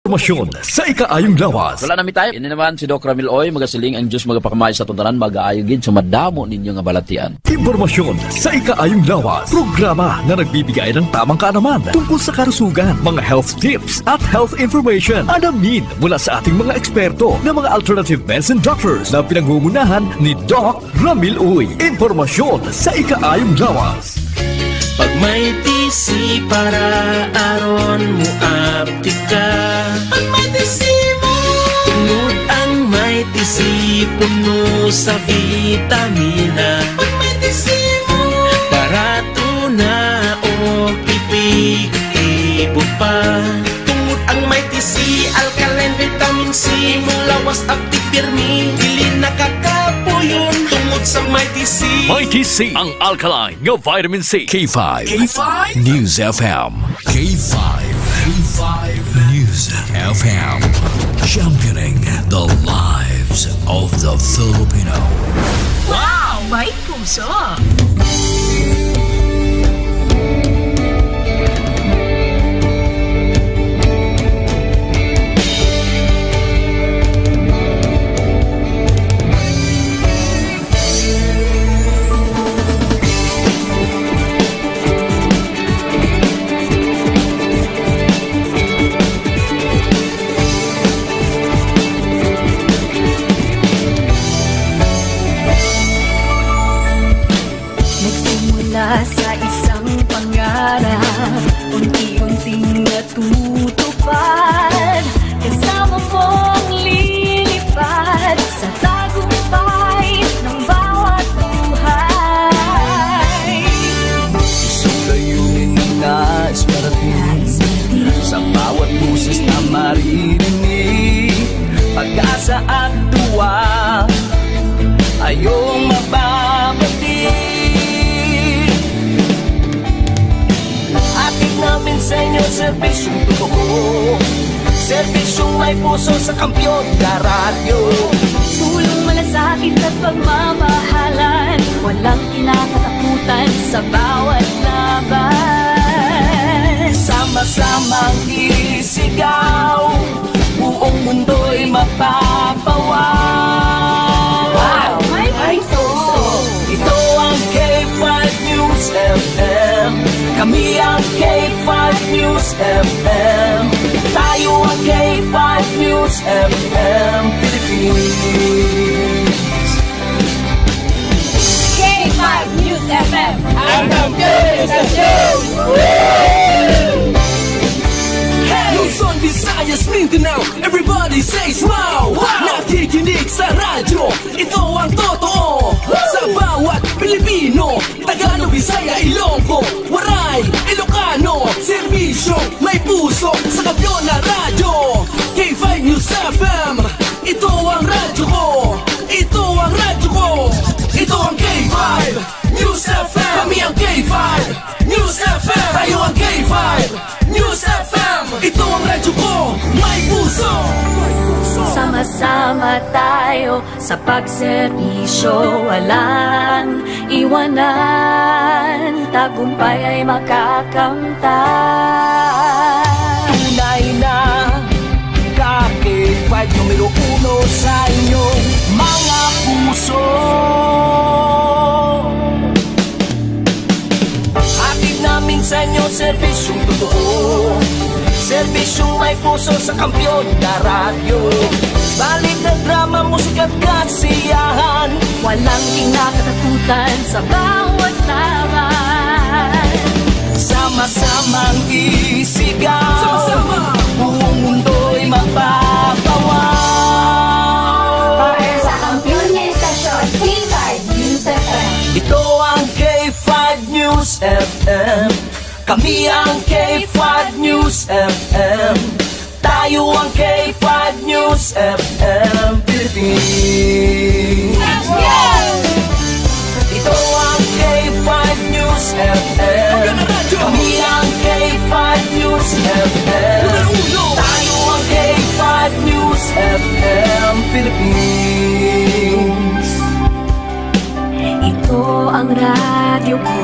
Informasyon sa ikaayong lawas. Wala namin tayo. Ini naman si Doc Ramil Oy, magasiling ang Diyos magapakamay sa tuntanan, mag-aayogin sa madamo ninyo nga balatian. Informasyon sa ikaayong lawas. Programa na nagbibigay ng tamang kaalaman tungkol sa karusugan, mga health tips at health information. Alamin mula sa ating mga eksperto na mga alternative medicine doctors na pinangungunahan ni Doc Ramil Oy. Informasyon sa ikaayong lawas. Pag may tisi para aron mo aptika, pag may tisi mo tungod ang may tisi puno sa vitamina, pag may tisi mo barato na o epektibo pa, tungod ang may tisi alkaline vitamin C mulawas aptik pirmi dili nakakapuyon tungod sa may tisi. Mighty C, ang alkaline ng vitamin C. K5. News FM. K5. News FM. Championing the lives of the Filipino. Wow! May puso! Sa isang pangarap, unti-unting natutupad, kasama mong lilipad sa tagumpay ng bawat buhay. Isang layunin nais parating sa bawat buses na maririnig, pag-asa at tuwa ayong mababati. Namin sa inyo, serbisyong totoo, serbisyong may puso sa kampiyon na radyo. Tulong malasakit at pagmamahalan, walang kinakatakutan sa bawat laban. Sama-samang isigaw, buong mundo'y mapapawaw. Wow! May puso! Ito ang K5 News FM. Kami ang K5 News FM. Tayo ang K5 News FM Philippines. K5 News FM. And ang News FM. Luzon, Visayas, Mindanao, everybody say smile. Nakikinig sa radyo, ito ang totoo. Sa bawat Pilipino, Tagalog, Bisaya, Ilonggo, Waray, Ilocano, serbisyo, may puso sa kampiyon na radyo. K5 News FM, ito ang radyo ko. Ito ang radyo ko. Ito ang K5 News FM. Kami ang K5 News FM. Tayo ang K5 News FM. Ito ang radyo ko, may puso. Sama-sama tayo sa pagserbisyo, walang iwanan, tagumpay ay makakamtan. Tunay na K5 numero 1 sa inyong mga puso. Hatid namin sa inyo serbisyong totoo, serbisyong may puso sa kampiyon na radyo. Balik ng drama, musika at kasiyahan, walang kinakatakutan sa bawat laban. Sama-samang isigaw, sama-sama, buong mundo'y mapapawaw. Para sa kampiyon na istasyon, K5 News FM. Ito ang K5 News FM. Kami ang K5 News FM. Tayo ang K5 News FM Philippines. Ito ang K5 News FM. Kami ang K5 News FM. Tayo ang K5 News FM Philippines. Ito ang radyo ko.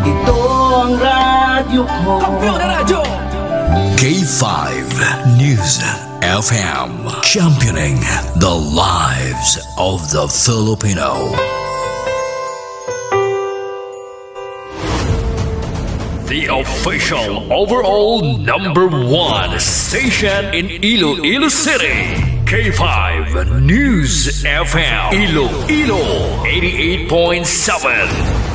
Ito ang radyo ko. Kampiyon na radyo! K5 News FM, championing the lives of the Filipino. The official overall #1 station in Iloilo City. K5 News FM. Iloilo 88.7.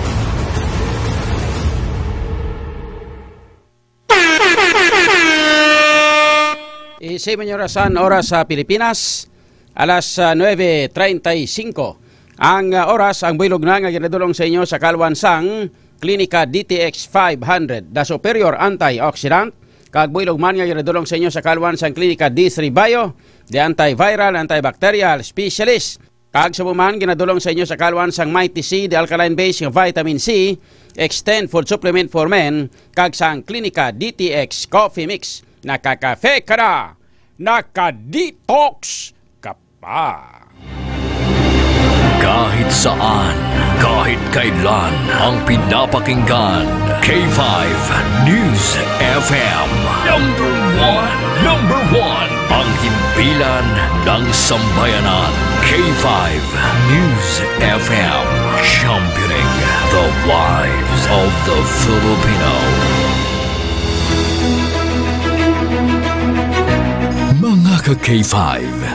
Isay Manyorasan, oras sa Pilipinas, alas 9:35. Ang oras, ang builog na nga ginadulong sa inyo sa kalwansang Klinika DTX 500, the superior antioxidant. Kag builog man nga ginadulong sa inyo sa kalwansang Klinika D3 Bio, the antiviral, antibacterial specialist. Kag sa buman ginadulong sa inyo sa kalwansang Mighty C, the alkaline base ng vitamin C, extend food supplement for men. Kag sang Klinika DTX Coffee Mix. Nakakafe ka na, nakadetox ka pa. Kahit saan, kahit kailan, ang pinapakinggan, K5 News FM. Number one, ang himpilan ng sambayanan. K5 News FM, championing the lives of the Filipino. Mga ka-K5,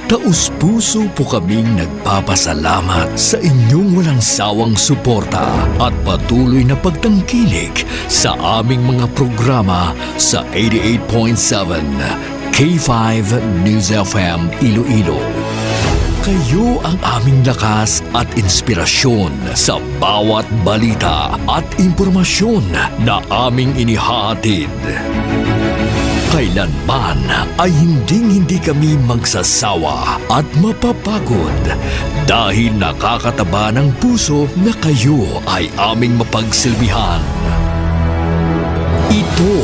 taus-puso po kaming nagpapasalamat sa inyong walang sawang suporta at patuloy na pagtangkilik sa aming mga programa sa 88.7 K5 News FM Iloilo. Kayo ang aming lakas at inspirasyon sa bawat balita at impormasyon na aming inihahatid. Kailanman ay hindi kami magsasawa at mapapagod dahil nakakataba ng puso na kayo ay aming mapagsilbihan. Ito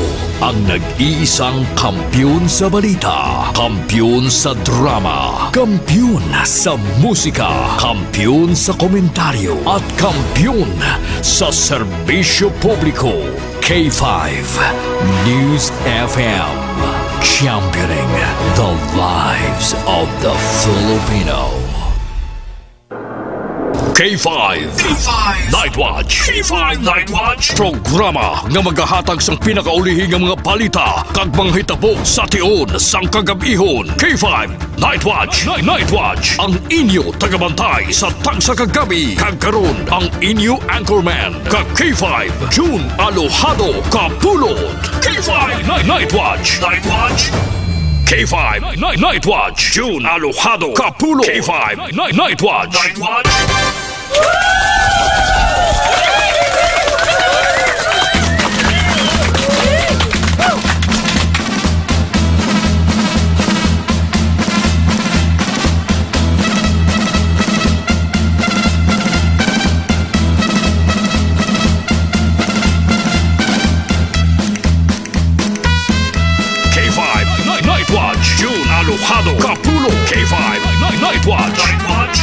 ang nag-iisang kampiyon sa balita, kampiyon sa drama, kampiyon sa musika, kampiyon sa komentaryo, at kampiyon sa serbisyo publiko. K5 News FM, championing the lives of the Filipino. K5 Night Watch. K5 Night Watch, programa nga maghahatag sang pinakaulihing nga mga balita kag mga hitabo sa tion sang kagabihon. K5 Night Watch. Night Watch, ang inyo tagabantay sa tagsa kagabi. Kag karon ang inyo anchorman kag K5 June Alojado Kapulot. K5 Night Watch. Night Watch. K5 Night Watch, June Alojado Kapulot. K5 Night Watch. Night Watch. Night Watch, June Alojado Kapulot. K5 Night Watch. Night Watch.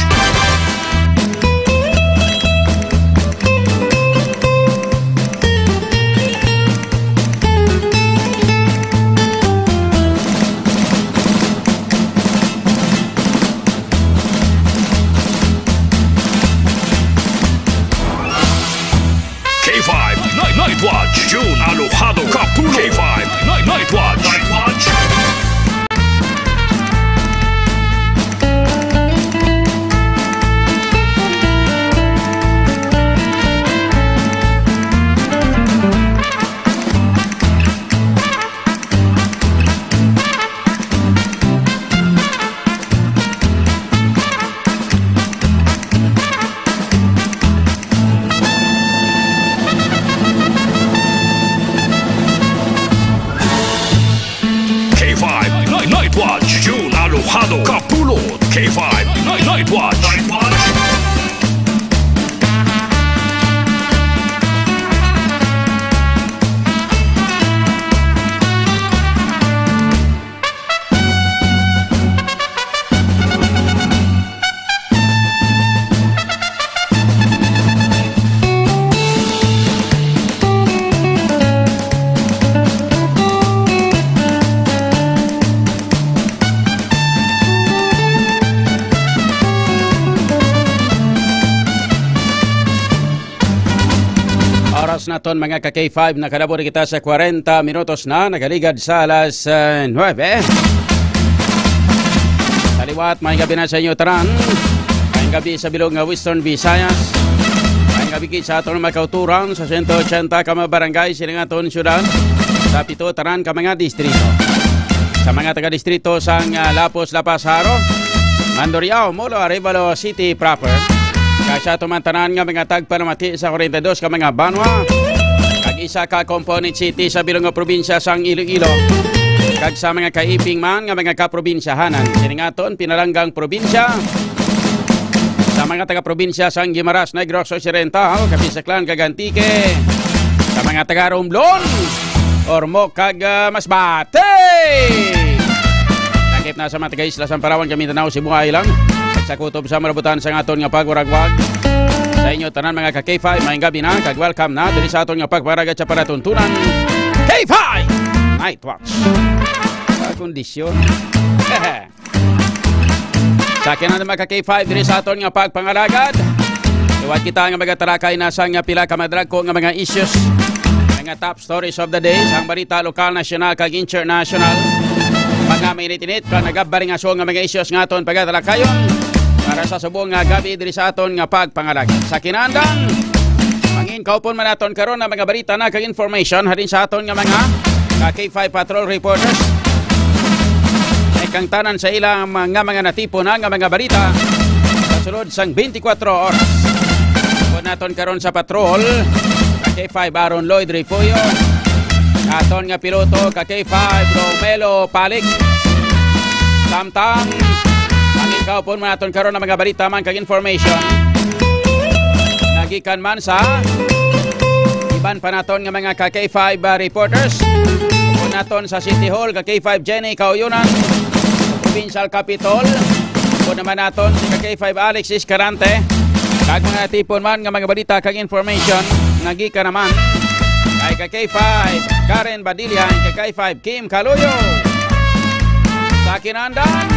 K5 Night Watch, June Alojado Kapulot. K5 Night Watch. Night Watch. Alojado Kapulot. K5 Night Watch. Night Watch. naton mga ka-K5, nakadabor kita sa 40 minutos na, nagaligad sa alas 9. Taliwat, may gabi na sa inyo taran. May gabi sa bilog nga Western Visayas. May gabi sa aton mga kauturan sa 180 ka mga barangay silang aton syudad. Sa 7 taran ka mga distrito. Sa mga taga-distrito sa Lapos, Lapasaro, Mandurriao, Molo, Arevalo City proper. Kaya tumantanan nga mga tagpalamati sa 42 ka mga banwa. Kag isa ka component city sa bilong nga probinsya sang Iloilo. Kag sa mga kaiping man nga mga kaprobinsyahanan. Siningaton, pinalanggang probinsya. Sa mga taga-probinsya sang Guimaras, Negros Occidental, Kapisaklan, kag Antique. Sa mga taga-Romblon, Ormoc, kag Masbate. Nakip na sa mga taga-Isla sang Palawan, Mindanao, Cebu Island. Sa kutob sa marabutan sa aton nga pagwaragwag. Sa inyo tanan mga ka-K5, maayong gabi na, kag welcome na diri sa aton nga pagparagat sa paratuntunan. K5 Night Watch. Sa kondisyon. Sa akin na mga ka-K5 diri sa aton nga pagpangalagad. Iwat kita nga magatarakay na sa nga pila ka madrag ko nga mga issues. Mga top stories of the day sa balita lokal, nasyonal kag international. Mga mainit-init ka nagabaring aso nga mga issues nga aton pagatalakayon. Para sa subong nga gabi diri sa aton nga pagpangalagad. Sa kinandang, mangin kaupon man aton karon na mga balita na kag information halin sa aton nga mga K5 patrol reporters. Ay kang tanan sa ilang mga natipon na nga mga balita sa sulod sang 24 oras. Kaupon naton karon sa patrol K5 Aaron Lloyd Repoyo. Aton nga piloto K5 Romelo Palik. Samtang ikaw po man natin karon ng mga balita man kag information. Nagikan man sa iban pa naton nga mga K5 reporters. Po naton sa City Hall K5 Jenny Kauyunan, Provincial Capitol. Po naman naton si K5 Alex Escarante. Kag mga tipon man nga mga balita kag information. Nagikan naman kay K5 Karen Badilian, K5 Kim Kaluyo. Sa kinandan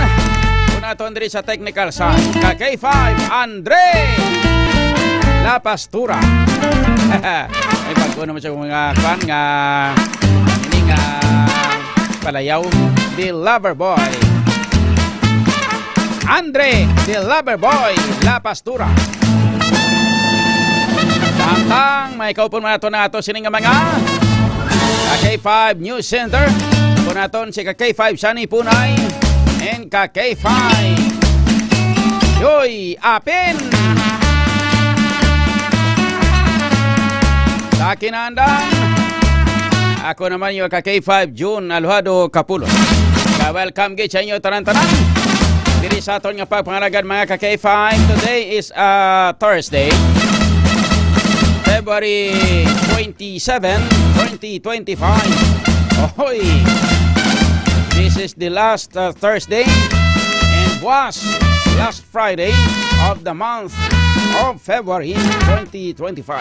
naton diri sa technical side K5 Andre La Pastura. Ay bago naman siya mga fan nga ini nga palayaw The Lover Boy Andre The Lover Boy La Pastura. Tantang may kaupon man naton na ato sining nga mga K5 News Center. Po naton si K5 Shani Punay and K5 Joy Apin. Sa kinandang, ako naman yung K5 June Alvado Capulo. Welcome gate sa inyo tanan-tanan diri sa aton nga pagpangalagad mga K5. Today is Thursday, February 27, 2025. Ohoy! This is the last Thursday and was last Friday of the month of February 2025.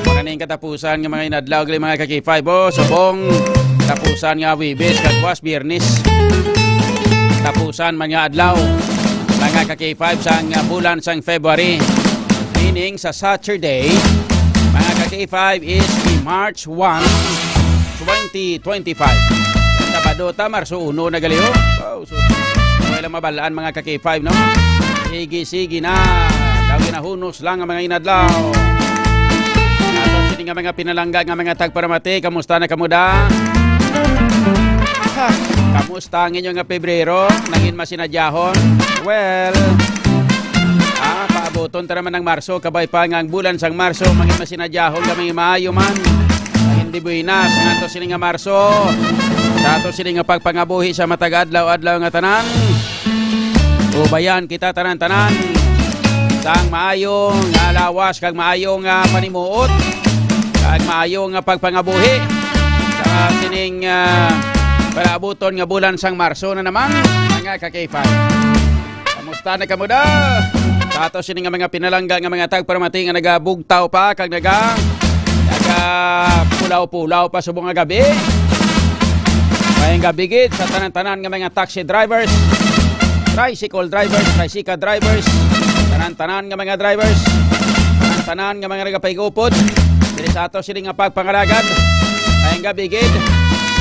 Maganing katapusan ng mga inadlaw gali mga K5 subong tapusan nga Wibis kag was Biyernes. Tapusan mga adlaw mga K5 sang bulan sang February. Meaning sa Saturday mga K5 is March 1, 2025. Sabadota, Marso 1 na galiho. Oh, so, wala mabalaan mga K5, no? Sige na. Dawin na hunos lang ang mga inadlaw. Ato sini nga mga pinalangga nga mga tagparamati. Kamusta na kamuda? Kamusta ang inyong nga Pebrero? Nangin masinadyahon? Well, paaboton ta naman ng Marso. Kabay pa nga ang bulan sang Marso. Mangin masinadyahon kami maayo man. Hindi buinas. Nga to sini nga Marso. Sa ato sini nga pagpangabuhi sa matag adlaw-adlaw nga tanan. Ubayan kita tanan-tanan. Sang maayong nga lawas kag maayong nga panimuot. Kag maayong nga pagpangabuhi. Sa sining palaabuton nga bulan sang Marso na naman mga K5. Kamusta na kamuda? Sa ato sini nga mga pinalangga nga mga tagparamati nga nagabugtaw pa kag pulaw-pulaw pa subong nga gabi. Mayang gabigit sa tanan-tanan nga mga taxi drivers, tricycle drivers, tricycle drivers, tanan-tanan nga mga drivers, tanan-tanan nga mga nagapaigupod, Diri sa ato sini nga pagpangaragad. Ayong gabi gid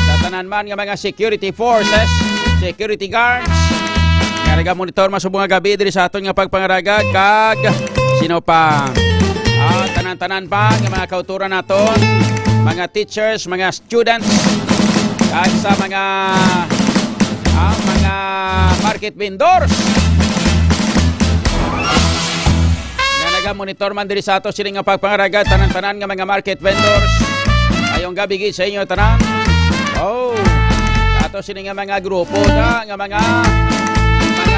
sa tanan man nga mga security forces, security guards. Nga naga-monitor masubong nga gabi diri sa aton nga pagpangaragad kag sino pa? Tanan-tanan pa nga mga kauturan naton, mga teachers, mga students, kag sa mga market vendors. Monitor man diri sa ato sini nga pagpangaragad tanan-tanan nga mga market vendors. Ayong gabi gid sa inyo tanan. Ato sini nga mga grupo nga mga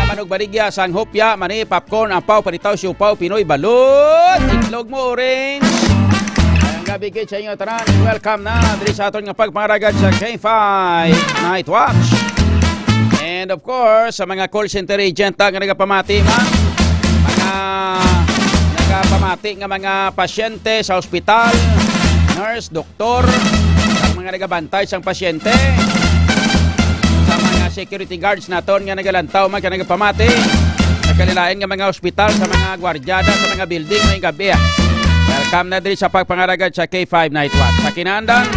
manog baligya, sanghopya, mani, popcorn, ampaw, panitaw, siupaw, Pinoy, balot, itlog mo, orange. Ayong gabi gid sa inyo tanan. Welcome na diri sa aton nga pagpangaragad sa K5 Night Watch. And of course, sa mga call center agent nga nagapamati man, pamati nga mga pasyente sa ospital, nurse, doktor, ang mga nagabantay sa pasyente, sa mga security guards naton nga nagalantaw man ka nagapamati, nagkalilain nga mga ospital, sa mga gwardyada, sa mga building ngayong gabi. Welcome na diri sa pagpangaragad sa K5 Night Watch. Sa kinandan,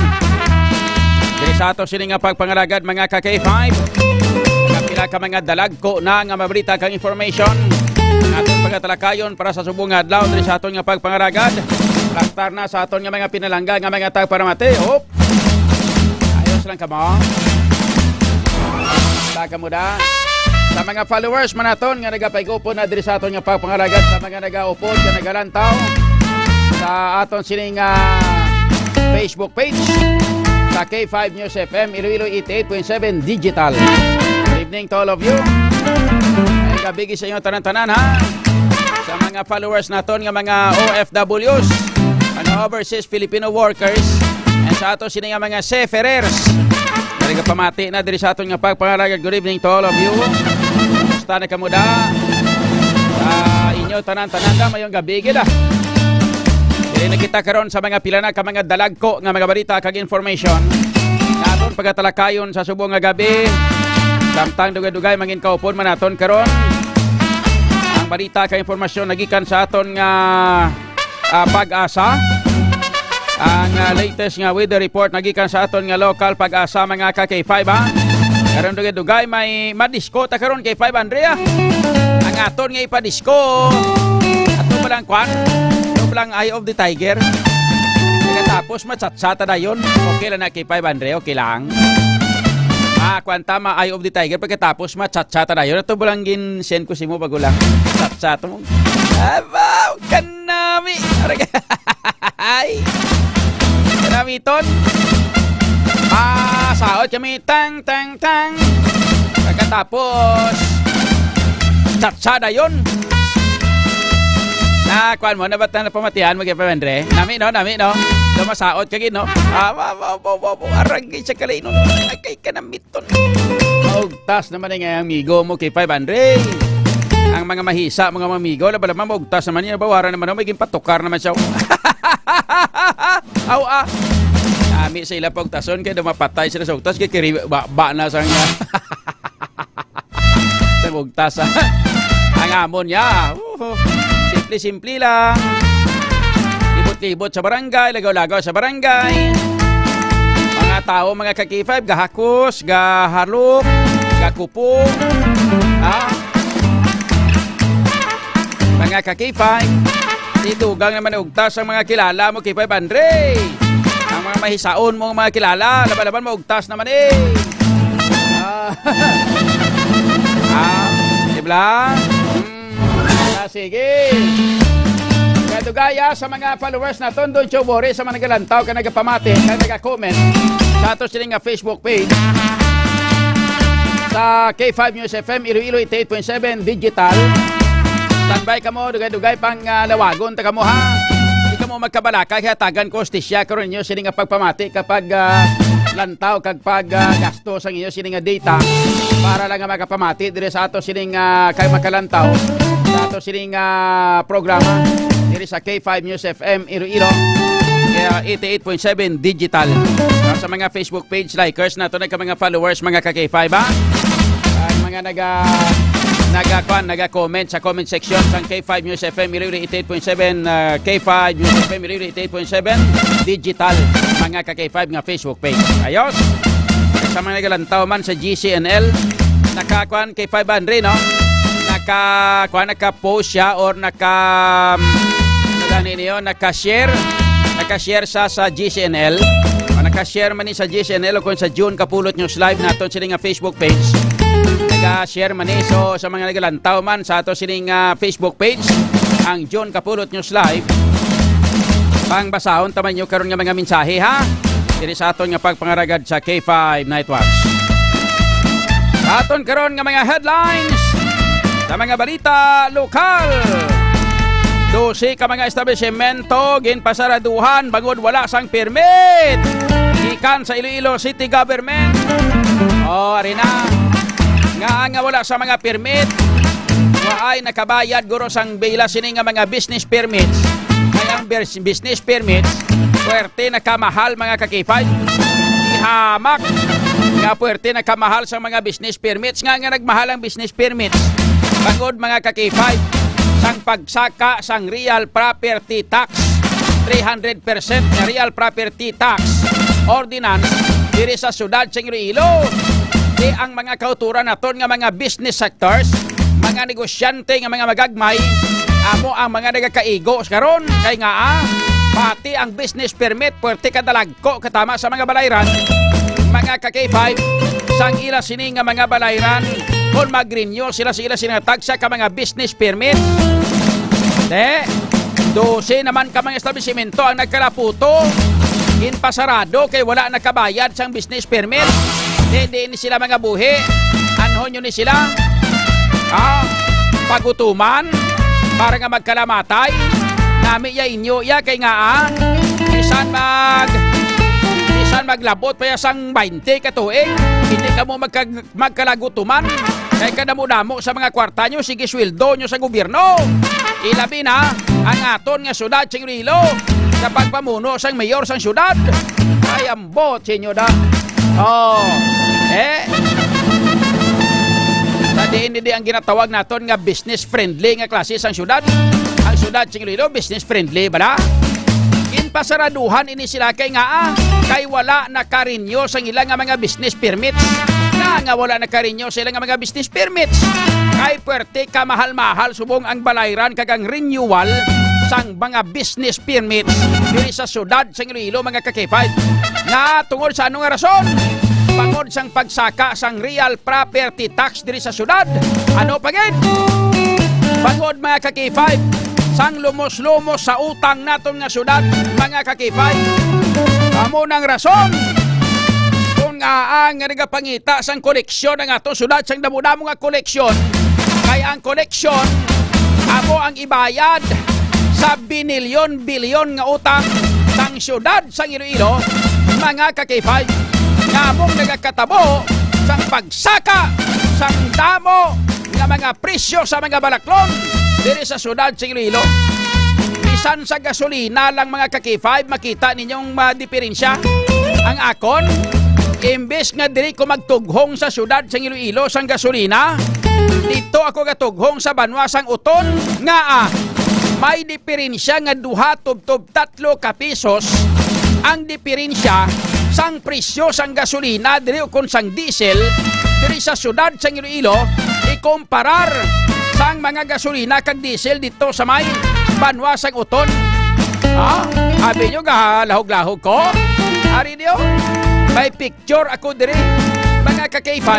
diri sa ato sini nga pagpangaragad mga ka-K5, kapila ka mga dalagko na nga mabrita kang information atong pagatalakayon para sa subong adlaw diri sa aton nga pagpangaragad. Laktar na sa aton nga mga pinalangga nga mga tagparamate. Ayos lang ka mo. Taka mo da. Sa mga followers man naton nga nagapaygupo na diri sa aton nga pagpangaragad, sa mga nagaupod nga nagalantaw sa aton sining Facebook page sa K5 News FM Iloilo 88.7 Digital. Good evening to all of you. Kabigi sa inyo tanan-tanan ha. Sa mga followers naton nga mga OFWs, mga overseas Filipino workers, and sa ato sini nga mga seafarers. Dali pamati na diri sa aton nga pagpangaragad. Good evening to all of you. Kumusta na kamuda? Sa inyo tanan-tanan da mayong gabi gid. Dili na kita karon sa mga pila na ka mga dalagko nga mga balita kag information. Naton pagatalakayon sa subong nga gabi. Samtang dugay-dugay mangin kaupon man naton karon ang balita ka informasyon nagikan sa aton nga Pag-asa. Ang latest nga weather report nagikan sa aton nga local Pag-asa mga ka-K5 ha. Karon dugay-dugay may madisko ta karon K5 Andrea. Ang aton nga ipadisko ato ba lang kwan? Ato ba lang Eye of the Tiger? Tapos matsatsata na yun. Okay lang na K5 Andrea, okay lang. Kwan tama, Eye of the Tiger. Pagkatapos matsatsata na yun. Ito bulang gin-send ko si mo bago lang. Tsatsata mo. Abaw! Kanami! Ay! Kanami ton. Saot kami. Tang, tang, tang. Pagkatapos tsatsata yun. Kwan mo, nabat na pamatihan mo kay Pamendre? Nami no? Masaot kagin no? Arangay sa kalay no? Agay ka na miton. Maugtas naman nga amigo mo kay 500. Ang mga mahisa, mga mamigo, laban maugtas naman yun. Bawaran naman may patukar naman siya. Nami sa ila pagtason kaya dumapatay sila sa ugtas kaya kiri ba na sa nga. Sa ugtas ang amon niya. Simple lang. Libot-libot sa barangay, lagaw-lagaw sa barangay. Mga tao, mga ka-K5, gahakos, gahalok, gakupo. Mga ka-K5, itugang naman ugtas ang mga kilala mo, K5 Andre. Ang mga mahisaon mo, mga kilala, laban-laban mo ugtas naman Dibla? Sige. Kadugaya sa mga followers na Tondo Chobore sa mga nagalantaw ka nagapamati ka nagakomment sa ato sining nga Facebook page sa K5 News FM Iloilo 88.7 Digital. Standby ka mo, dugay-dugay pang lawagon ta mo ha. Hindi ka mo magkabalaka kaya tagan ko stisya karon niyo sining nga pagpamati kapag lantaw kag paggasto sa inyo sining nga data para lang nga magapamati dire sa ato sining kay makalantaw sa ato sining programa diri sa K5 News FM Iloilo 88.7 Digital. Sa mga Facebook page likers nato na ka mga followers mga ka K5 ha. Ang mga Naga-comment sa comment section sa K5 News FM Iloilo 88.7, K5 News FM Iloilo 88.7 digital mga ka-K5 nga Facebook page. Ayos. Sa mga nagalantaw man sa GCNL, nakakuan K5 Andre, no? Naka-post siya or naka-share sa GCNL. Naka-share man ni sa GCNL o kung sa June Kapulot News Live naton sila nga Facebook page. Naka-share man ni so sa mga nagalantaw man sa ato siling Facebook page ang June Kapulot News Live. Pangbasahon taman nyo karon nga mga mensahe, ha? Diri sa aton nga pagpangaragad sa K5 Night Watch. Sa aton karon nga mga headlines sa mga balita lokal. 12 ka mga establishmento ginpasaraduhan bangod wala sang permit. Gikan sa Iloilo City Government. Arena. Nga wala sa mga permit. Ay nakabayad guro sang bila sini nga mga business permits. Kaya ang business permits puwerte na kamahal mga ka-K5. Ihamak nga puwerte na kamahal sa mga business permits. Nga nagmahal ang business permits. Bangod mga ka-K5 sang pagsaka sang real property tax 300% na real property tax ordinance diri sa syudad sa Iloilo. Di ang mga kauturan naton nga mga business sectors, mga negosyante nga mga magagmay, amo ang mga nagakaigo karon kay nga pati ang business permit puwerte kadalagko katama sa mga balayran mga ka-K5 sang ila sini nga mga balayran kung mag-renew sila sinatagsa ka mga business permit. 12 naman ka mga establishmento ang nagkalaputo inpasarado kay wala nakabayad sang business permit. Di ni sila mga buhi anhon nyo ni sila pagutuman para nga magkalamatay nami ya inyo ya kay nga isan maglabot pa sang 20 katuig hindi ka mo magkalagutuman kay kadamo-damo sa mga kwarta nyo sige sweldo nyo sa gobyerno. Ilabi na ang aton nga syudad sa Iloilo sa pagpamuno sang mayor sang syudad. Ay ambot sinyo da. Sa diin ang ginatawag naton nga business friendly nga klase sang syudad. Ang syudad sa Iloilo business friendly ba na? Inpasaraduhan ini sila kay nga kay wala nakarinyo sang ilang nga mga business permits. Nga wala nakarinyo sa ilang nga mga business permits. Kay puwerte ka mahal-mahal subong ang balayran kagang renewal sang mga business permits diri sa syudad sa Iloilo mga ka-K5. Nga tungod sa anong rason? Bangod sang pagsaka sang real property tax diri sa syudad. Ano pagid? Bangod mga ka-K5 sang lumos-lumos sa utang naton nga syudad mga ka-K5. Amo nang rason kung nga nagapangita sang koleksyon ang aton syudad sang damo-damo nga koleksyon. Kaya ang koleksyon amo ang ibayad sa binilyon-bilyon nga utang sang syudad sang Iloilo mga ka-K5. Nga among nagakatabo sang pagsaka sang damo nga mga presyo sa mga balaklon diri sa syudad sa Iloilo. Bisan sa gasolina lang mga ka-K5 makita ninyong diferensya. Ang akon imbes nga diri ko magtughong sa syudad sa Iloilo sang gasolina, dito ako gatughong sa Banwa sang Uton nga may diferensya nga 2-3 ka pesos ang diferensya sang presyo sang gasolina diri kon sang diesel diri sa syudad sa Iloilo ikumparar sang mga gasolina kag diesel dito sa may Banwa sang Uton. Abi nyo nga lahog-lahog ko? Ari niyo? May picture ako diri mga ka-K5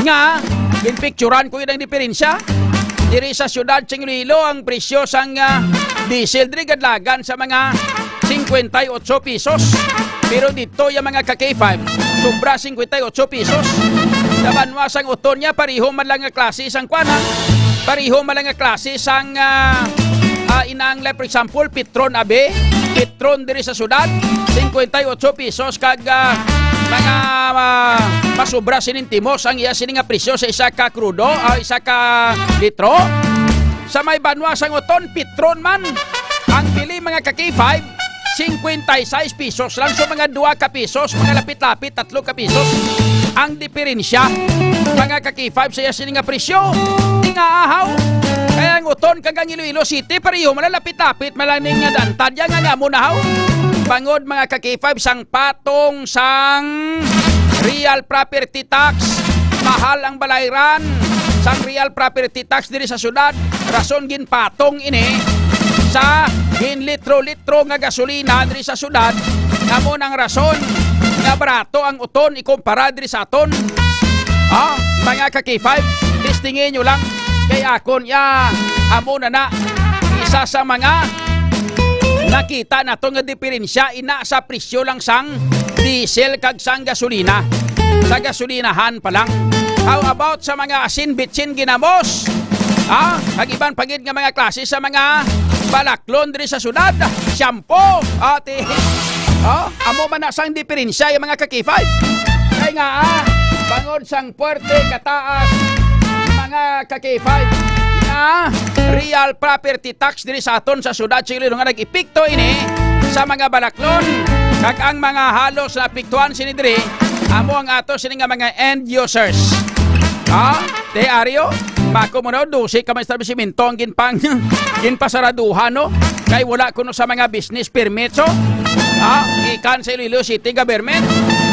nga ginpicturan ko yun ang diferensya. Diri sa syudad sa Iloilo ang presyo sang diesel diri gadlagan sa mga 58 pesos. Pero dito yung mga ka-K5 sobra 58 pesos. Sa Banwa sang Uton niya pariho man lang nga klase sang kwana. Pariho man lang nga klase sang inang for example Petron Abe. Petron diri sa syudad 58 pesos kag mga masubra sinintimos ang iya sini nga presyo sa isa ka krudo isa ka litro. Sa may Banwa sang Uton Petron man ang pili mga ka-K5 56 pesos lang. So mga 2 ka pesos, mga lapit-lapit 3 ka pesos ang diferensya. Mga ka-K5 saya sini nga presyo. Di nga ahaw. Kaya ang uton kagang Iloilo City pareho malalapit-lapit malaning nga dantad yan nga munahaw. Bangod mga ka-K5 sang patong sang real property tax. Mahal ang balayran sang real property tax diri sa syudad. Rason gin patong ini sa gin litro-litro nga gasolina diri sa syudad. Namo nang rason nga barato ang uton ikumpara diri sa aton. Mga ka-K5, testingin nyo lang kay akon amo na isa sa mga nakita na to nga diferensya ina sa presyo lang sang diesel kag sang gasolina. Sa gasolinahan pa lang. How about sa mga asin bitsin ginamos? Pag-iban pagid nga mga klase sa mga balaklon diri sa syudad. Shampoo, ate. Amo man na sang diferensya yung mga ka-K5. Kaya nga bangod sang puwerte kataas mga ka-K5 na real property tax diri sa aton sa syudad sa Iloilo nga nag-epekto ini sa mga balaklon kag ang mga halos na apektuhan sini diri amo ang ato sini nga mga end users. Te Ario, bako mo na dosi ka may establishmento ang ginpasaraduhan no kay wala kuno sa mga business permit so ikan sa Iloilo City government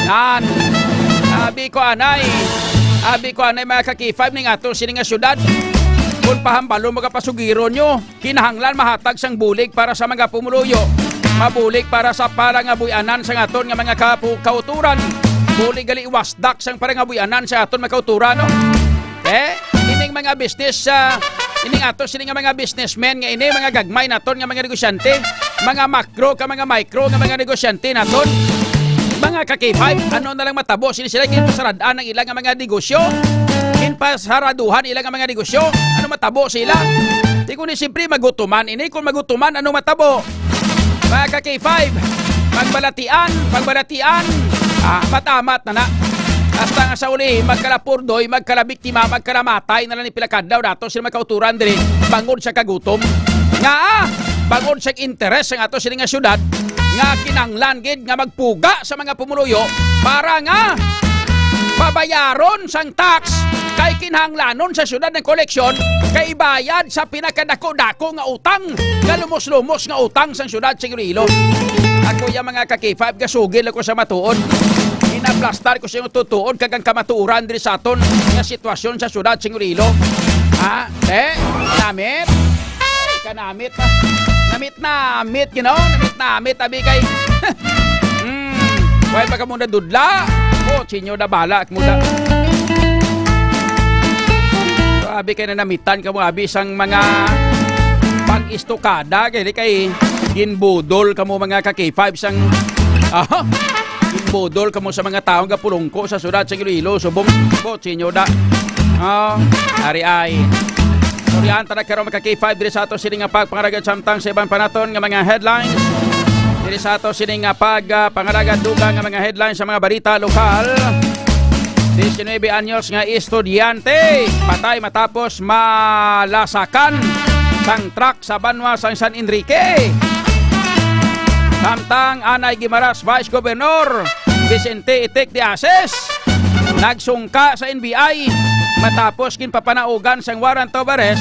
nan abi ko anay mga ka-K5 ning ato sini nga syudad kung pahambalo magapasugiro nyo kinahanglan mahatag sang bulig para sa mga pumuluyo mabulig para sa parang abuyanan sa aton nga mga kauturan bulig gali iwasdak sang parang abuyanan sa aton mga kauturan no? Ining mga business ining ato sini nga mga businessmen nga ini mga gagmay naton nga mga negosyante mga macro ka mga micro nga mga negosyante naton mga ka-K5 ano na lang matabo sila ginpasaradaan ng ilang mga negosyo ginpasaraduhan ilang mga negosyo ano matabo sila di ko ni siyempre magutuman ini kung magutuman ano matabo mga ka-K5 pagbalatian matamat na hasta nga sa uli magkalapurdoy magkalabiktima magkalamatay na lang ni pilakadaw dato sila magkauturan diri bangod sa kagutom nga bangod sa interes ang ato sila nga syudad nga kinanglan gid nga magpuga sa mga pumuluyo para nga pabayaron sang tax kay kinahanglanon sa syudad ng koleksyon kay bayad sa pinakadako-dako nga utang nga lumos-lumos nga utang sang syudad sa Iloilo. Ako yung mga ka-K5 gasugil ako sa matuod inaplastar ko sa yung tutuon kagang kamatuuran diri sa aton nga sitwasyon sa syudad sa Iloilo. Namit kanamit namit you know namit abi kay why baka muna dudla sinyo da bala muna abi kay nanamitan ka mo abi sang mga pag-istokada kay ginbudol ka mo mga ka-K5 sang ginbudol ka mo sa mga taong kapulungko sa syudad sa Iloilo subong sinyo da ari ay Sorihan tanak karon maka-K5 diri sa ato sini nga pagpangaragan samtang sa ibang panaton nga mga headlines. Diri sa ato sini nga pagpangaragan dugang nga mga headlines sa mga balita lokal. 19 anyos nga estudyante patay matapos malasakan sang truck sa Banwa sang San Enrique. Samtang Anay Guimaras Vice Governor Vicente Itik de Ases nagsungka sa NBI matapos kinpapanaugan sang warrant of arrest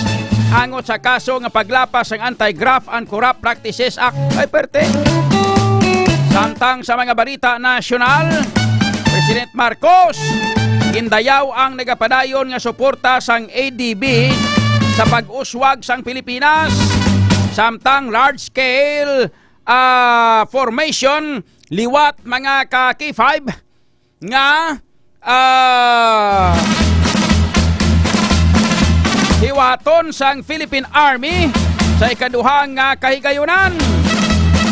angot sa kaso nga paglapas sang Anti-Graft and Corrupt Practices Act ay perte. Samtang sa mga balita nasyonal, President Marcos gindayaw ang nagapadayon nga suporta sang ADB sa pag-uswag sang Pilipinas. Samtang large scale formation liwat mga ka-K5 nga hiwaton sang Philippine Army sa ikaduhang kahigayunan.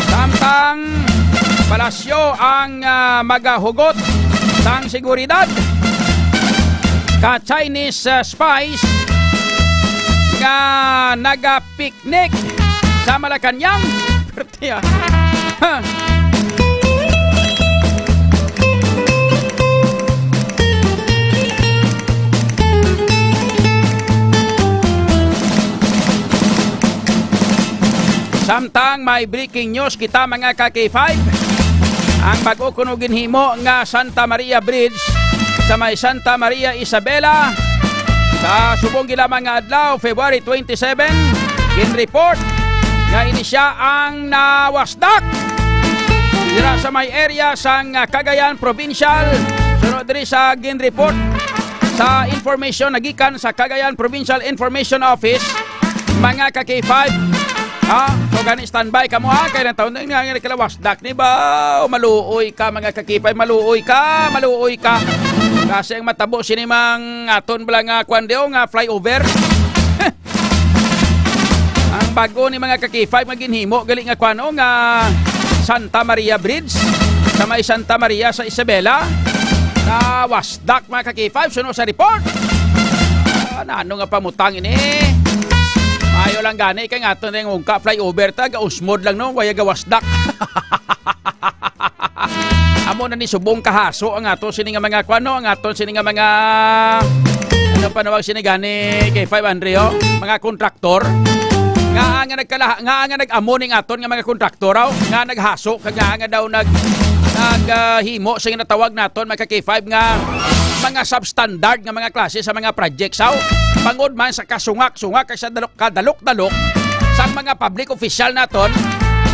Samtang palasyo ang magahugot sang seguridad ka Chinese spies nga naga-picnic sa Malacanang. Samtang may breaking news kita mga ka-K5, ang bago kuno ginhimo nga Santa Maria Bridge sa may Santa Maria Isabela sa subong gilamang nga adlaw February 27 gin-report nga ini siya ang nawasdak dira sa may area sang Cagayan Provincial. Sunod diri sa gin-report sa information nagikan sa Cagayan Provincial Information Office mga ka-K5. So gani standby ka mo kay nang taon nga kalawasdak ni ba maluoy ka mga ka-K5, maluoy ka kasi ang matabo sini mang aton bala nga kwandeo nga flyover. Ang bago ni mga ka-K5 maginhimo gali nga kwano nga Santa Maria Bridge sa may Santa Maria sa Isabela na wasdak mga ka-K5 suno sa report. Ano nga pamutang ini? Ayaw lang gani kay aton ning ungka flyover ta gausmod lang no waya gawasdak. Amo na ni subong kahaso ang ato sini nga mga kwano ang aton sini nga mga ano panawag sini gani kay 500 mga kontraktor nga nag-amo ning aton nga mga kontraktor nga naghaso kag nga daw naghimo sa ginatawag naton mga K5 nga mga substandard nga mga klase sa mga projects pangod man sa kasungak-sungak kay sa kadalok-dalok sa mga public official naton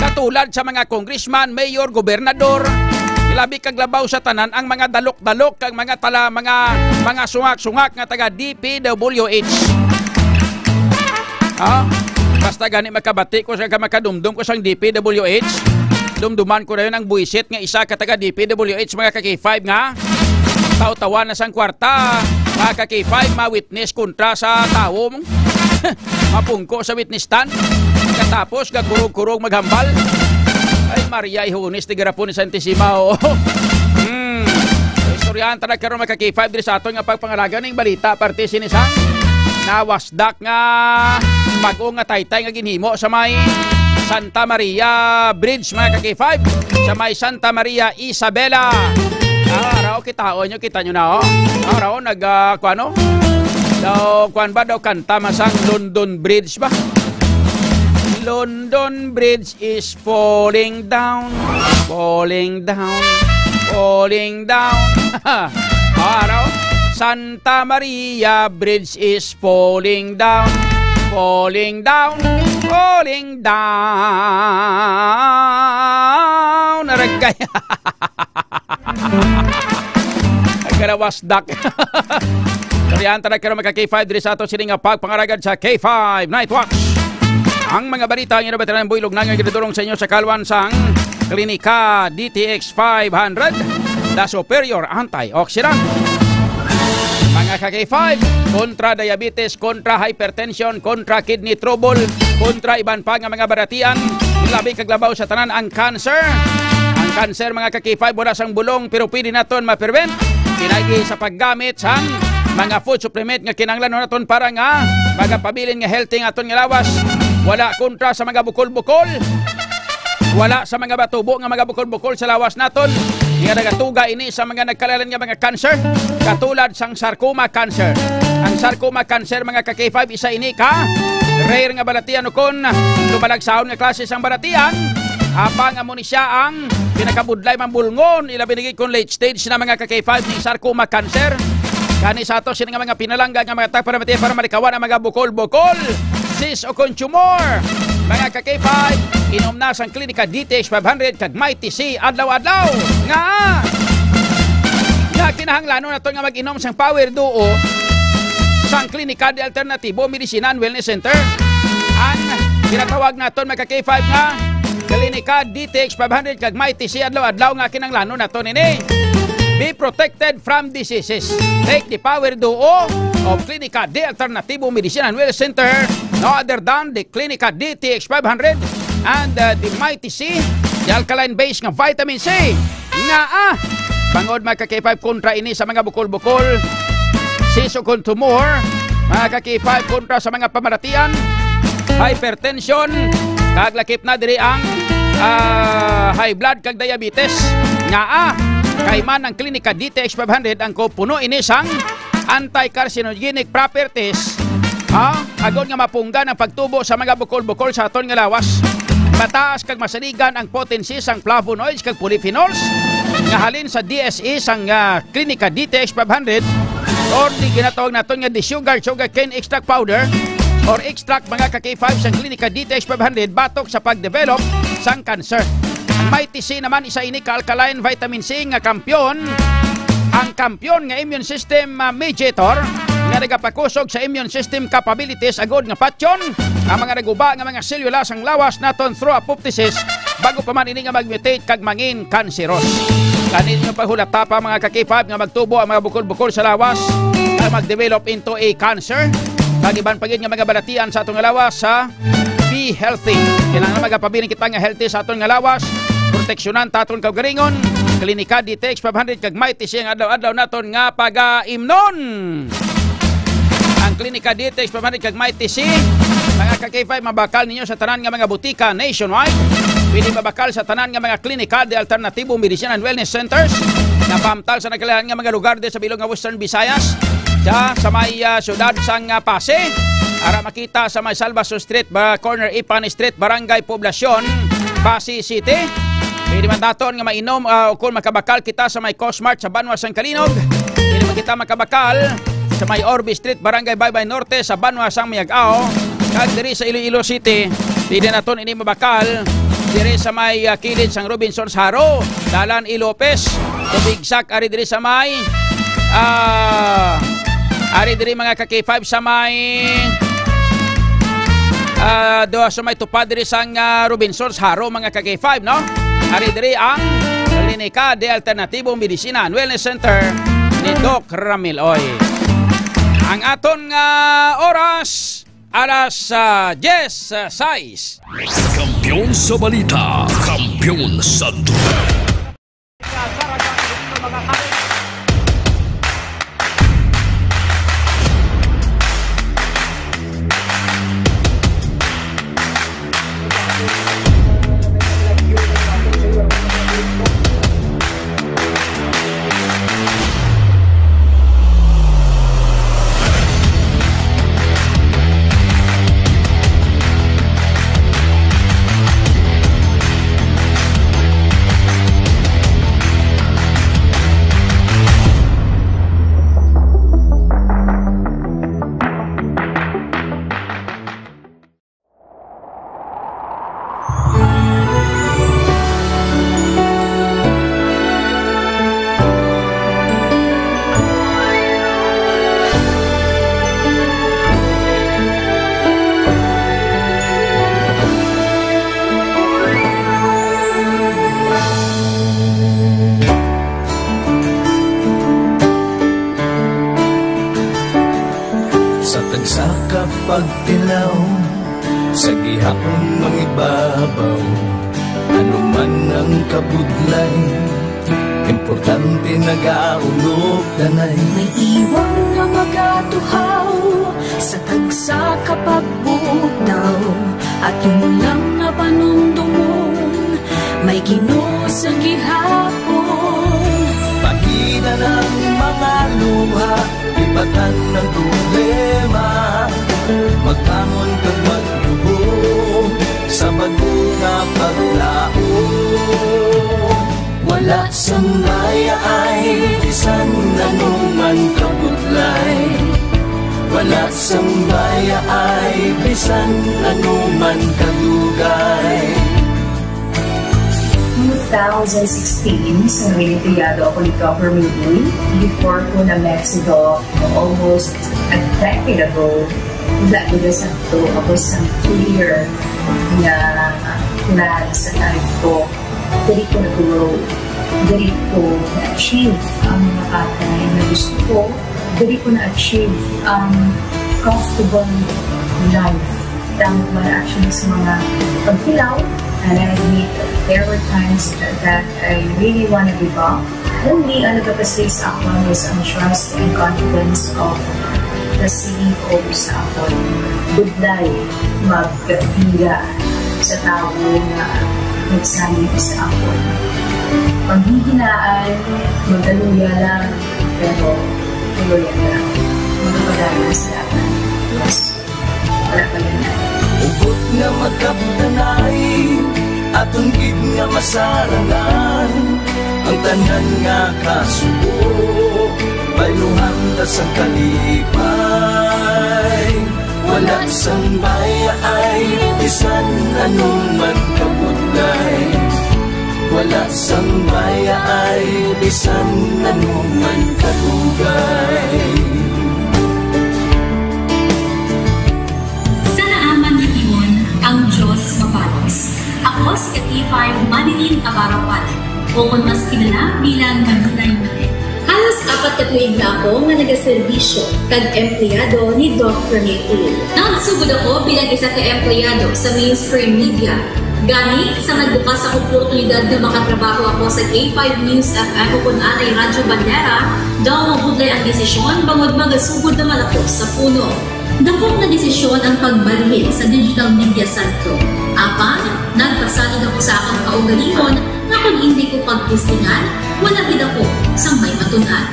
katulad sa mga congressman, mayor, gobernador ilabi kag labaw sa tanan ang mga dalok-dalok kag mga sungak-sungak nga taga DPWH. Basta gani makabati ko sa makadumdum ko sang DPWH dumduman ko na yun ang buisit nga isa ka taga DPWH mga ka-K5 nga taw-tawa na sang kwarta mga ka-K5 ma-witness kontra sa tao mapungko sa witness stand katapos gagurog-kurog maghambal ay Maria ihunis ti garapon ni Santisima istoryahan talaga karon mga ka-K5 diri sa aton nga pagpangalaga ning balita parte sinisang nawasdak nga bago nga taytay nga ginhimo sa may Santa Maria Bridge mga ka-K5 sa may Santa Maria Isabela. Raw kita nyo na raw nagkuano daw kuan ba daw kanta masang London Bridge ba? London Bridge is falling down raw Santa Maria Bridge is falling down naragay agrawasdak kariyan talaga karon mga K5 diri sa ato sini nga pagpangaragad sa K5 Night Watch. Ang mga balita nga nabataan builog na nga gidulong sa inyo sa kalwan sang Klinika DTX 500 The Superior Antioxidant. Mga ka-K5, kontra diabetes, kontra hypertension, kontra kidney trouble, kontra iban pa nga mga baratian, labi kaglabaw sa tanan ang cancer. Ang cancer mga ka-K5 wala sang bulong pero pwede naton ma-prevent pinagi sa paggamit sang mga food supplement nga kinahanglan naton para nga magapabilin nga healthy nga aton nga lawas. Wala kontra sa mga bukol-bukol. Wala sa mga batubo nga mga bukol-bukol sa lawas naton. Nga nagatuga ini sa mga nagkalalan nga mga cancer katulad sang sarcoma cancer. Ang sarcoma cancer mga ka-K5 isa ini ka rare nga balatian kon lumalagsaon nga klase sang balatian apang amo ni siya ang pinakabudlay mambulngon ilabi nigi kon late stage na mga ka-K5 ni sarcoma cancer. Kani sa ato sini nga mga pinalangga nga mga tag para malikawan ang mga bukol-bukol sis o kon tumor. Mga ka-K5, inom na sang Klinika DTX 500 kag Mighty C adlaw-adlaw. Nga kinahanglan naton nga mag-inom sang Power Duo sang Klinika de Alternatibo Medicine and Wellness Center. Ang tinatawag naton mga ka-K5 nga Klinika DTX 500 kag Mighty C adlaw-adlaw nga kinahanglan naton ini. Be protected from diseases. Take the Power Duo of Klinika de Alternatibo Medicine and Wellness Center, no other than the Klinika DTX 500 and the Mighty C, the alkaline base ng vitamin C. Nga pangod mga ka-K5 kontra ini sa mga bukol-bukol, sisokon tumor, mga ka-K5 kontra sa mga pamaratian, hypertension, kaglakip na diri ang high blood kag diabetes. Nga kayman ang Klinika DTX 500 ang puno ini sang anti-carcinogenic properties. Agod nga mapunggan ang pagtubo sa mga bukol-bukol sa aton nga lawas. Mataas kag masaligan ang potency sang flavonoids kag polyphenols nga halin sa DSE sang Klinika DTX 500 or di ginatawag naton nga di sugar cane extract powder or extract mga ka-K5 sang Klinika DTX 500 batok sa pagdevelop sang cancer. Ang Mighty C naman isa ini ka-alkaline vitamin C nga kampyon. Ang kampyon nga immune system mediator nga nagapakusog sa immune system capabilities agod nga patyon ang mga naguba nga mga selula sang lawas naton through apoptosis bago pa man ini nga mag-mutate kag mangin cancerous. Kanin nga pahulata pa mga ka-K5 nga magtubo ang mga bukol-bukol sa lawas nga mag-develop into a cancer. Kag iban pagid nga mga balatian sa atong nga lawas sa be healthy. Kailangan magapabiling kita nga healthy sa atong nga lawas. Proteksyonan taton kaugaringon. Klinika DTX 500 kag Mighty C ang adlaw-adlaw naton nga pag-imnon. Ang Klinika DTX 500 kag Mighty C mga ka-K5 mabakal ninyo sa tanan nga mga butika nationwide. Pwede mabakal sa tanan nga mga klinika de alternatibo medicine and wellness centers na pamtal sa nagkalahan nga mga lugar de sa bilog nga Western Visayas. Sa may syudad sang Pasig ara makita sa may Salvason Street, corner Ipan Street, Barangay Poblacion, Pasig City. Pwede man daton nga mainom o kung makabakal kita sa may Cosmart sa Banwa Sang Kalinog. Pwede man kita makabakal sa may Orbe Street, Barangay Baybay Norte sa Banwa Sang Miagao. Kag diri sa Iloilo City, pwede naton ini mabakal diri sa may kilid sang Robinson's Haro, Dalan Ilopes, Tubigsak ari diri sa may ari diri mga ka-K5 sa may sa may tupad diri sang Robinson's Haro mga ka-K5 no. Ari diri ang Klinika de Alternatibo Medicina and Wellness Center ni Doc Ramil Oy. Ang aton oras alas 10:06. Kampiyon sa balita, kampiyon sa dugo. Pagtilaw sa gihapon mangibabaw, ano man ang kabudlay, importante nagaulog danay. May iwang nga magatuhaw sa tagsa kapag bugnaw, at yun lang nga panumdumon, may Ginoo sa gihapon. Pahina ng mga luha, ibatan ng problema, magkamon kag magluhog sa bago nga paglaom. Wala sang maya ay bisan anuman kabudlay, wala sang maya ay bisan anuman kadugay. 2016, sa Olimpiyado ako ni Government Uy, before ko na Mexico, almost a decade ago, wala ko sa to, ako sa clear na plan sa life ko. Dali ko nag-grow, dali ko na-achieve ang mga patay na gusto ko, dali ko na-achieve ang comfortable life. Dahil wala actually sa mga pagkilaw, and I admit there were times that I really want to give up. Only ang nagpapasay sa ako is ang trust and confidence of the CEO sa ako. Budlay, magkapira sa tao na nagsalit sa ako. Panghihinaan, magdaluya lang, pero tuloy lang. Magpagaya sa laban. Yes, wala pa yan. Ugot nga magkaptanay, atong gid nga masarangan, ang tanan nga kasuko, bayluhan ta sa kalipay. Wala sang baya ay bisan anuman kabudlay. Wala sang baya ay bisan anuman kadugay. Sa naaman ni Iyon, ang Diyos mapalos. Ako si K5 Manilin Abarawan, o kung mas kilala bilang Manilay Manil. Halos 4 ka tuig na ako nga nagaserbisyo kag empleyado ni Dr. Nick. Nagsugod ako bilang isa ka empleyado sa mainstream media. Gani sa nagbukas ang oportunidad na makatrabaho ako sa K5 News FM o kung anay Radyo Bandera, daw mabudlay ang desisyon bangod magasugod naman ako sa puno. Dakong na desisyon ang pagbalhin sa digital media sentro. Apan, nagpasalid ako sa akong kaugalingon na kung hindi ko pagtistingan, wala gid ako sa may matunan.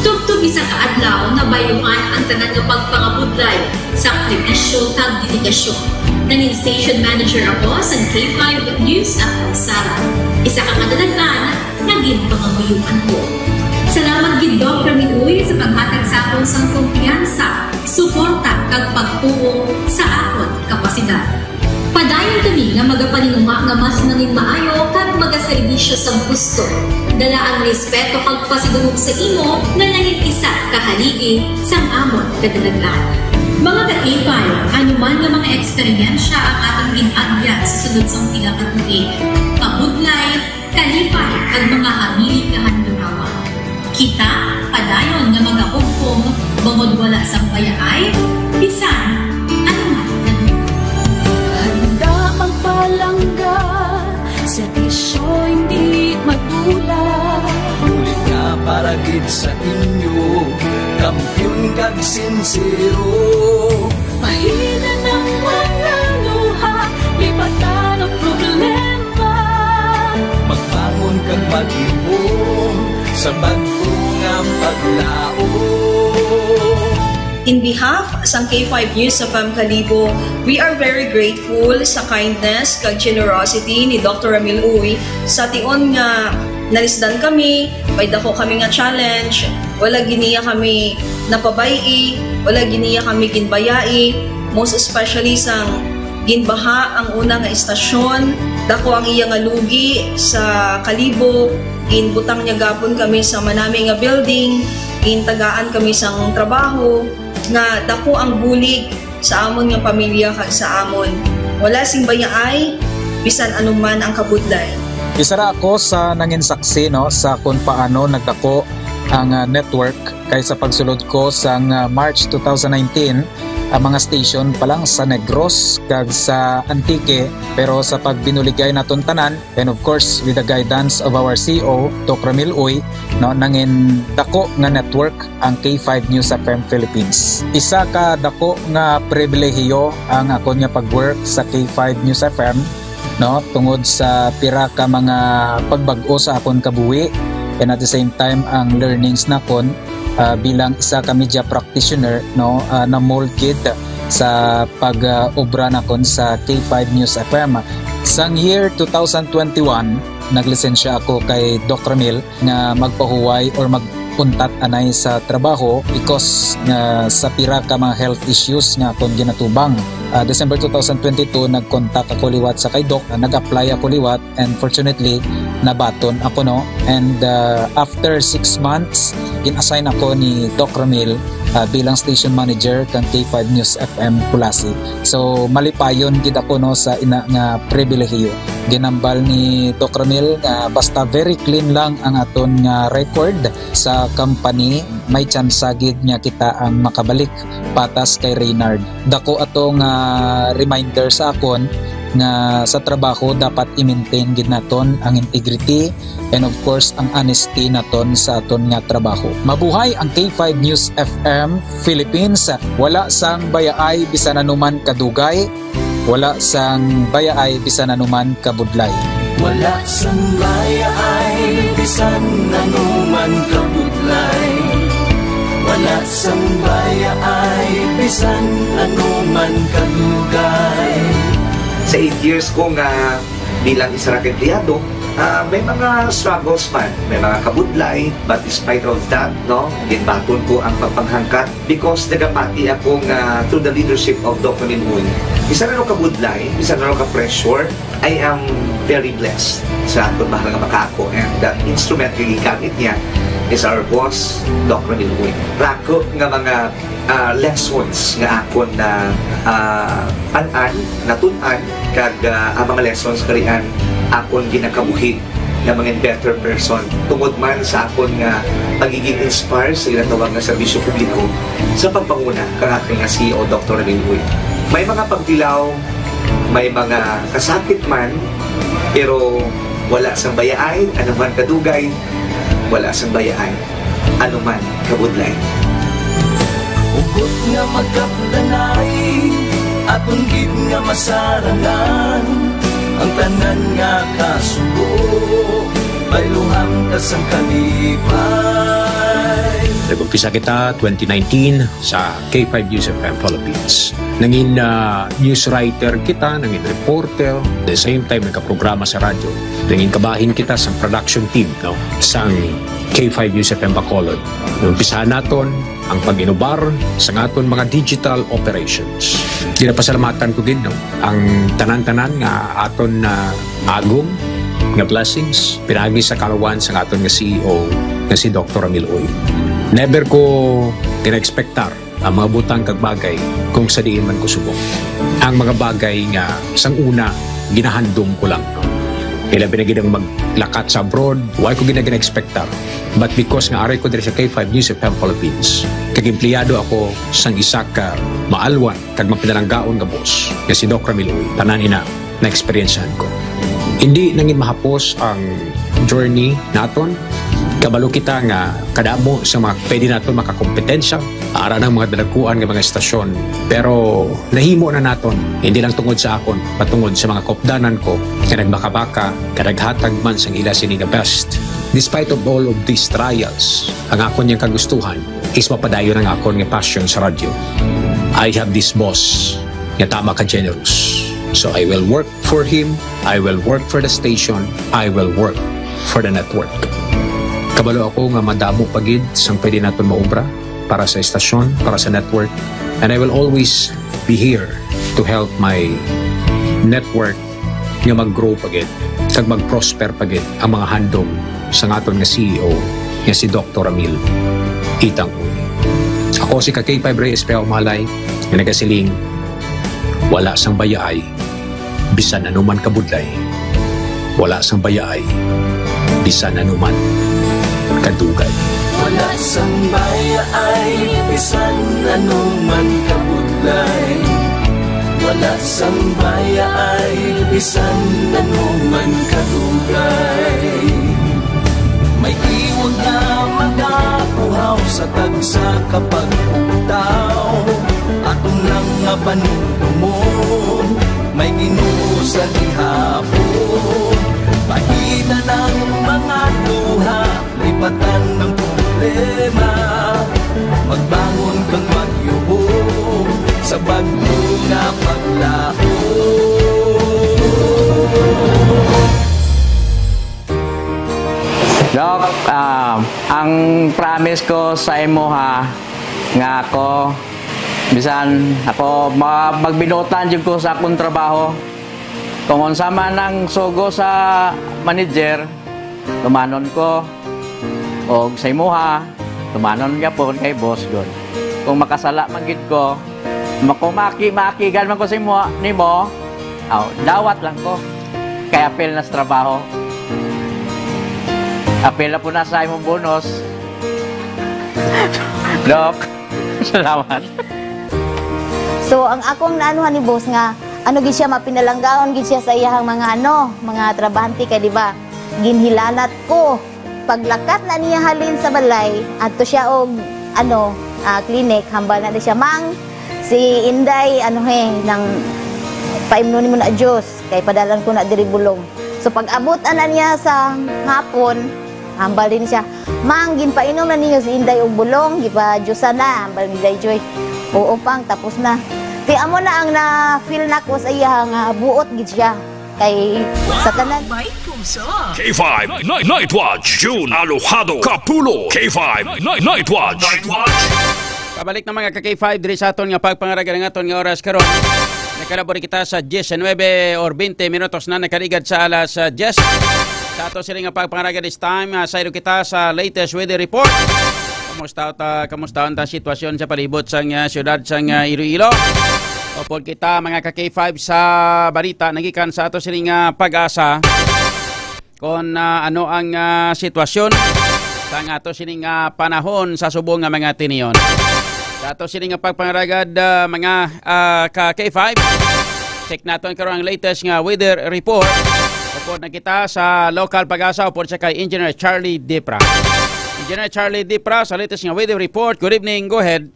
Tugtog isa ka adlaw na bayuhan ang tanan nga pagpangabudlay sa sakripisyo kag dedikasyon. Nanging station manager ako sa K5 News FM Sala. Isa ka kadaghan, naging pangabuyuhan ko. Salamat gid Dr. Niuy sa paghatag sa akon sang kumpiyansa, suporta kag pagtuo sa akon kapasidad. Padayon kami nga magapaninuma nga mas nanging maayo kag magaserbisyo sa gusto. Dala ang respeto kag pasidungog sa imo nga nanging isa kahaligi sang amon kadaghan. Mga ka-K5, anuman nga mga eksperyensya ang atong ginagyan sa sunod sang pila ka tuig, kabudlay, kalipay kag mga habilig nga handurawa. Kita padayon nga magahugpong bangod wala sang bayaay, bisan anuman kadugay. Handa magpalangga, serbisyo hindi matulad. Ulit nga para gid sa inyo, kampiyon kag sincero. Mahina ng mga luha, lipatan ang problema. Magbangon kag mag-iwong sa bago nga paglao. In behalf sa K5 News FM Kalibo, we are very grateful sa kindness kag generosity ni Dr. Ramil Uy sa tion nga nalisdan kami, may dako kami nga challenge, wala giniya kami napabayi, wala giniya kami ginbayai, most especially sang ginbaha ang una nga istasyon, dako ang iya nga lugi sa Kalibo, ginbutang niya gapon kami sa manami nga building, gintagaan kami sang trabaho, nga dako ang bulig sa amon nga pamilya kag sa amon. Wala sing bayaay, bisan anuman ang kabudlay. Isa ra ako sa nangin saksi no sa kung paano nagdako ang network kay sa pagsulod ko sa March 2019 ang mga station pa lang sa Negros kag sa Antique, pero sa pagbinuligay naton tanan and of course with the guidance of our CEO Dr. Ramil Uy no nangin dako nga network ang K5 News FM Philippines. Isa ka dako nga pribilehiyo ang ako nga pagwork sa K5 News FM no tungod sa pira ka mga pagbag-o sa akon kabuhi and at the same time ang learnings nakon bilang isa ka media practitioner no na molded sa pag-obra nakon sa K5 News FM. Sang year 2021 naglisensya ako kay Doc Ramil nga magpahuway or magpuntat anay sa trabaho because sa pira ka mga health issues nga akong ginatubang. December 2022 nag-contact ako liwat sa kay Doc, nag-apply ako liwat and fortunately nabaton ako no, and after 6 months in-assign ako ni Doc Ramil bilang station manager kan K5 News FM Pulasi. So malipayon gid ako no sa ina nga pribilehiyo. Ginambal ni Doc Ramil nga basta very clean lang ang aton nga record sa company, may chance gid nga kita ang makabalik patas kay Reynard. Dako atong reminder sa akon nga sa trabaho dapat i-maintain gid naton ang integrity and of course ang honesty naton sa aton nga trabaho. Mabuhay ang K5 News FM Philippines. Wala sang bayaay bisan anuman kadugay, wala sang bayaay bisan anuman kabudlay. Wala sang bayaay bisan anuman kabudlay. Wala sang bayaay bisan anuman kadugay. Sa 8 years ko nga bilang isa ra ka empleyado, may mga struggles man, may mga kabudlay, but despite of that, no, ginbaton ko ang pagpanghangkat because nagapati akong through the leadership of Dr. Minmoy. Isa na rin kabudlay, isa na rin ka-pressure, I am very blessed sa atong mahal nga makako, and the instrument nga gigamit niya is our boss, Dr. Minmoy. Rako nga mga lessons nga akon na natunan kag ang mga lessons karian akon ginakabuhi na mga better person tungod man sa akon nga pagiging inspired sa ginatawag nga serbisyo publiko sa pagpanguna kang aking nga CEO Dr. Minmoy. May mga pagdilaw, may mga kasakit man, pero wala sang bayaan, anuman kadugay, wala sang bayaan, anuman kabudlay. Ugot nga magkapdanay, atong gid nga masarangan, ang tanan nga kasugo, bayluhang kasang kalipay. Nag-umpisa kita 2019 sa K5 News FM Philippines. Nangin news writer kita, nangin reporter, at the same time nagka-programa sa radyo. Nangin kabahin kita sa production team, no, sa K5 News FM Bacolod. Numpisahan naton ang pag-inubar sa aton mga digital operations. Ginapasalamatan ko din, no, ang tanan-tanan nga aton na agong nga blessings pinagi sa kalawan sa aton nga CEO nga si Dr. Ramil Uy. Never ko tinexpectar ang mga butang kag bagay kung sa diin man ko subok. Ang mga bagay nga sang una ginahandom ko lang, no. Kailan pinagidang maglakat sa abroad, why ko ginag-expectar. But because nga aray ko diri sa K5 News FM Philippines, kag empleyado ako sang isa ka maalwan kag mapinalanggaon nga boss nga si Dr. Ramil Uy. Tanan ina na experiencehan ko. Hindi nangin mahapos ang journey naton. Kabalo kita nga kadamo sa mga pwede naton makakompetensya ara ng mga dalaguan nga mga estasyon, pero nahimo na naton hindi lang tungod sa akon patungod sa mga kopdanan ko nga nagbaka-baka kadaghatag man sang ila sini nga best. Despite of all of these trials, ang akon yang kagustuhan is mapadayon ang akon nga passion sa radyo. I have this boss nga tama ka generous, so I will work for him, I will work for the station, I will work for the network. Kabalo ako nga madamo pagid sang pwede naton maubra para sa estasyon, para sa network, and I will always be here to help my network nga mag-grow pagid kag mag-prosper pagid ang mga handom sa aton nga CEO nga si Dr. Ramil Itang Uy. Ako si K5 Reyes Peao Malay nga nagasiling wala sang bayaay bisan anuman kabudlay, wala sang bayaay bisan anuman kadugay. Wala sang bayaay bisan anuman kabudlay, wala sang bayaay bisan anuman kadugay. May iwag na magapuhaw sa tagsa kapag pugtaw, atong lang nga panunumon, may Ginoo sa gihapon. Pahina ng mga luha, lipatan ng problema, magbangon kang magyubong sa bagyo na paglaho. Dok, ang promise ko sa imo ha, nga ako, bisan ako magbinutan dyan ko sa akong trabaho. Kung unsa man ang sugo sa manager, tumanon ko. O sa imo ha, tumanon ka po kay boss gon. Kung makasala magid ko, makumaki-makigan man ko sa imo nimo, dawat lang ko. Kay apel na sa trabaho. Apel na po na sa imong bonus. Dok, salamat. So ang akong naanuhan ni boss nga ano gid siya mapinalanggaon gid siya sa iyang mga mga trabahante kay di ba? Ginhilanat ko paglakat na niya halin sa balay adto siya og clinic hambal na siya mang si Inday nang paimnon mo na Dios kay padalan ko na diri bulong. So pag abot ana niya sa hapon hambal din siya mang ginpainom na niyo si Inday og bulong gipa-Diyosan na hambal ni Joy. Oo pang tapos na. Kaya amo na ang na-feel na ko sa iya nga buot gid siya. kay sa tanan. K5 Night Watch, June Alojado, Capulo. K5 Night Watch. Pabalik na mga ka-K5 diri sa aton nga pagpangaraga ng aton nga oras karon. Nakalabori kita sa 19 or 20 minutos na nakaligad sa alas 10. Sa ato sila nga pagpangaraga this time, sayro kita sa latest weather report. Kamusta ang sitwasyon sa palibot sa siyudad sa Iloilo. Upod kita mga ka-K5 sa balita nagikan sa ato sila nga pag-asa kung ano ang sitwasyon sa ato sila nga panahon sa subong nga mga tiniyon. Sa ato sila nga pagpangaragad mga ka-K5, check natin karon ang latest nga weather report. Upod na kita sa local pag-asa upod sa kay Engineer Charlie Dipra. Engineer Charlie Dipra sa latest nga weather report. Good evening, go ahead.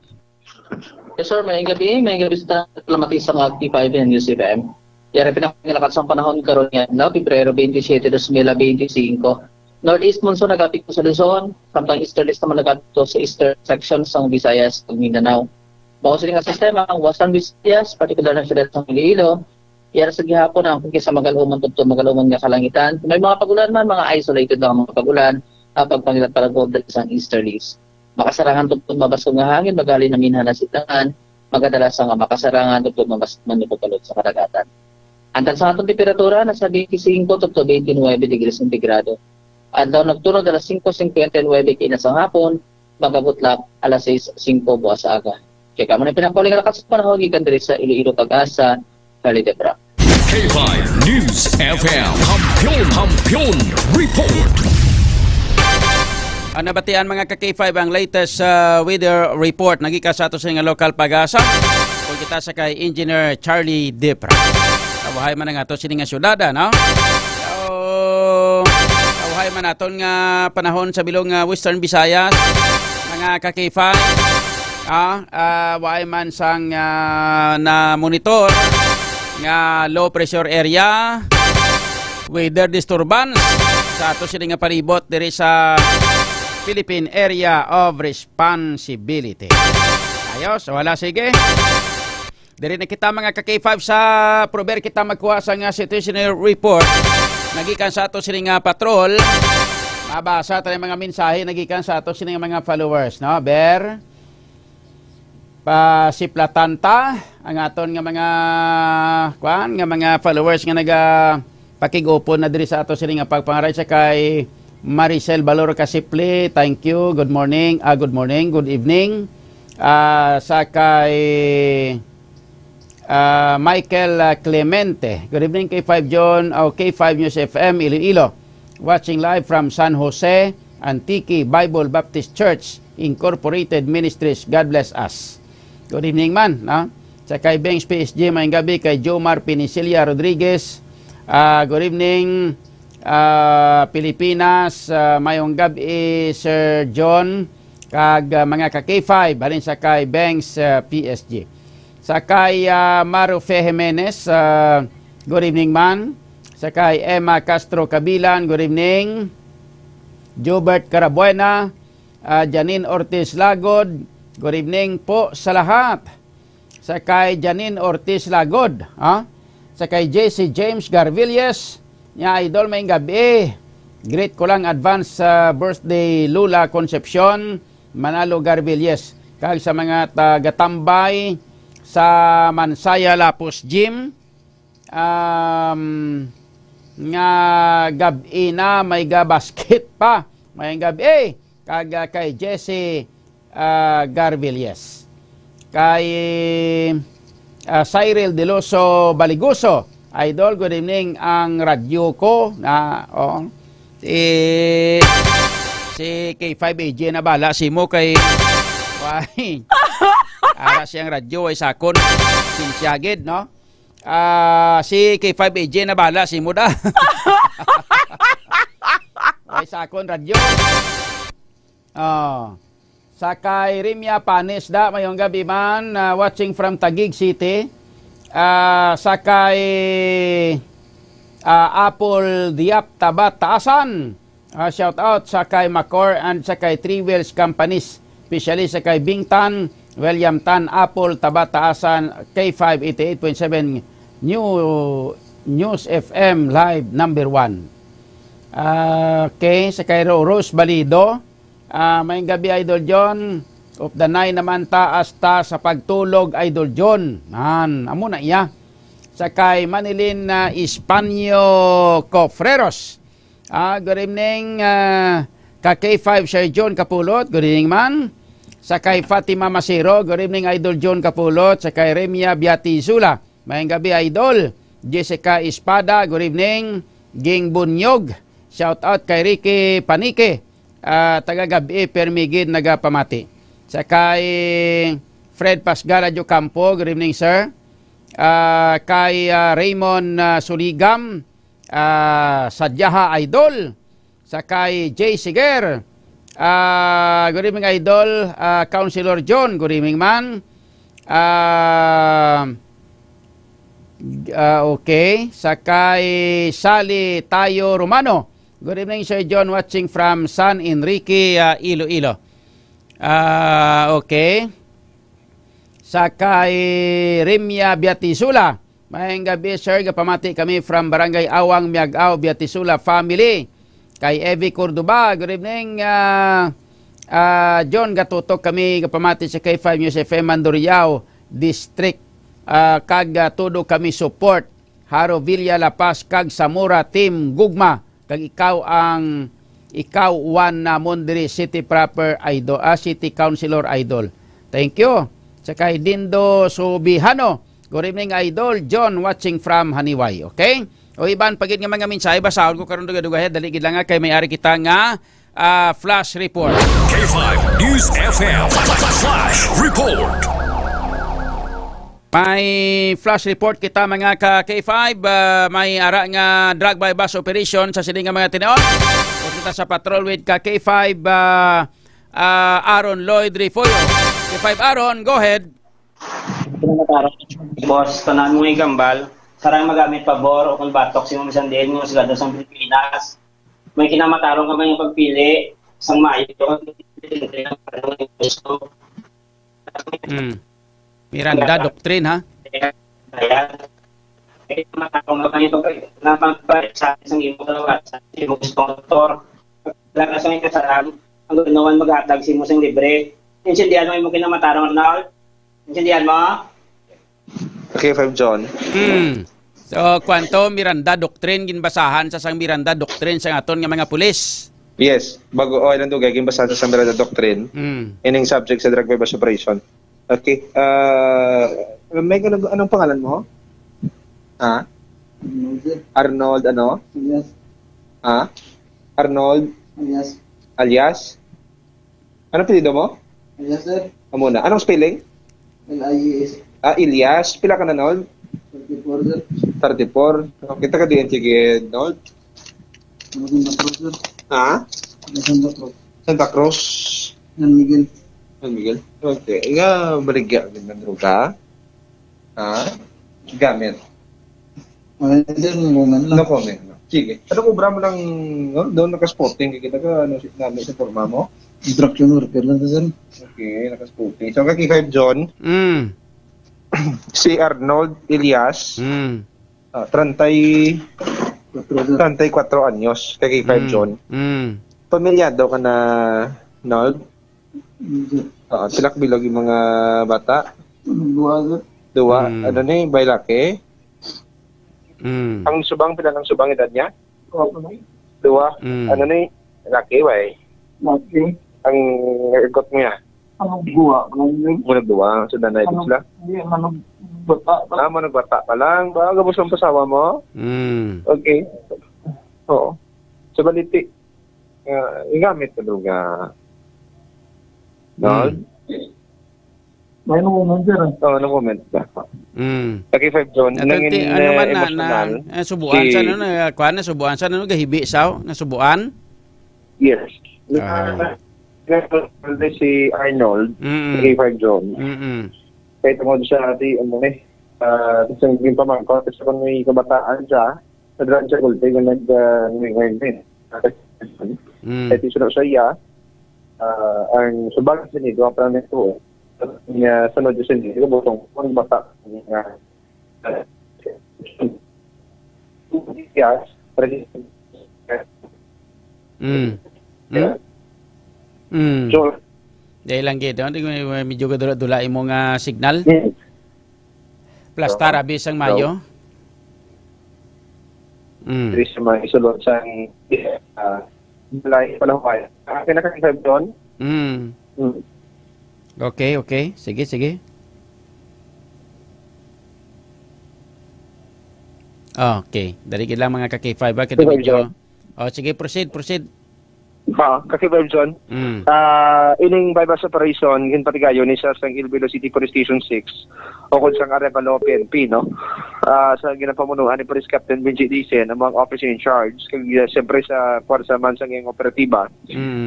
Yes sir, may gabi sa Lamati sa mga T5 and UCFM. Yara pinakalakas ang panahon karon nga na Pebrero 27, 2025. Northeast monsoon nagapit po sa Luzon, samtang easterlies naman nagapit sa eastern section sa Visayas ug Mindanao. Mao sila nga sistema ang Western Visayas, partikular na siyudad sa Iloilo. Yara sa gihapon ang kung sa magaluman tudto magaluman nga kalangitan. May mga pagulan man, mga isolated lang mga pagulan, pagpangilat para gold sa easterlies. Makasarangan tudto mabasog nga hangin, magali na minha na sitangan, magadalas nga makasarangan tudto mabasog man nipotulod sa kadagatan. Antan sa atong temperatura nasa 25 to 29 degrees centigrado. Adlaw nagturog alas 5:59 kinasang hapon, magabutlak alas 6:05 buwas aga. Kaya kamo na pinakaling lakas sa panahon gikan diri sa Iloilo Pag-asa, Calidebra. K5 News FM Kampiyon Report. Nabatian mga ka-K5 ang latest weather report nagika sa ato sa nga local Pag-asa. Kung kita sa kay Engineer Charlie Dipra. Tawahay man nga ato sini nga syudad, no? Tawahay man aton nga panahon sa bilong Western Visayas, mga ka-K5. Wahay man sang na monitor nga low pressure area, weather disturbance sa ato sini nga palibot diri sa Philippine Area of Responsibility. Ayos, wala sige. Diri na kita mga ka-K5 sa prober kita magkuha sa nga situational report. Nagikan sa ato sini nga patrol. Mabasa tayo mga mensahe nagikan sa ato sini nga mga followers, no? Ber pa siplatanta ang aton nga mga followers nga naga pakigupon na diri sa ato sini nga pagpangaray sa kay Maricel Balor Kasipli, thank you. Good morning. Good evening. Sa kay Michael Clemente. Good evening K5 John o K5 News FM Iloilo. Watching live from San Jose, Antique Bible Baptist Church Incorporated Ministries. God bless us. Good evening man. No? Sa kay Bengs PSG, mayang gabi kay Jomar Pinicilia Rodriguez. Good evening Pilipinas, mayong gabi Sir John kag mga ka-K5 halin sa kay Banks PSG. Sa kay Marufe Jimenez, good evening man. Sa kay Emma Castro Cabilan, good evening. Jobert Carabuena, Janine Ortiz Lagod, good evening po sa lahat. Sa kay Janine Ortiz Lagod, sa kay JC James Garvilles, nya idol may gabi. Great ko lang advance birthday Lula Concepcion Manalo Garvilles. Kag sa mga tagatambay sa Mansaya Lapus Gym, nga gabi na may basket pa. May gabi kag kay Jesse Garvilles. Kay Cyril Deloso Baliguso, idol, good evening ang radyo ko na si K5AJ na bala si mo kay ara siyang radyo ay sakon kinsyagid, no? Si K5AJ na bala si mo da. Ay sakon radyo. Sa kay Rimia Panis da mayong gabi man, watching from Taguig City. Sa kay Apple Diap Tabat Taasan, shout out sa kay Macor and sa kay Three Wheels Companies, especially sa kay Bingtan, William Tan, Apple Tabat Taasan, K5 88.7 New News FM Live number 1. Okay, sa Cairo Rose Balido. May gabi Idol John. Of the 9 naman taas ta sa pagtulog Idol John. Amo na iya. Sa kay Manilin Espanyo Cofreros. Good evening ka K5 Sir John Kapulot. Good evening man. Sa kay Fatima Masiro, good evening Idol John Kapulot. Sa kay Remia Biatizula, mayang gabi Idol. Jessica Espada, good evening. Ging Bunyog, shout out kay Ricky Panike, taga gabi permigid nagapamati. Sa kay Fred Pasgara Campo, good evening sir. Kay Raymond Suligam, Sadyaha Idol. Sa kay Jay Siger, good evening Idol. Councilor John, good evening man. Okay. Sa kay Sally Tayo Romano, good evening Sir John, watching from San Enrique, Iloilo. Okay. Sa kay Remia Biatisula, mayang gabi sir, gapamati kami from Barangay Awang, Miagao, Biatisula family. Kay Evie Cordoba, good evening John, gatutok kami gapamati sa K5 News FM Mandurriao District. Kag todo kami support Haro Villa La Paz kag Zamora Team Gugma. Kag ikaw one na Mondri City proper idol, City Councilor Idol. Thank you. Sa kay Dindo Subihano, good evening Idol John, watching from Haniway. Okay? O iban pagit nga mga mensahe basahon ko karon duga-dugahe dali gid lang nga kay may-ari kita nga flash report. K5 News FM Flash Report. May flash report kita mga ka K5, may ara nga drug by bus operation sa siling nga mga tinuod. Kita sa patrol with ka K5 Aaron Lloyd Rifolio. K5 Aaron, go ahead. Boss, tanan mo igambal. Sarang magamit pabor o kung batok si Mama Sandel ng sigado sa Pilipinas. May kinamatarong ka ba yung pagpili sang Mayo? Miranda Doctrine, ha? Ayan. May kinamatarong ka ba yung pagpili sa isang imo talaga sa imo sponsor. Lakas ang kasalan, ang ganoon mag-atag si mo sang libre. Insindihan mo yung kinamatarong, Arnold? Insindihan mo? Okay, 5 John. So, kwanto Miranda Doctrine ginbasahan sa sang Miranda Doctrine sa aton nga mga pulis. Yes, bago ilang dugay ginbasahan sa Miranda Doctrine. Ining subject sa drug by bus operation. Okay. May anong pangalan mo? Ha? Arnold ano? Yes. Ha? Arnold? Yes. Alias? Anong pilido mo? Yes, sir. Muna. Anong spelling? L-I-E-S. Ilyas. Pila ka na, Nold? 34, sir. 34. Okay, taga diyan sige, Nold. Santa Cruz, sir. Ha? Santa Cruz. Santa Cruz. San Miguel. San Miguel. Okay. Nga, baligya ng droga. Ha? Gamit. Ay, sir, no comment lang. No comment. Sige. Ano kubra mo lang, no? Doon naka-sporting. Kita ka, ano, namin sa forma mo? Instruction worker lang, sir. Okay, naka-sporting. So, kaki 5 John. Si Arnold Ilyas. 34 anyos. Kaki 5 John. Pamilyado ka na, Nold? Silak bilog yung mga bata? Dua. Ano na yung baylaki? Ang subang, pila ng subang edad niya? Dua. Ano na yung laki, way? Laki. Ang ergot niya? Anong buwa? Munag duwa. So, nanay ko sila? Hindi, manong bata pa. Manong bata pa lang. Baka gabos ang pasawa mo? Okay. Oo. So, baliti. Igamit ka doon nga. No? May moment, sir. Oo, no moment ka. Okay, 5 John. Nangin emosyonal. Subuan sa ano na, kuha na, subuan sa ano, gahibi sao, na subuan? Yes. Si Arnold, okay, 5 John. Kahit mo siya, ano sa yung pamangko, kasi kung may kabataan siya, sa drug siya gulti, kung nag-ngayon din. Kahit isunod siya iya, ang subag sa nito, ang parang nito, niya sunod siya nito, butong kung bata. Yes. So, dahil lang gid, medyo dula mo nga signal. Plus tara bisang Mayo. Diri sa mga isulod sa Balay Palaway. Ang pinaka-5 doon. Okay. Sige. Okay. Dari gid lang mga ka-K5 ba kita medyo. Sige, proceed. Kasi John, ining bypass operation, ginpatigayon ni sa Iloilo City Police Station 6 o kung sang Arevalo PNP, no? Sa ginapamunuan ni Police Captain Benji Dicen, ang mga officer in charge, siyempre sa Puwersa man sa ngayong operatiba,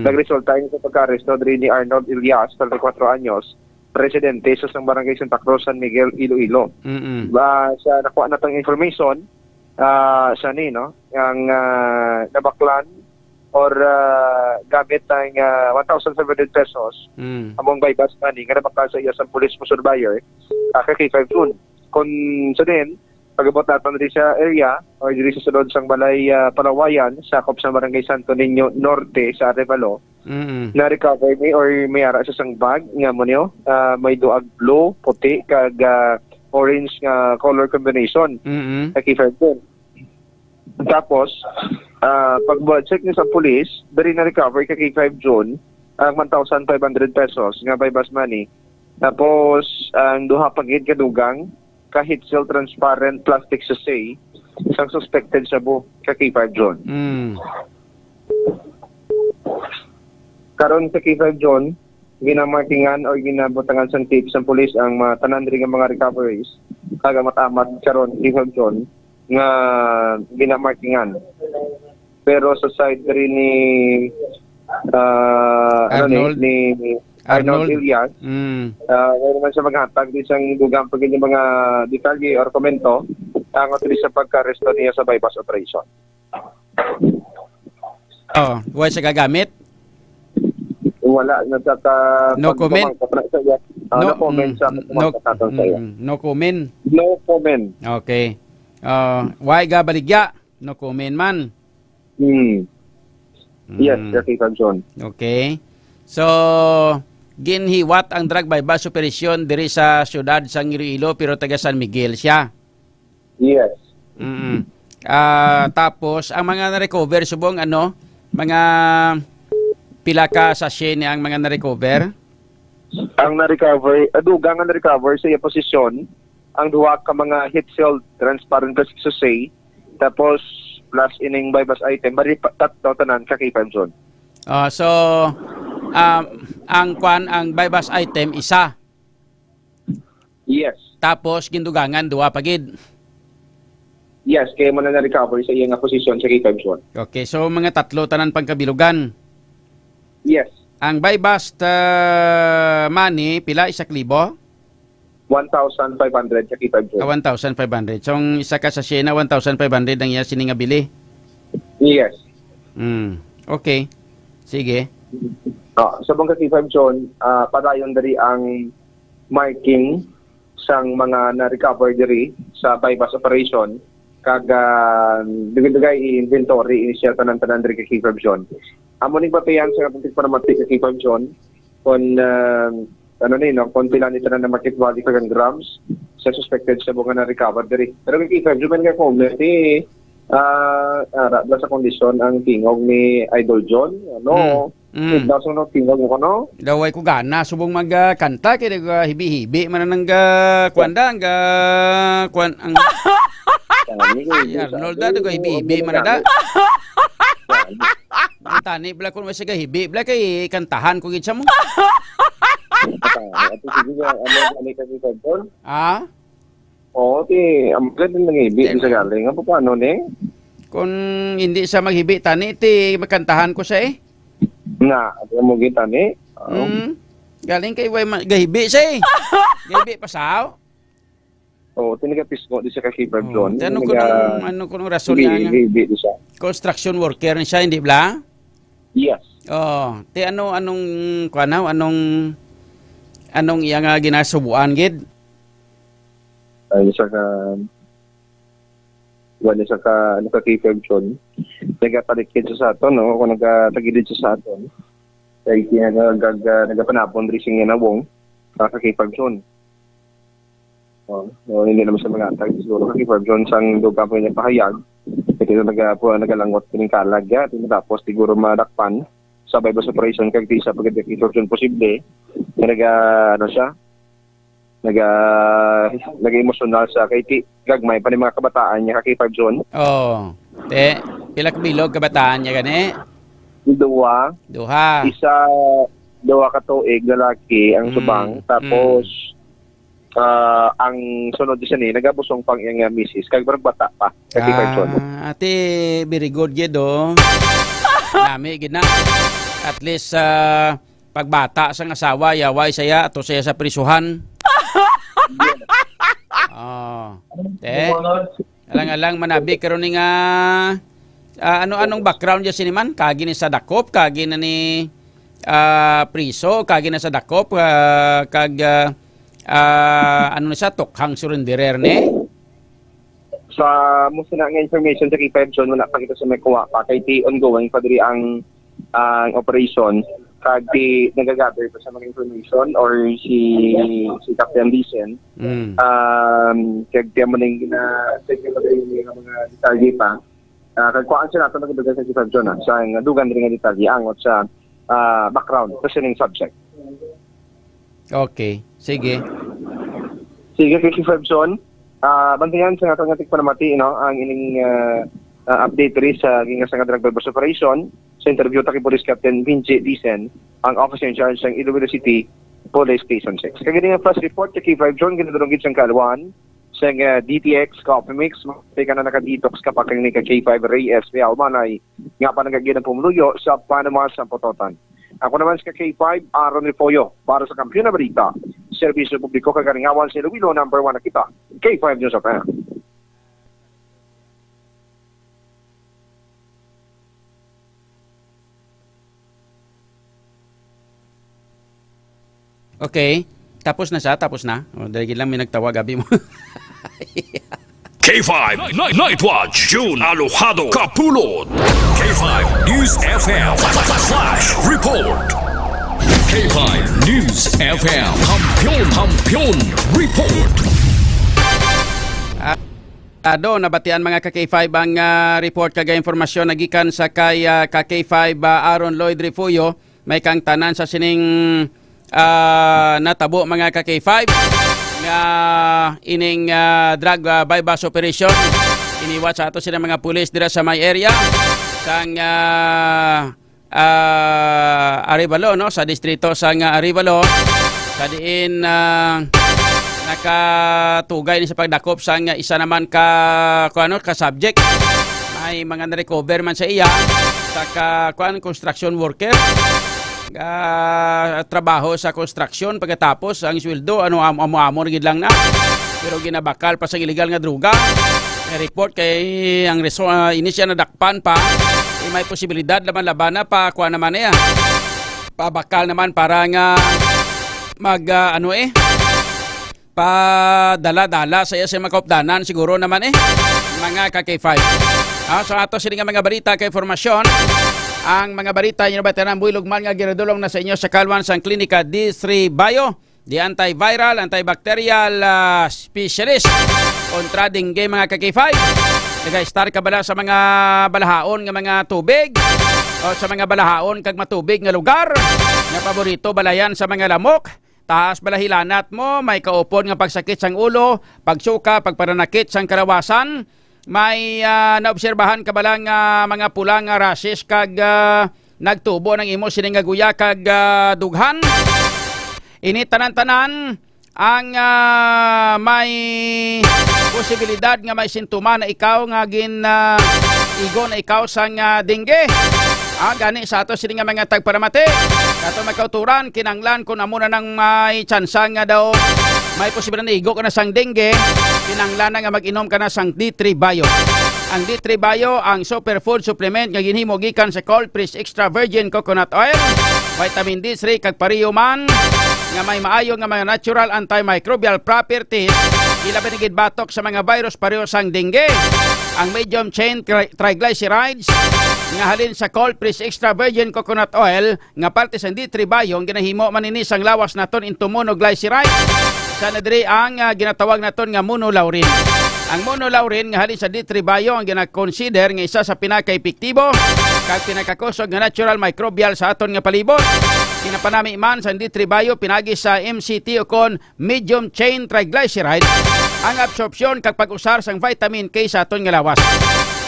nagresulta yun sa pagka-arresto ni Arnold Elias, 34 anyos, presidente sa Barangay Santa Cruz, San Miguel, Iloilo. Sa nakuha na tong information, sa no? Ang nabaklan or gamit ng 1,700 pesos among bypass money nga nabakla sa iya sa police surveyor kay 5 June. Kung sa din, pag-abot natin rin sa area or diri sa sulod sang Balay Palawayan, sakop sa Barangay Santo Niño Norte sa Arevalo, na-recover ni or may ara sa sang bag nga mo niyo, may duag blue, puti, kag orange nga color combination kay 5 June. Tapos, pag-check niya sa police, dari na-recover kay 5 June ang 1,500 pesos nga bypass money. Tapos, ang duha pagid kadugang, kahit seal transparent plastic sachet, isang suspected sa kay 5 June. Karon sa kay 5 June, ginamarkingan o ginabutangan sa tips ng police ang tanan ring mga recoveries, kagamat-amat karon kay 5 June, nga ginamarkingan. Pero sa side rin ni Arnold Elias, ngayon naman siya maghatag di siyang dugang pag yung mga detalye or komento ang tuloy sa pagka-arresto niya sa bypass operation. Wala siya gagamit? Wala. No comment? No comment sa no comment? No comment. Okay. Why ga baligya? No comment man. Yes, Kika John. Okay. So, ginhiwat ang drug bypass operation diri sa siyudad sa Iloilo pero taga San Miguel siya. Yes. Tapos, ang mga na-recover, subong mga pila ka sachet niya ang mga na-recover? Ang na-recover, dugang ang na-recover sa iya posisyon, ang duwa ka mga heat sealed transparent plastic sachet, tapos plus ining bypass item, bari tatlo tanan ka kay 5 June. So, ang bypass item isa. Yes. Tapos gindugangan duwa pagid. Yes, kaya mo na na-recover sa iyang posisyon sa kay 5 June. Okay, so mga tatlo tanan pangkabilugan. Yes. Ang bypass money pila 1,000? 1,500 sa kay 5 June. 1,500. So, isa ka sa Siena, 1,500 ang iya siningabili? Yes. Okay. Sige. Sa bangka kay 5 June, padayon dari ang marking sang mga na-recover diri sa bypass operation kag dugay inventory initial tanan-tanan diri kay 5 June. Amo ning papayan sa kapatid para matik kay 5 June kon kung pila nito na market value per grams sa suspected sa bunga na recover diri. Pero kay 5 June nga kung sa kondisyon ang tingog ni Idol John, daw sa tingog mo kono. Daway ko gana subong magkanta kay hibi-hibi man nang kwanda ang Arnold da ko hibi-hibi man da. Tani bla kun wala siya hibi bla kay kantahan ko gid sa mo. Ang ganda ng hibi sa galing. Ano paano ni? Kung hindi siya maghibi tani, magkantahan ko siya Ano mo kita ni? Galing kay gahibi siya Gahibi pasaw? Tinigapis ko di siya kay 5 June. Ano kung rason niya? Gahibi di siya. Construction worker ni siya, hindi ba? Yes. Anong iya nga ginasubuan gid? Ay siya ka wala sa K5 John. Nagapalikid sa aton, no? Kung nagatagilid sa aton. Kaya nagapanapon rin siya na wong sa K5 John. Hindi naman sa mga atag. Siguro K5 John sang lugar po niya pahayag. Ito nagalangot pining kalag ya. Tapos siguro madakpan sa bypass operation kag di sa pagka-K5 John posible. Nag-emotional sa kay gagmay pa ni mga kabataan niya K5 John. Pila ka bilog kabataan niya gani? Duha. Duha ka tuig lalaki ang subang. Tapos ang sunod di ni nagabusong pang iyang misis kag barang bata pa K5 John. Ate very good gid do. Nami gid na. At least pagbata sang asawa yaway saya ato saya sa prisuhan. Alang-alang manabi karon ni nga ano-anong background diya siniman? Kagi ni sa dakop, kagi na ni priso, kagi na sa dakop, kag ano na siya, tokhang surrenderer ni? Sa mo sina nga information sa K5 John, wala pa kita sa may kuha pa. Kay ti ongoing pa diri ang operation. Kag ti nagagather pa sa mga information or si Captain Lisen. Kag ti mo ning check pa diri nga mga detalye pa. Kag kuan sila nato nagdugan sa K5 John sa dugan diri nga detalye angot sa background sa sining subject. Okay, sige. Sige, K5 John. Bantayan sa atong ating panamati, no, ang ining update rin sa gingas nga drug bypass operation. Sa interview ta kay Police Captain Vinci Dicen, ang officer in charge ng Iloilo City Police Station 6. Kagani nga first report kay K5 John, ginadurong gid sang kalwan sa DTX Coffee Mix, kay kana naka-detox kapag ni K5 Reyes Real manay nga pa nagagid ang pumuluyo sa Panama sa Pototan. Ako naman sa K5, Aaron Ripoyo, para sa Kampiyon na Balita, Serbisyo Publiko, Kagaringawan sa Iloilo, number 1 na kita, K5 News of Air. Okay, tapos na siya, tapos na. Dahil lang may nagtawag, gabi mo. K5 Night Watch, June Alojado Kapulot. K5 News FM Flash Report. K5 News FM Kampiyon Report. Nabatian mga ka-K5 ang report kaga informasyon nagikan sa kay ka-K5 Aaron Lloyd Refuyo. May kang tanan sa sining natabo mga ka-K5 nga ining drug bypass operation. Iniwat sa ato sila mga pulis dira sa may area sang Arevalo, no, sa distrito sang Arevalo, sa diin nakatugay ni sa pagdakop sang isa naman ka subject. May mga na-recover man sa iya sa construction worker. Trabaho sa construction pagkatapos ang sweldo amo gid lang na pero ginabakal pa sa illegal nga droga. Report kay ang inisya na dakpan pa may posibilidad laban-labana pa kuha naman niya pabakal naman para nga padala-dala sa iya sa mga kaupdanan siguro naman mga ka-K5. So ato sila nga mga balita kay informasyon. Ang mga balita nyo na veteran builogman nga giradulong na sa inyo sa kalwan sang klinika D3 Bio, di antiviral, antibacterial specialist kontra dengue mga ka-K5. Nag-start ka bala sa mga balahaon nga mga tubig o sa mga balahaon kag matubig nga lugar nga paborito balayan sa mga lamok. Taas balahilanat mo, may kaupon nga pagsakit sang ulo, pagsuka, pagparanakit sang karawasan. May naobserbahan ka ba lang mga pulang rashes kag nagtubo ng imo sining nga guya kag dughan. Ini tanan-tanan ang may posibilidad nga may sintuma na ikaw nga igo na ikaw sang dengue. Gani sa ato sining nga mga tagparamate. Ato makauturan kinanglan kun amo na nang may tsansa nga daw may posibilidad na igo ka na sang dengue. Kinanglan nga mag-inom ka na sang D3 Bio. Ang D3 Bio ang superfood supplement nga ginhimo gikan sa cold press extra virgin coconut oil, vitamin D3 kag pariyo man nga may maayo nga mga natural antimicrobial properties Ilaban ng batok sa mga virus pareho sang dengue. Ang medium chain triglycerides nga halin sa cold press extra virgin coconut oil nga parte sa D3 Bio ginahimo maninis ang lawas naton into monoglyceride. Sa nadiri ang ginatawag naton nga monolaurin. Ang monolaurin nga halin sa D3 Bio ang gina-consider nga isa sa pinaka-epektibo kag pinakakusog nga natural microbial sa aton nga palibot. Kinapanami man sa D3 Bio pinagi sa MCT o kon medium chain triglyceride ang absorpsyon kag pag-usar sang vitamin K sa aton nga lawas.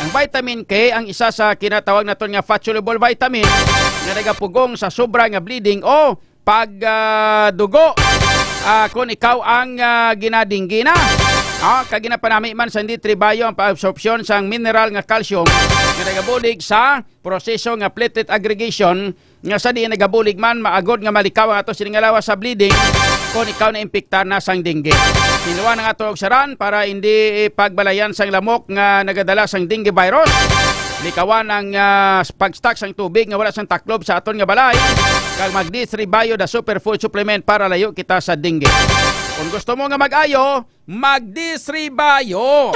Ang vitamin K ang isa sa kinatawag naton nga fat-soluble vitamin nga nagapugong sa sobra nga bleeding o pagdugo kung ikaw ang ginadinggina. Kag ginapanami man sa D3 Bio ang pag-absorpsyon sang mineral nga calcium nga nagabulig sa proseso nga platelet aggregation nga sa di nagabulig man maagod nga malikaw ang ato sining lawas sa bleeding kung ikaw na impiktar na sang dengue. Tinuwa ng ato og saran para hindi pagbalayan sang lamok nga nagadala sang dengue virus. Likawan ang pag-stock sang tubig nga wala sang taklob sa aton nga balay. Kag mag D3 Bio the superfood supplement para layo kita sa dengue. Kung gusto mo nga mag-ayo, mag D3 Bio.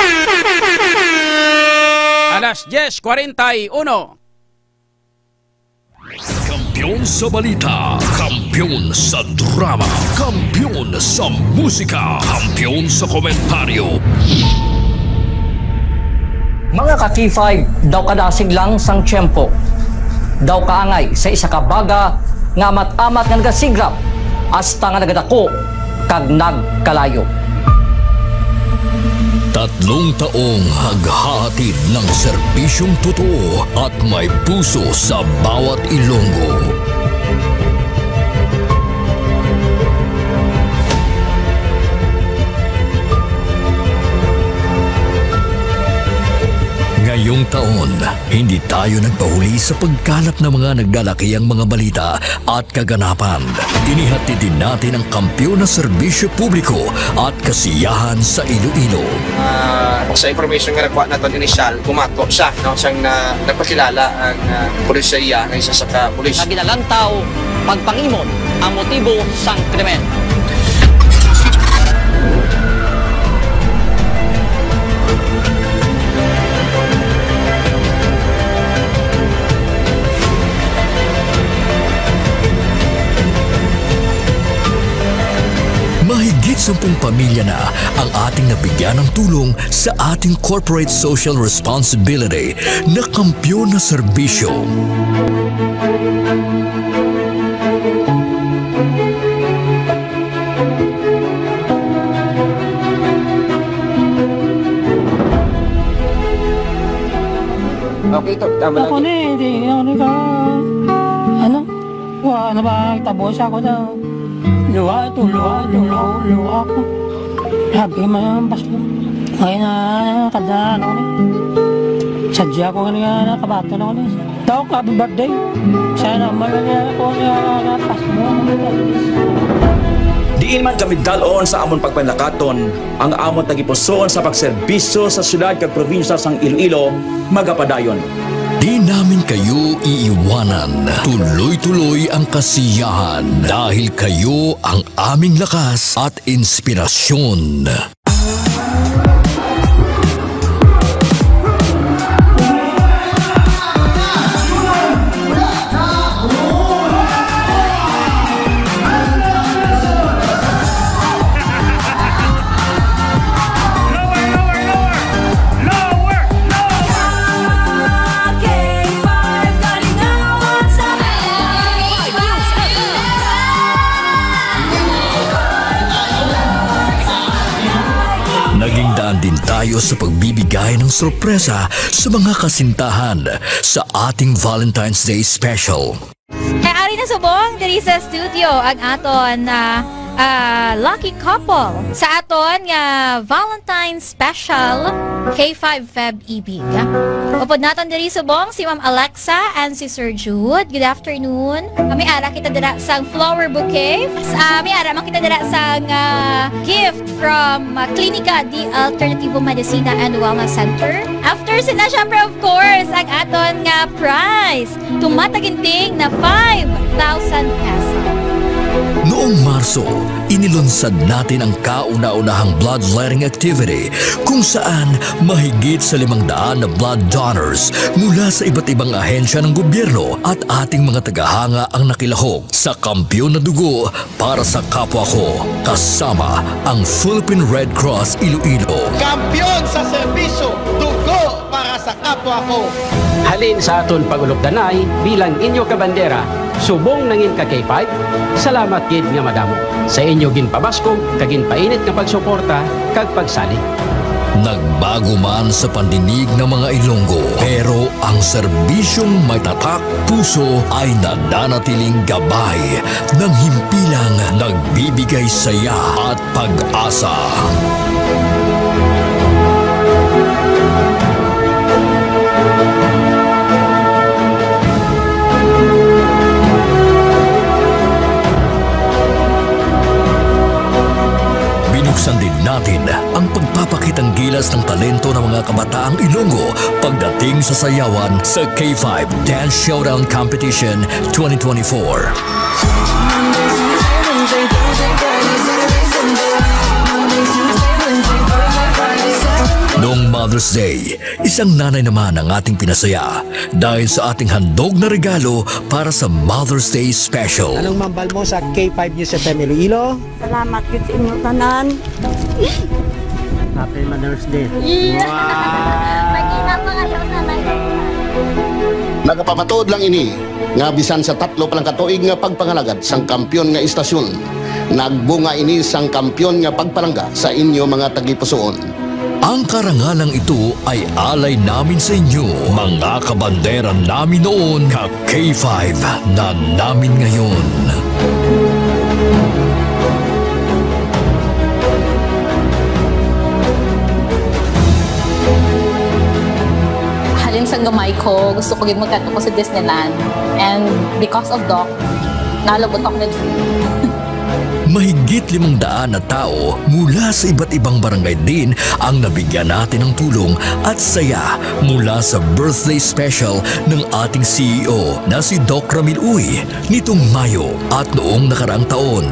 Alas 10:41. Kampiyon sa balita, kampiyon sa drama, kampiyon sa musika, kampiyon sa komentaryo. Mga ka-T5, daw kadasig lang sang tiyempo. Daw kaangay sa isa ka baga nga amat-amat nga nagasigrap hasta nga nagadako kag nagkalayo. 3 taong haghahatid ng serbisyong totoo at may puso sa bawat Ilonggo. Ngayong taon, hindi tayo nagpahuli sa pagkalat ng mga naglalakihang mga balita at kaganapan. Inihatid din natin ang kampiyon na serbisyo publiko at kasiyahan sa Iloilo. Sa information nga nakuha natin inisyal, kumato siya. Siyang nagpakilala ang pulisya ng isa sa ka-pulis. Naginalantaw, pagpangimon ang motibo sang krimen. Mahigit 10 pamilya na ang ating nabigyan ng tulong sa ating corporate social responsibility na kampiyon na serbisyo. Okay, ito. Tama ako na eh. Hindi ako ka. Ano? Wala na ba? Tabos ako na. Luha ako. Sabi man ang pasko. Ngayon na kada ano ni. Sadya ko kanina nakabato na ako ni. Tawag ka, happy birthday. Sana malagyan ako na pasko. Diin man kami dalon sa amon pagpanlakaton, ang amon tagipusoon sa pagserbisyo sa syudad kag probinsya sang Iloilo, magapadayon. Di namin kayo iiwanan. Tuloy-tuloy ang kasiyahan dahil kayo ang aming lakas at inspirasyon. Din tayo sa pagbibigay ng sorpresa sa mga kasintahan sa ating Valentine's Day Special. Kaya ari na subong diri sa studio ang aton na lucky couple sa aton nga Valentine's Special K5 Feb Ibig. Upod naton diri subong si Ma'am Alexa and si Sir Jude. Good afternoon. May ara kita dira sang flower bouquet. May ara man kita dira sang gift from Klinika di Alternativo Medicina and Wellness Center. After sina syempre of course ang aton nga prize. Tumataginting na 5,000 pesos. Noong Marso, inilunsad natin ang kauna-unahang bloodletting activity kung saan mahigit sa 500 na blood donors mula sa iba't ibang ahensya ng gobyerno at ating mga tagahanga ang nakilahok sa Kampiyon na Dugo para sa kapwa ko, kasama ang Philippine Red Cross Iloilo. Kampiyon sa serbisyo, dugo para sa kapwa ko. Halin sa aton pagulokdanay bilang inyo kabandera, subong nangin ka K5, salamat gid nga madamo. Sa inyo ginpabaskog, kaginpainit nga pagsuporta, kag pagsalig. Nagbago man sa pandinig ng mga Ilonggo, pero ang serbisyong may tatak puso ay nananatiling gabay ng himpilang nagbibigay saya at pag-asa. Binuksan din natin ang pagpapakitang gilas ng talento ng mga kabataang Ilonggo pagdating sa sayawan sa K5 Dance Showdown Competition 2024. Noong Mother's Day, isang nanay naman ang ating pinasaya dahil sa ating handog na regalo para sa Mother's Day Special. Anong mambal mo sa K5 News FM Iloilo? Salamat yun sa inyong tanan. Happy Mother's Day. Mag-ina pa kayo na Nagapamatuod lang ini nga bisan sa 3 palang katuig nga pagpangalagad sang kampiyon nga istasyon. Nagbunga ini sang kampiyon nga pagpalangga sa inyo mga tagipusoon. Ang karangalang ito ay alay namin sa inyo, mga kabandera namin noon, ka K5 na namin ngayon. Halin sa gamay ko, gusto ko gid magkanto ko sa Disneyland. And because of Doc, nalabot ako na Mahigit 500 na tao mula sa iba't ibang barangay din ang nabigyan natin ng tulong at saya mula sa birthday special ng ating CEO na si Doc Ramil Uy nitong Mayo at noong nakaraang taon.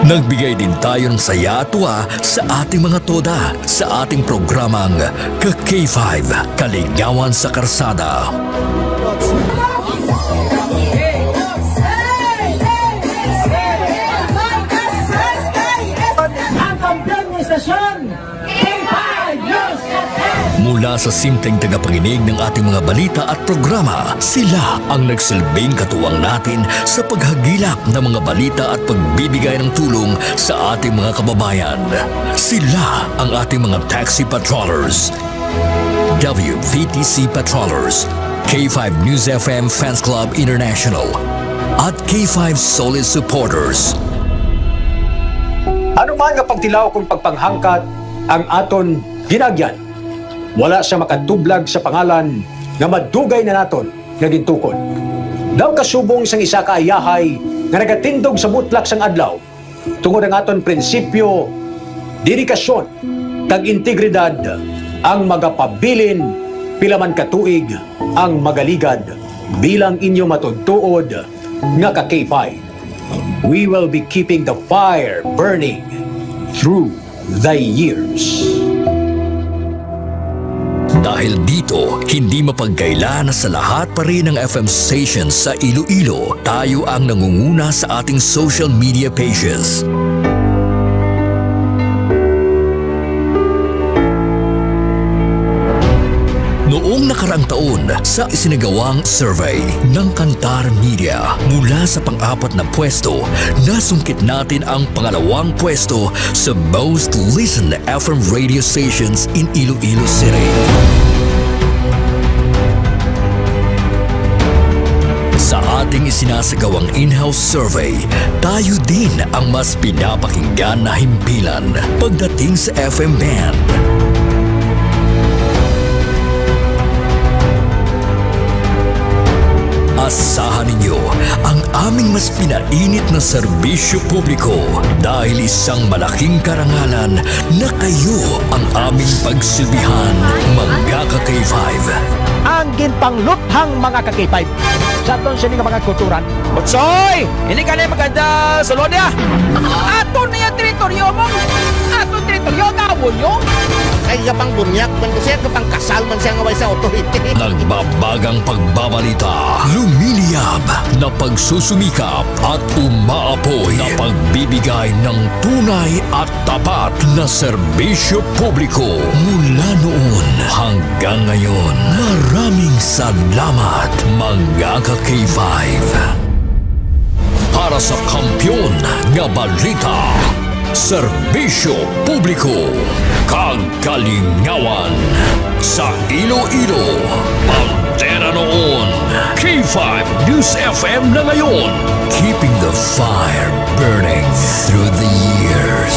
Nagbigay din tayo ng saya at tuwa sa ating mga toda sa ating programang Ka-K5 Kaligawan sa Karsada. Ang kampiyon ng istasyon, K5 News FM! Mula sa simpleng tagapanginig ng ating mga balita at programa, sila ang nagsilbing katuwang natin sa paghagilap ng mga balita at pagbibigay ng tulong sa ating mga kababayan. Sila ang ating mga taxi patrollers, WVTC patrollers, K5 News FM Fans Club International, at K5 Solid Supporters. Ano man nga pagtilaw kung pagpanghangkat ang aton ginagyan, wala siya makatublag sa pangalan nga madugay na naton nga gintukod. Daw kasubong sang isa kaayahay nga nagatindog sa mutlak sang adlaw tungod ang aton prinsipyo, dedikasyon, kag integridad ang magapabilin pila man katuig ang magaligad bilang inyo matudtuod nga ka K5. We will be keeping the fire burning through the years. Dahil dito, hindi mapagkaila na sa lahat pa rin ng FM stations sa Iloilo, tayo ang nangunguna sa ating social media pages. Noong nakaraang taon, sa isinagawang survey ng Kantar Media, mula sa pang-4 na pwesto, nasungkit natin ang pangalawang pwesto sa most listened FM radio stations in Iloilo City. Sa ating isinasagawang in-house survey, tayo din ang mas pinapakinggan na himpilan pagdating sa FM band. Asahan ninyo ang aming mas pinainit na serbisyo publiko dahil isang malaking karangalan na kayo ang aming pagsilbihan, mga ka-K5. Ang ginpangluthang mga ka-K5 sa aton sini nga mga kulturan. Butsoy! Hindi ka na maganda sa Lodia! Ato na yung teritoryo mo! Ato teritoryo, gawon nyo! Ay kapang bunyak man ko siya, kapang kasal man siya ngaway sa authority. Nagbabagang pagbabalita, lumiliyab na pagsusumikap at umaapoy na pagbibigay ng tunay at tapat na serbisyo publiko mula noon hanggang ngayon. Maraming salamat, mga ka-K5. Para sa kampyon nga balita, serbisyo publiko, kagalingawan sa Iloilo, Pantera noon, K5 News FM na ngayon, keeping the fire burning through the years.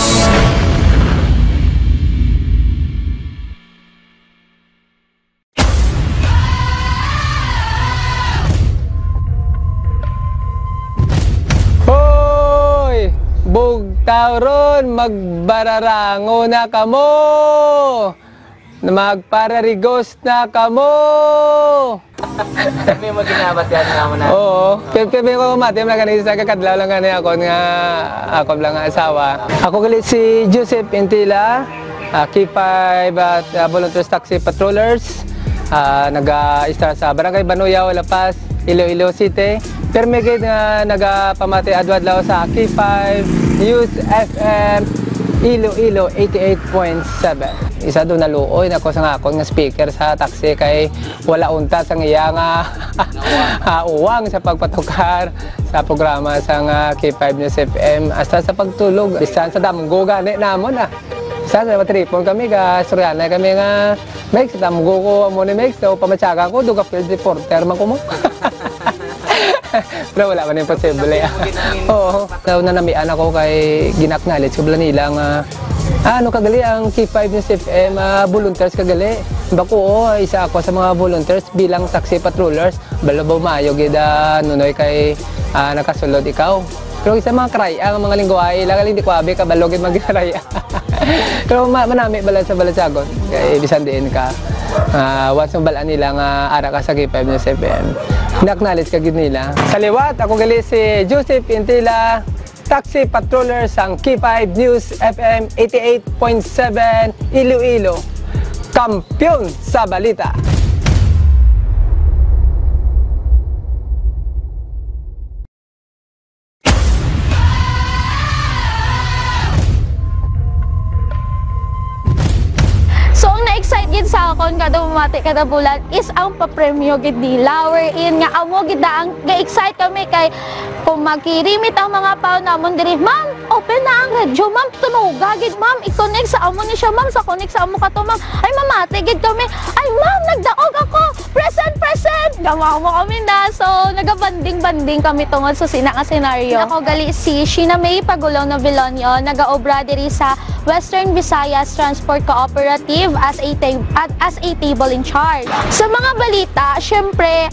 Bugtauron, magbararango na kamo, magpararigos na kamo. Kami mo ginabat yan nga mo na. Oo, kami ko mati na kanina sa kakadlaw lang nga ako nga ako lang nga asawa. Ako galit si Joseph Intila, K5 at Volunteers Taxi Patrollers, nag-start sa Barangay Banuyaw, La Paz, Iloilo City. Permigid nga nagapamati adwadlaw sa K5 News FM Iloilo 88.7. Isa doon naluoy na ko sa ngakon nga speaker sa taxi kay wala unta sa iya nga uwang sa pagpatukar sa programa sa K5 News FM hasta sa pagtulog. Bisan sa damgo gani namon Isa sa matripon kami ga Soriana kami nga Mex damgo ko amo ni Mex daw pamatsaga ko duga field reporter man ko mo. Pero wala man imposible. Oo. Daw na namian ako kay ginaknalit ko bala nila nga ano kagali ang K5 News FM volunteers kagali. Bako isa ako sa mga volunteers bilang taxi patrollers. Balabaw mayo gid nunoy kay nakasulod ikaw. Pero isa mga kraya ang mga lingwahe lang hindi ko abi ka balogid magkraya. Pero manami bala sa Balatsagon kay bisan diin ka. Once mabalaan nila nga ara ka sa K5 News FM. Naknalit ka gid nila. Sa liwat ako gali si Joseph Intila, taxi patroller sang K5 News FM 88.7 Iloilo. Kampiyon sa balita. Excited sa akon kada bumati kada bulan is ang papremyo gid nila wherein nga amo gid ang ga-excite kami kay kung magkirimit ang mga pao namon diri, ma'am, open na ang radyo, ma'am, tunuga gid, ma'am, i-connect sa amo ni siya, ma'am, sa connect sa amo kato, ma'am. Ay mamati gid kami. Ay ma'am, nagdaog ako. Present. Gamawa mo kami na. So nagabanding-banding kami tungod sa nga senaryo. Ako gali si Sheena May Pagulaw na Vilonio, nagaobra diri sa Western Visayas Transport Cooperative as a table in charge. Sa mga balita, syempre,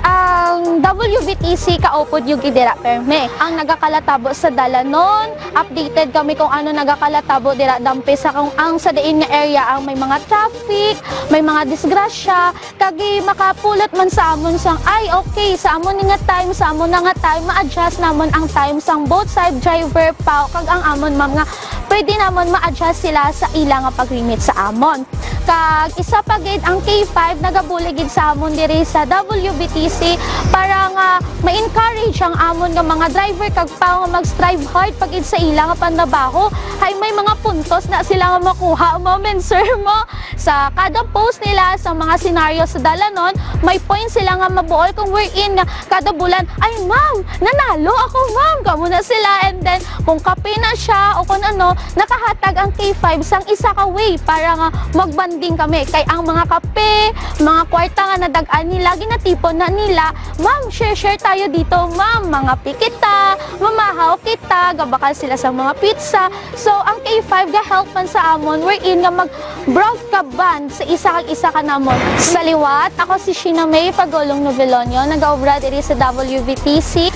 ang WBTC kaupod yung gidira perme. Ang nagakalatabo sa Dalanon, updated kami kung ano nagakalatabo dira dampi sa kung ang sa diin nga area ang may mga traffic, may mga disgrasya, kagi makapulot man sa amon sang ay okay sa amon nga time, sa amon nga time ma-adjust namon ang time sang both side driver pa kag ang amon ma'am nga pwede namon ma-adjust sila sa ilang nga pag-limit sa amon. Kag isa pa gid ang K5 nagabuligid sa amon diri sa WBTC para nga ma-encourage ang amon nga mga driver kag pa nga mag-strive hard pag sa ilang nga pandabaho hay may mga puntos na sila nga makuha mo men sir mo sa kada post nila sa mga senaryo sa Dalanon may point sila nga mabuol kung we're in nga kada bulan ay ma'am nanalo ako ma'am kamo na sila and then kung kape na siya o kung ano nakahatag ang K5 sang isa ka way para nga magbanda din kami. Kay ang mga kape, mga kwarta nga nadagaan nila, ginatipon na nila, ma'am, share tayo dito, ma'am. Mga pikita, mamahaw kita, gabakal sila sa mga pizza. So, ang K5 ga-help man sa amon, wherein nga mag-broadcast sa isa ka namon. Sa liwat, ako si Sheena May Pagulong Novelonio, nag-aobra diri sa WVTC,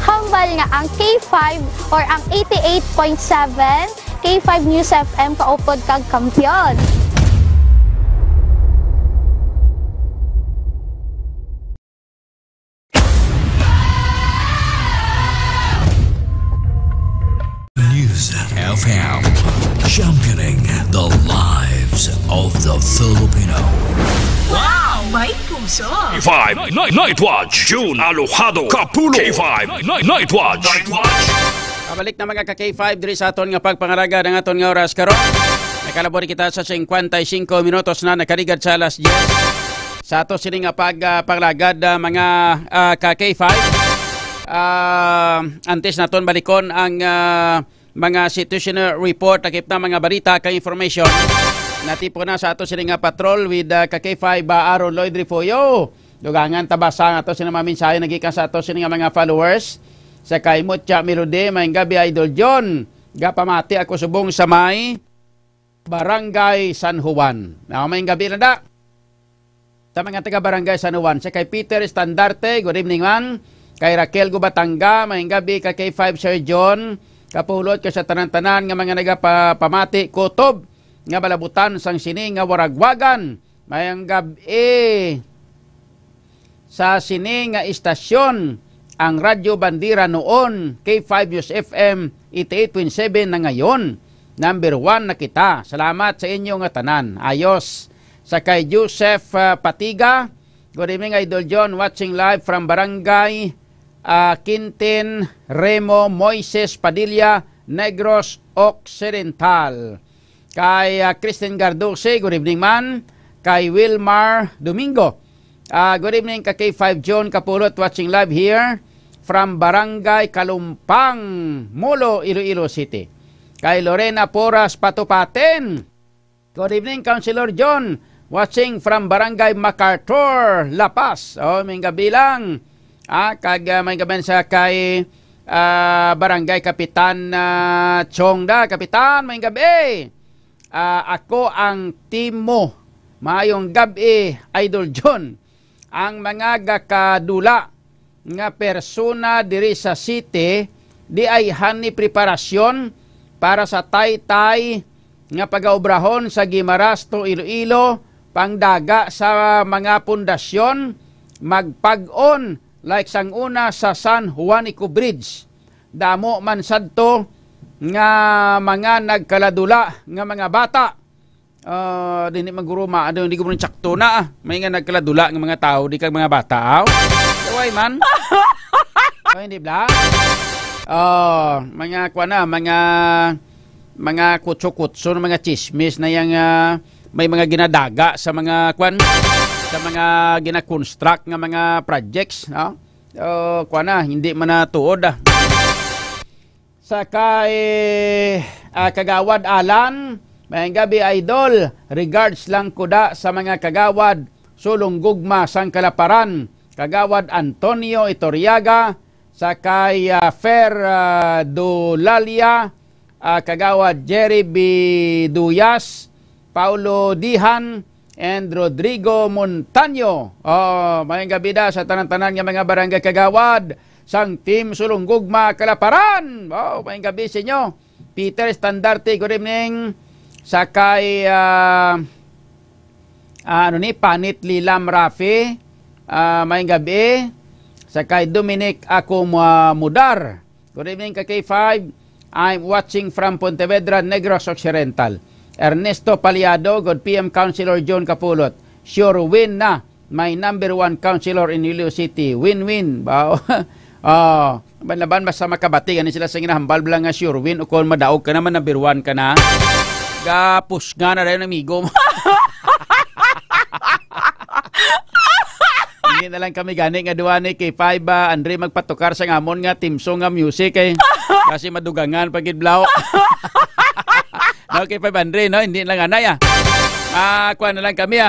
hambal nga ang K5 or ang 88.7 K5 News FM kaupod kag kampiyon. News FM, championing the lives of the Filipino. Wow! May puso! K5 Night Watch, June Alojado, Kapulo. K5 Night Watch. Kabalik na mga ka-K5 diri sa aton nga pagpangaraga ng aton nga oras karon. Nakalabori kita sa 55 minutos na nakarigad sa alas 10. Sa ato sini nga pagpanglagad mga ka-K5. Antes naton balikon ang mga situational report takip na mga balita kay information. Natipo na sa ato sini nga patrol with ka-K5 Aaron Lloyd Rifoyo. Dugangan tabasa nga ato sini maminsahe nagikan sa ato sini nga mga followers. Sa kay Mutya Melode, mayang gabi Idol John. Gapamati ako subong sa may Barangay San Juan. Mayang gabi na da. Sa mga taga Barangay San Juan. Sa kay Peter Standarte, good evening man. Kay Raquel Gubatanga, mayang gabi kay K5 Sir John. Kapulot ka sa tanan-tanan nga mga nagapamati kutob. Nga balabutan sang sini nga waragwagan. Mayang gabi sa sini nga istasyon. Ang Radyo Bandera noon, K5 News FM 88.7 na ngayon. Number 1 na kita. Salamat sa inyo nga tanan. Ayos. Sa kay Joseph Patiga. Good evening Idol John. Watching live from Barangay Quintin, Remo, Moises, Padilla, Negros Occidental. Kay Kristen Gardose. Good evening man. Kay Wilmar Domingo. Good evening ka K5 John Kapulot. Watching live here from Barangay Kalumpang, Molo, Iloilo City. Kay Lorena Poras Patupaten. Good evening, Councilor John. Watching from Barangay MacArthur, La Paz. May gabi lang. May gabi sa kay Barangay Kapitan Chongda. Kapitan, may gabi. Ako ang team mo. Mayong gabi, Idol John. Ang mga gakadula nga persona diri sa city di ay hani preparasyon para sa taytay nga pagaobrahon sa Guimarasto, Iloilo, pangdaga sa mga pundasyon, magpag-on like sang una sa San Juanico Bridge. Damo man sadto nga mga nagkaladula nga mga bata. Dini maguruma, hindi ko rin tsakto na. May nga nagkaladula nga mga tao, di kag mga bata. Kaway man. Hindi bla. Mga kuana, mga kutso-kutso, mga chismis na yang may mga ginadaga sa mga kuan, sa mga gina-construct nga mga projects, no? Kuana, hindi man natuod. Sa kay Kagawad Alan, mayang gabi Idol, regards lang kuda sa mga kagawad sulong gugma sang Kalaparan. Kagawad Antonio Itoriaga, sa kay Fer Dulalia, Kagawad Jerry Biduyas, Paulo Dihan, and Rodrigo Montaño. Mayang gabi da sa tanan-tanan nga mga barangay kagawad sang Team Sulong Gugma Kalaparan. Mayang gabi sa inyo. Peter Standarte, good evening. Sa kay Panit Lilam Rafi, mayang gabi. Sa kay Dominic Mudar, good evening ka K5. I'm watching from Pontevedra, Negros Occidental. Ernesto Paliado, good PM Councilor John Kapulot. Sure win na. My number 1 councilor in Iloilo City. Win-win. Banlaban basta makabati. Ganun sila sa ginahambal lang nga sure win. O kung madaog ka naman, number 1 ka na. Gapus nga na rin, amigo. Hindi na lang kami gani nga duwa ni kay 5 Andre magpatukar sa ngamon nga team song nga music kasi madugangan pagid blaw. No, kay 5 Andre no, hindi lang anay Kuha na lang kami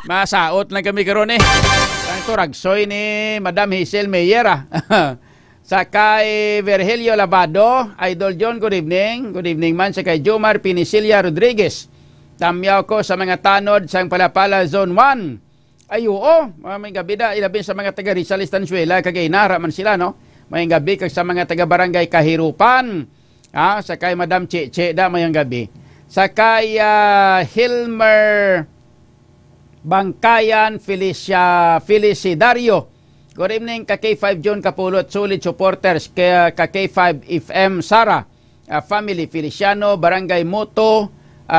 Masaot lang kami karon Ang turagsoy ni Madam Hazel Meyer Sa kay Virgilio Labado, Idol John, good evening. Good evening man sa kay Jomar Pinicilia Rodriguez. Tamyaw ko sa mga tanod sa Palapala Zone 1. Ay oo, may gabi da, ilabing sa mga taga Rizal Estanzuela, kagay nara man sila, no? May gabi kag sa mga taga Barangay Kahirupan. Sa kay Madam Cheche da mayang gabi. Sa kay Hilmer Bangkayan Felicidario. Good evening ka K5 John Kapulot, solid supporters ka K5 FM Sara, family Feliciano, Barangay Moto,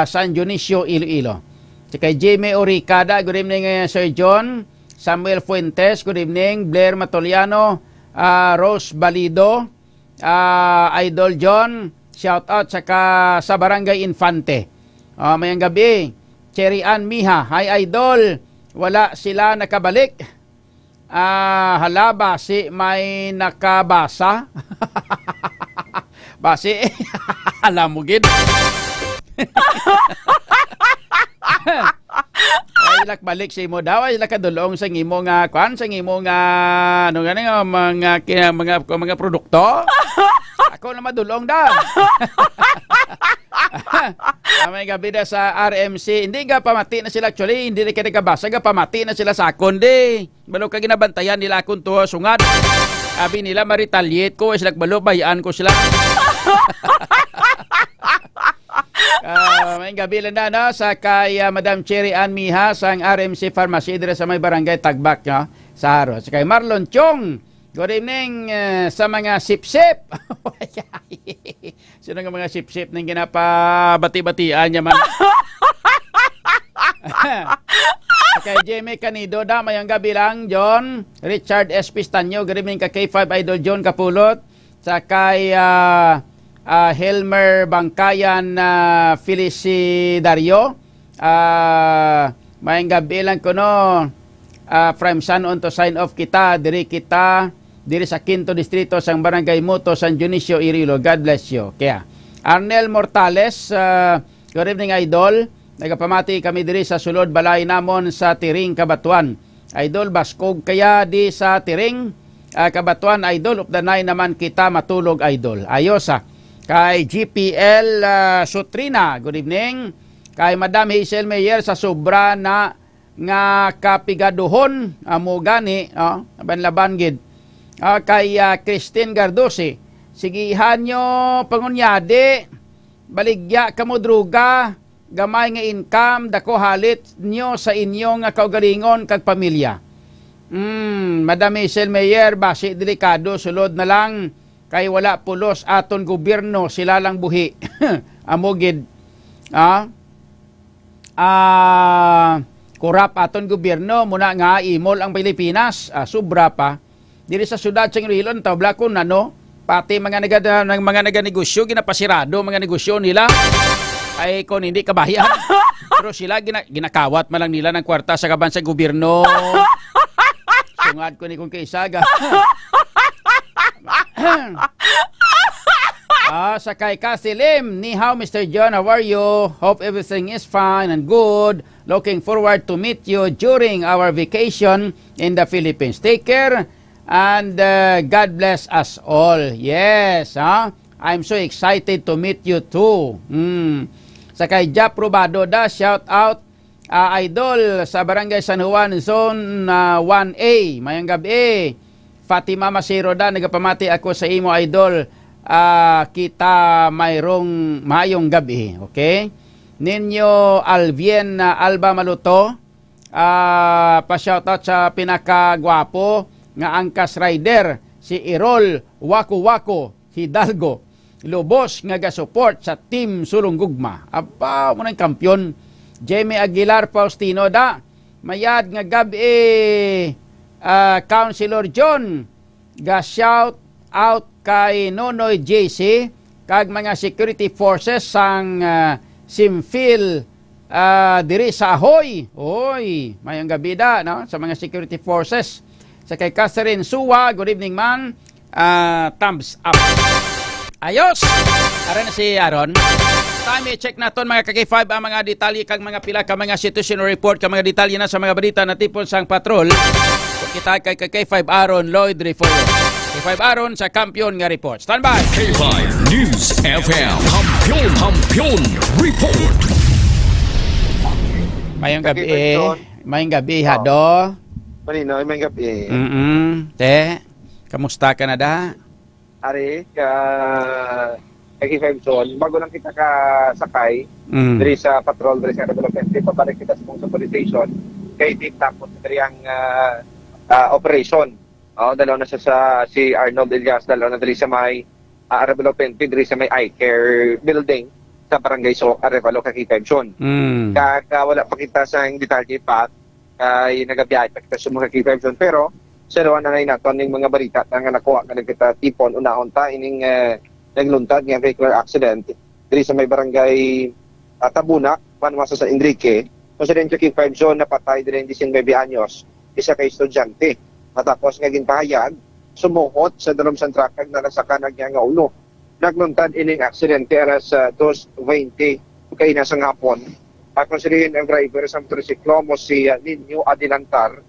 San Dionisio, Iloilo. Si kay Jamie Oricada, good evening Sir John. Samuel Fuentes, good evening. Blair Matoliano, Rose Balido, Idol John, shout out sa Barangay Infante. Mayang gabi, Cherry Ann Miha, hi Idol, wala sila nakabalik. Hala, basi may nakabasa. Basi, alam mo gid. Ay balik sa imo daw, ay kadulong sa imo nga kwan, sa imo nga ano gani nga mga produkto. Ako na madulong da. May gabi da sa RMC, hindi nga pamati na sila actually, hindi na kinagabasa, nga pamati na sila sa akon di. Balo ka ginabantayan nila akon to sungad. Sabi nila ma-retaliate ko, sila balo bayaan ko sila. May gabi lang na sa kay Madam Cherry Ann Miha sa RMC Pharmacy dire sa may barangay Tagbak sa Haro. Sa kay Marlon Chong, good evening sa mga sip-sip. Sino nga mga sip-sip nang ginapabati-batian niya man. Kay Jamie Canido da mayang gabi lang John. Richard S. Pistanyo, good evening ka K5 Idol John Kapulot. Sa kay Helmer Bangkayan Felicidario, mayang gabi lang ko no, from San on to sign off kita diri sa Quinto Distrito sang Barangay Moto, San Dionisio, Iloilo. God bless you. Kaya Arnel Mortales, good evening Idol, nagapamati kami diri sa sulod balay namon sa Tiring, Kabatuan. Idol, baskog kaya di sa Tiring, Kabatuan Idol, of the night naman kita matulog Idol. Ayos Kay GPL Sutrina, good evening. Kay Madam Hazel Meyer sa sobra na nga kapigaduhon amo gani, laban gid. Kay Christine Gardosi, sigihan nyo pangunyade, baligya kamo druga, gamay nga income, dako halit nyo sa inyong kaugalingon kag pamilya. Madam Hazel Meyer, basi delikado, sulod na lang. Kay wala pulos aton gobyerno, sila lang buhi. Amogid. Kurap aton gobyerno, muna nga imol ang Pilipinas. Sobra pa. Diri sa syudad sa Iloilo, tabla ko pati mga naganegosyo, ginapasirado mga negosyo nila. Ay kung hindi kabahian. Pero sila ginakawat man lang nila ng kwarta sa kabansang gobyerno. Sungad ko ni kung kaisaga. Sa kay Kasilim, ni how Mr. John, how are you? Hope everything is fine and good. Looking forward to meet you during our vacation in the Philippines. Take care and God bless us all. Yes, I'm so excited to meet you too. Sa kay Jap Robado da, shout out Idol sa Barangay San Juan Zone 1A. Mayang gabi. Fatima Masiro da, nagapamati ako sa imo Idol. Kita mayroong mayong gabi. Okay? Ninyo Alvien Alba Maluto, pa-shoutout sa pinakagwapo nga angkas rider, si Irol Waku Hidalgo. Lubos nga ga-support sa Team Sulong Gugma. Apa mo nang kampyon. Jamie Aguilar Faustino da, mayad nga gabi Councilor John, ga-shout out kay Nonoy JC kag mga security forces sang Simfil diri sa Ahoy. Oy, mayang gabi da no sa mga security forces. Sa kay Catherine Suwa, good evening man. Thumbs up. Ayos. Ara na si Aaron. Time check naton mga ka-K5 ang mga detalye kang mga pila ka mga situational report ka mga detalye na sa mga balita na tipon sang patrol. Kita kay K5 Aaron Lloyd Refolo. K5 Aaron sa kampiyon nga report. Stand by. K5 News FM Kampiyon Report. Mayong gabi. Mayong gabi hado. Manino, mayong gabi. Te, kamusta ka na da? Ari, K5 Zone, bago lang kita kasakay, diri sa patrol, diri sa development, pabalik kita sa police station, kay Dave tapos diri ang operation. Dalaw na siya sa si Arnold Elias, dalaw na diri sa may development, diri sa may eye care building sa Barangay Arevalo, K5 Zone. Wala pa kita sa detalye pa, ay nagabiyahe pa kita sa mga K5 Zone, pero sa rawan na natin ng mga balita nga nakuha ka kita tipon, unahon ta, ining nagluntad ng vehicular accident diri sa may barangay Tabunak, Manwasa sa Enrique. So sa K5 Zone, napatay diri 19 anyos, isa kay estudyante. Matapos nga ginpahayag, sumuhot sa dalom sa truck na nasa kanag niya nga ulo. Nagluntad ining aksidente alas 2:20 kay nasa hapon. Konsiderin ang driver sa motorsiklo mo si Nino Adilantar,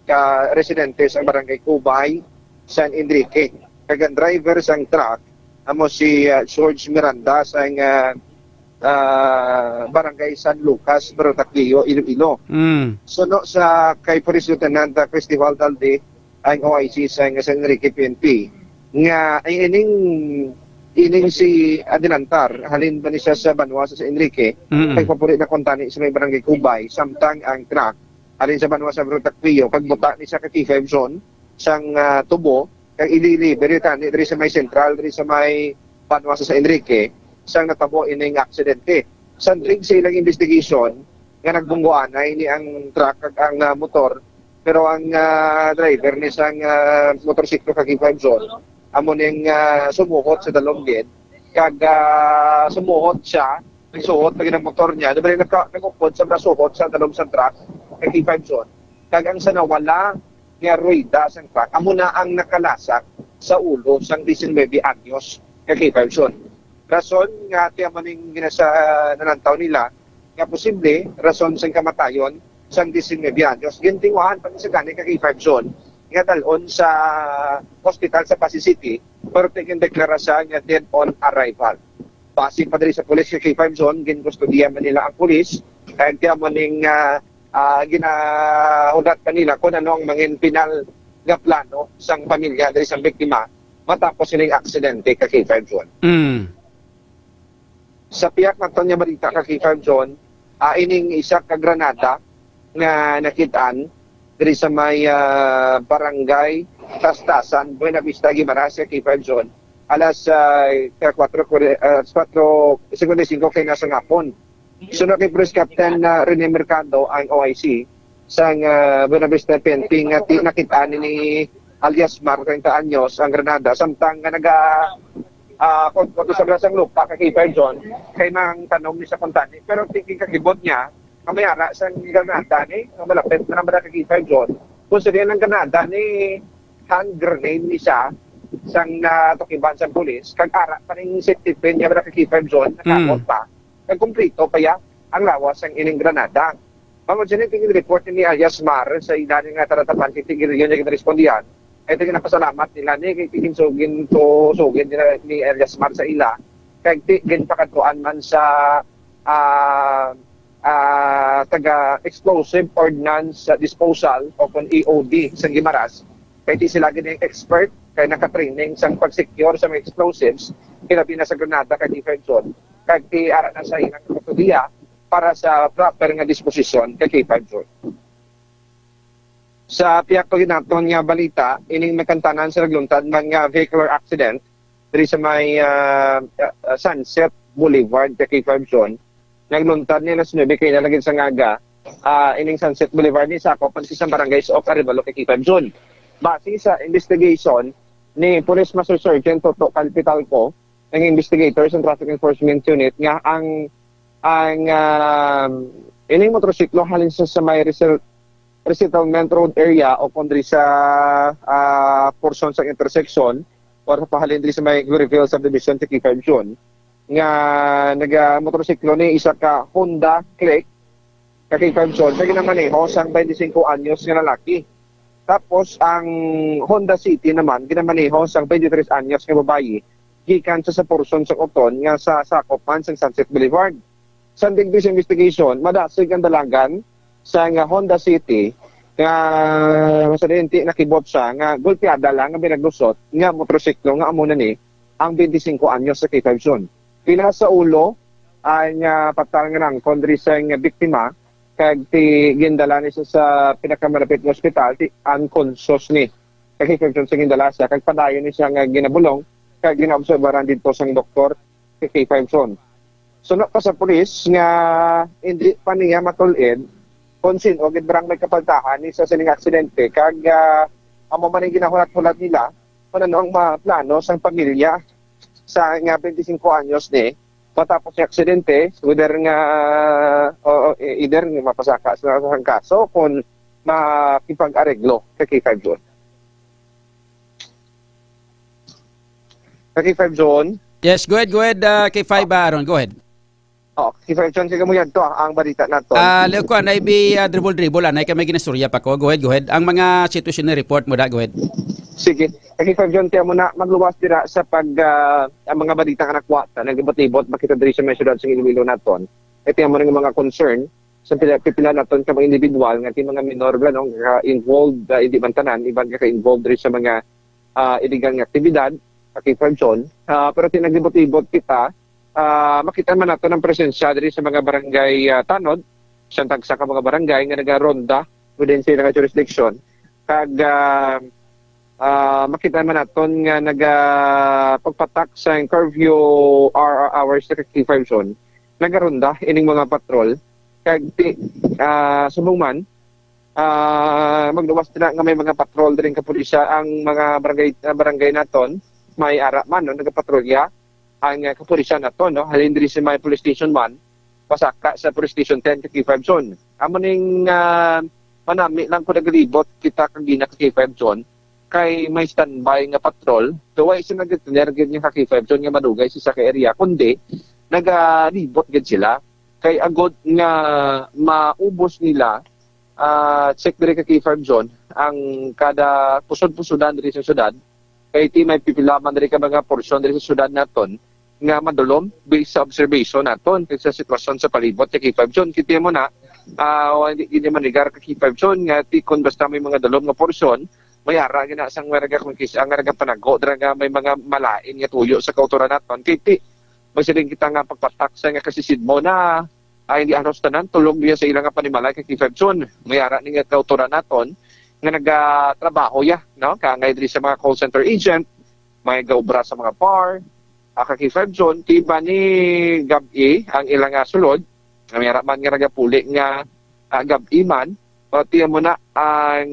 ka residente sa barangay Kubay, San Enrique. Kagang driver sa truck amo si George Miranda sa barangay San Lucas, Barotaclio, Iloilo. Suno sa kay Police Lieutenant Cristival Dalde ang OIC sa San Enrique PNP nga ay ining si Adilantar halin ba ni siya sa Banwasa sa Enrique kay papuri na kontani sa may barangay Kubay samtang ang truck halin sa Banwasa Barotaclio kagbuta ni sa K5 Zone sang tubo kag i-deliver tani diri sa may central, diri sa may Banwasa sa Enrique, sang natabo ining aksidente. Sandring sa ilang investigation, nga nagbungguan ay ni ang truck kag ang motor, pero ang driver ni sang motorsiklo kag K5 Zone, amo ning sumuhot sa dalong gid, kag sumuhot siya, nagsuhot pag ang motor niya, dili nagukod sa nasuhot sa dalong sa truck kag K5 Zone. Kag ang sanawala nga rueda sang truck, amo na ang nakalasak sa ulo sang 19 anyos nga K5 Zone. Rason nga tiya maning ginasa nanantaw nila nga posible rason sang kamatayon sang 19 anyos gintinguhan pa sa gani nga K5 Zone nga dalon sa hospital sa Pasig City pero tingin deklarasyon nga dead on arrival. Base pa diri sa pulis nga K5 Zone ginkustudiya man nila ang pulis kaya tiya maning ginaulat kanila kung ano ang mga pinal nga plano sang pamilya dahil sa biktima matapos silang aksidente ka K5 Zone. Sa piyak na niya balita ka K5 Zone, ining isa ka granada nga nakitaan diri sa may barangay Tastasan, Buena Vista, Guimaras, K5 Zone, alas 4:55 kay nasa ngapon. Sunod kay Police Captain Rene Mercado ang OIC sa Buena Vista PNP nga nakitaan ni alias Mar 30 anyos ang Granada samtang nga kung sa brasang lupa kay K5 Zone kay nang tanong ni sa kontani pero thinking kagibot niya kamayara sa Granada ni malapit na naman kay K5 Zone kung sa ng Granada ni hand grenade ni siya sang natukiban sa pulis kag ara pa ning safety pin niya kay K5 Zone nakakot pa kag kumplito pa ya ang lawas ang ining Granada. Mamo dyan yung report ni alias Mar sa ilalim nga taratapan kitigil yun yung respondihan. Ito yung napasalamat nila ni kay tingin sugin ni Elias Mar sa ila kay tingin pakatuan man sa taga explosive ordnance disposal o kung EOD sa Guimaras kay di sila gini expert kay naka-training sa pag-secure sa mga explosives kinabi na sa Granada kay K5 Zone kay di ara na sa ilang kutudiya para sa proper nga disposisyon kay K5 Zone. Sa piyak ko ginaton nga balita, ining makantanan sa nagluntad mga vehicular accident diri sa may Sunset Boulevard kay K5 Zone. Nagluntad ni alas 9 kay nalagid sa ngaga ining Sunset Boulevard ni sakop pan sa barangay sa Arevalo kay K5 Zone. Base sa investigation ni Police Master Sergeant Toto Calpitalco ng investigators ng Traffic Enforcement Unit nga ang ining motorsiklo halin sa may Resettlement Road area o kundri sa portion sa intersection or pahalin diri sa may Glorieville Subdivision sa K5 Zone nga naga-motorsiklo ni isa ka Honda Click ka K5 Zone kay ginamaneho sang 25 anyos nga lalaki. Tapos ang Honda City naman ginamaneho sang 23 anyos nga babayi gikan sa portion sa Oton nga sa sakop man sa Sunset Boulevard. Sa Digvis investigation, madasig ang dalagan sa nga Honda City nga masadenti nakibot siya nga golpeada lang nga binaglusot nga motorsiklo nga amo na ni ang 25 anyos sa K5 Zone. Pila sa ulo ay nga patal nga nang kondri sa nga biktima kag ti gindala ni sa pinakamalapit nga ospital ti unconscious ni kag K5 Zone sa gindala siya kag padayon ni siya nga ginabulong kag ginaobserbahan dito sang doktor sa K5 Zone. Sunod pa sa pulis nga hindi pa niya matulid kung sino gid barang may kapaltahan ni sa sining aksidente kag amo man ginahulat-hulat nila kung ano ang plano sang pamilya sa nga 25 anyos ni matapos yung aksidente either nga mapasaka sa kaso kung makipag-areglo kay K5 Zone. K5 Zone. Yes, go ahead K5 Aaron, go ahead. K5 Zone, sige mo yan to, ang balita na to. Leo ko, naibi dribble, anay ka may ginasturya pa ko. Go ahead. Ang mga situation na report mo da, go ahead. Sige. K5 Zone, tiyan mo na magluwas dira sa ang mga balita nga nakwata, naglibot-libot, makita diri sa may syudad sa Iloilo naton. Tiyan mo na mga concern sa pipila naton ka mga individual, nga mga minor ba, no, involved, hindi man tanan, iban ka-involved diri sa mga illegal nga aktibidad, K5 Zone. Pero tinaglibot-libot kita, makita man nato ng presensya diri sa mga barangay tanod, siyang tagsa ka mga barangay nga nagaronda within sila nga jurisdiction. Kag makita man naton nga nagapagpatak sa curfew hours sa K5 Zone. Nagaronda ining mga patrol. Kag subong man magluwas na nga may mga patrol din kapulisya ang mga barangay naton may ara man no nagapatrolya ang kapulisan na to, no? Halin diri sa may police station 1, pasaka sa police station 10 K5 Zone. Amo ning manami lang ko naglibot kita kagina K5 Zone kay may standby nga patrol. Tuway sa nagtinergid niya K5 Zone nga madugay sa area kundi nagalibot gid sila kay agod nga maubos nila check diri K5 Zone ang kada pusod-pusodan diri sa syudad. Kay ti may pipilaman diri ka mga porsyon diri sa syudad naton nga madulom based sa observation naton sa sitwasyon sa palibot sa K5 Zone. Kita mo na hindi man ligar ka K5 Zone nga ti kun basta may mga dulom nga porsyon may ara gina sang maraga kung kisa ang maraga panago dira nga may mga malain nga tuyo sa kauturan naton. Kiti magsiling kita nga pagpatak sa nga kasisidmo na hindi aros tanan tulong niya sa ilang nga panimalay kay K5 Zone. May ara ni nga kauturan naton nga nagatrabaho ya, no? Kangay diri sa mga call center agent, may gaobra sa mga bar, K5 Zone, tiba ni gabi ang ilang sulod, may man nga nagapuli nga gabi man, tiyan mo na ang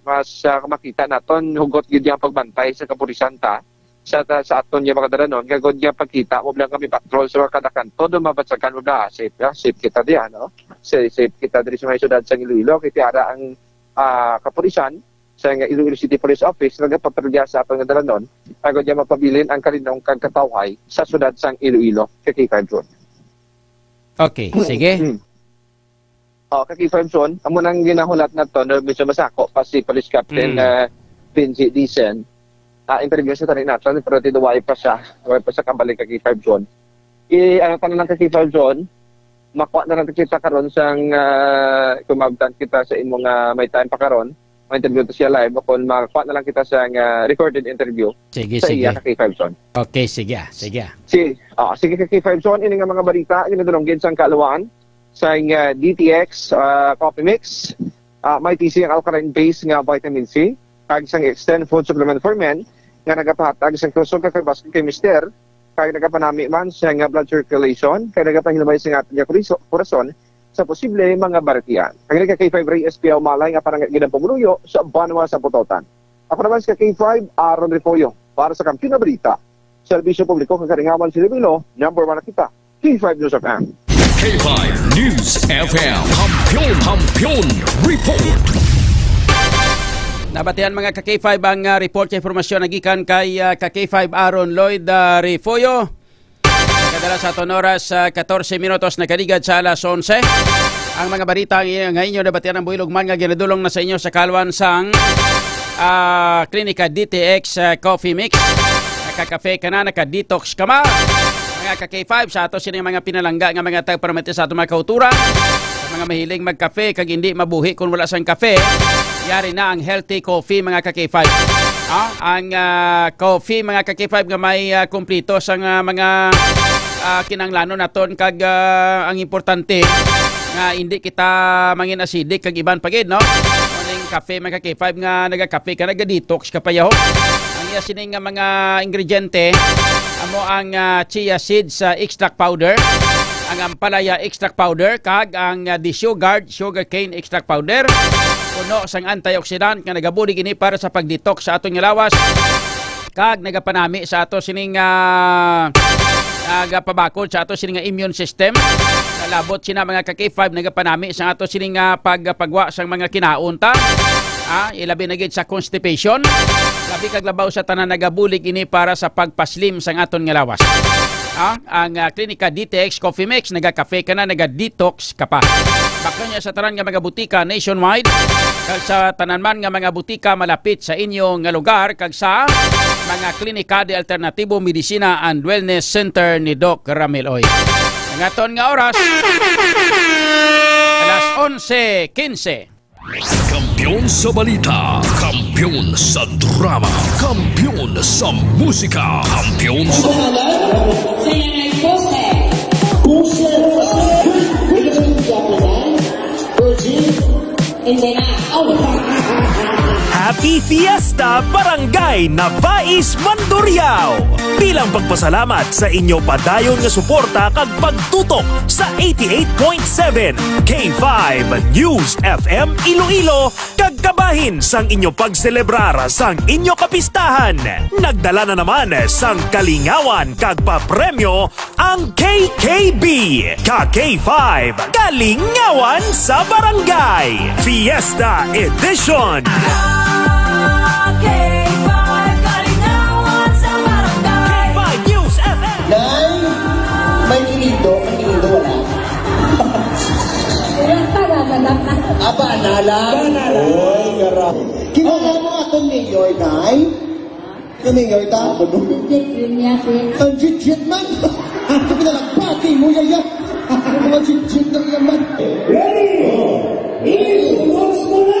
mas makita naton hugot gid yang pagbantay sa kapulisan ta sa aton niya mga dalanon, gagod niya pagkita, wag lang kami patrol sa kada kanto, dumabatsakan mo na, safe kita diyan, no? Safe kita diri sa mga syudad sa Iloilo, kiti ara ang kapulisan sa Iloilo City Police Office nagapatrolya sa atong dalanon agad niya mapabilin ang kalinong kagkatawhay sa syudad sang Iloilo kay K5 Zone. Okay, sige. Kay K5 Zone, amo nang ginahulat na to na medyo masako pa si Police Captain Vinci Dicen. Interview sa tanin natin pero tinuway pa siya kambalik kay K5 Zone. Ano tanan lang kay K5 Zone, makuha na natin kita karon sang kumabtan kita sa imong may time pa karon ma-interview to siya live kung makuha na lang kita sa recorded interview sa iya kay K5 Zone. Okay, sige. Sige kay K5 Zone, ini nga mga balita ginadulonggin sang kalawaan sa DTX coffee mix, may TC ang alkaline base nga vitamin C kag sang extend food supplement for men nga nagapahatag sang kusog kakabas kay Mister kaya nagapanami man sa nga blood circulation, kaya nagapahilabay sa nga ating korason sa posible mga baratian. Kaya nagka-K5 Ray SPL Malay nga parang ginang pamuluyo sa Banwa sa Putotan. Ako naman sa K5 Aaron Repoyo para sa Kampiyon na Balita. Serbisyo Publiko kakaringawan si Revilo, number 1 na kita, K5 News FM. K5 News FM, Kampiyon Report. Nabatihan mga ka-K5 ang report sa informasyon nagikan kay ka-K5 Aaron Lloyd Refoyo. Madalas sa aton oras 14 minutos na kaligad sa alas 11. Ang mga balita nga inyo nabatian ng buhilog man nga ginadulong na sa inyo sa kalwan sang Klinika DTX Coffee Mix. Nakakafe ka na, naka-detox ka ma. Mga ka-K5 sa ato sining mga pinalangga nga mga tagparamete sa ato mga kauturan. Sa mga mahiling magkafe kag hindi mabuhi kung wala sang kafe, yari na ang healthy coffee mga ka-K5. Ang coffee mga ka-K5 nga may kumplito sa mga kinanglanon naton kag ang importante nga hindi kita mangin acidic kag iban pagid no. Ang kafe mga ka-K5 nga nagakape ka naga-detox ka payaw. Ang iya sining nga mga ingrediente amo ang chia seeds extract powder, ang ampalaya extract powder kag ang desugared sugarcane extract powder. Puno sang antioxidant nga nagabulig ini para sa pag-detox sa atong lawas kag nagapanami sa ato sining nagapabakod sa ato sining immune system. Nalabot sina mga ka-K5 nagapanami sa ato sining pagwa sang mga kinaunta. Ilabi na gid sa constipation. Labi kag labaw sa tanan nagabulig ini para sa pagpaslim sang aton nga lawas. Ang Klinika DTX Coffee Mix nagakafe ka na, naga-detox ka pa. Baka niya sa tanan nga mga butika nationwide, kag sa tanan man nga mga butika malapit sa inyong lugar, kag sa mga Klinika de Alternatibo Medicina and Wellness Center ni Doc Ramil Oy. Ang aton nga oras alas 11:15. Kampiyon sa balita, kampiyon sa drama, kampiyon sa musika, kampiyon sa... Happy Fiesta Barangay Navais Mandurriao! Bilang pagpasalamat sa inyo padayon nga suporta kag pagtutok sa 88.7 K5 News FM Iloilo kag kabahin sang inyo pagselebrar sang inyo kapistahan. Nagdala na naman sang kalingawan kag papremyo ang KKB. Ka-K5 Kalingawan sa Barangay Fiesta Edition. May kinindo, wala. Banala. Oy, garap. Kinala mo atong mayor, Nay? Ito mayor ta? Ang jit-jit man. Ito pinalagbati mo, yaya. Mga jit-jit na yaman. Ready? Iwas mo na!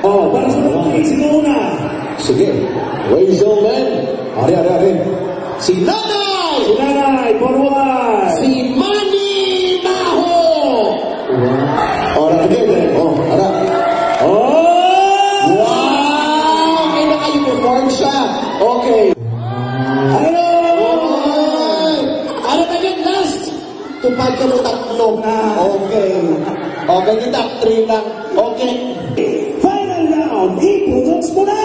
Para sa mga sino una? Sige, ladies and gentlemen, ari. Si Nanay, forward. Si Manny Maho. Ora together. Ara. Wow! May naka-uniform siya. Okay. Hello! Ano na yun last? Tupad ka mo tatlo. Okay. Okay, yung top 3 lang. Okay. Final round, iputoks mo na!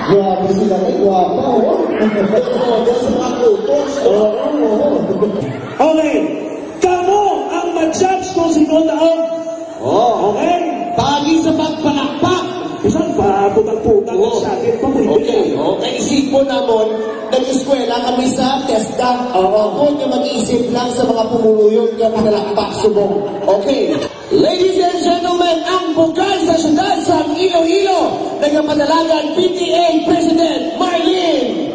Grabe sila kay guwapa, okay, kamo ang ma-judge kung sino taong. Okay? Pagi sa pagpanakpak. Isang pa, putang-putang ng sakit pa mo. Okay. Naisip mo namon, nag-eskwela kami sa TESDA. Ako na mag-iisip lang sa mga pumuluyong na panalakpak subong. Okay. Ladies and gentlemen, ang bugal sa syudad sa Iloilo, nagpapadalagan PTA President Marlene.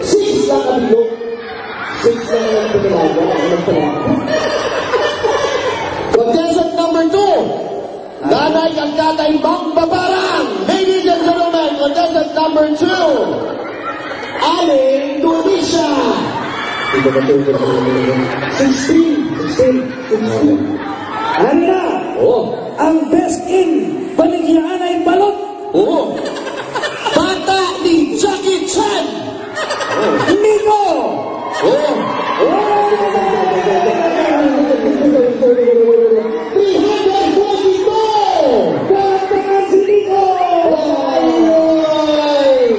Sis lang kabilog. Sis lang ang padalagan. Contestant number 2, Nanay ang Tatay Mang Babarang. Ladies and gentlemen, contestant number 2, Aling Dumisha. 16. Ano na? Ang best in Baligyan ay balot. Oo. Bata ni Jackie Chan. Nino. Oo.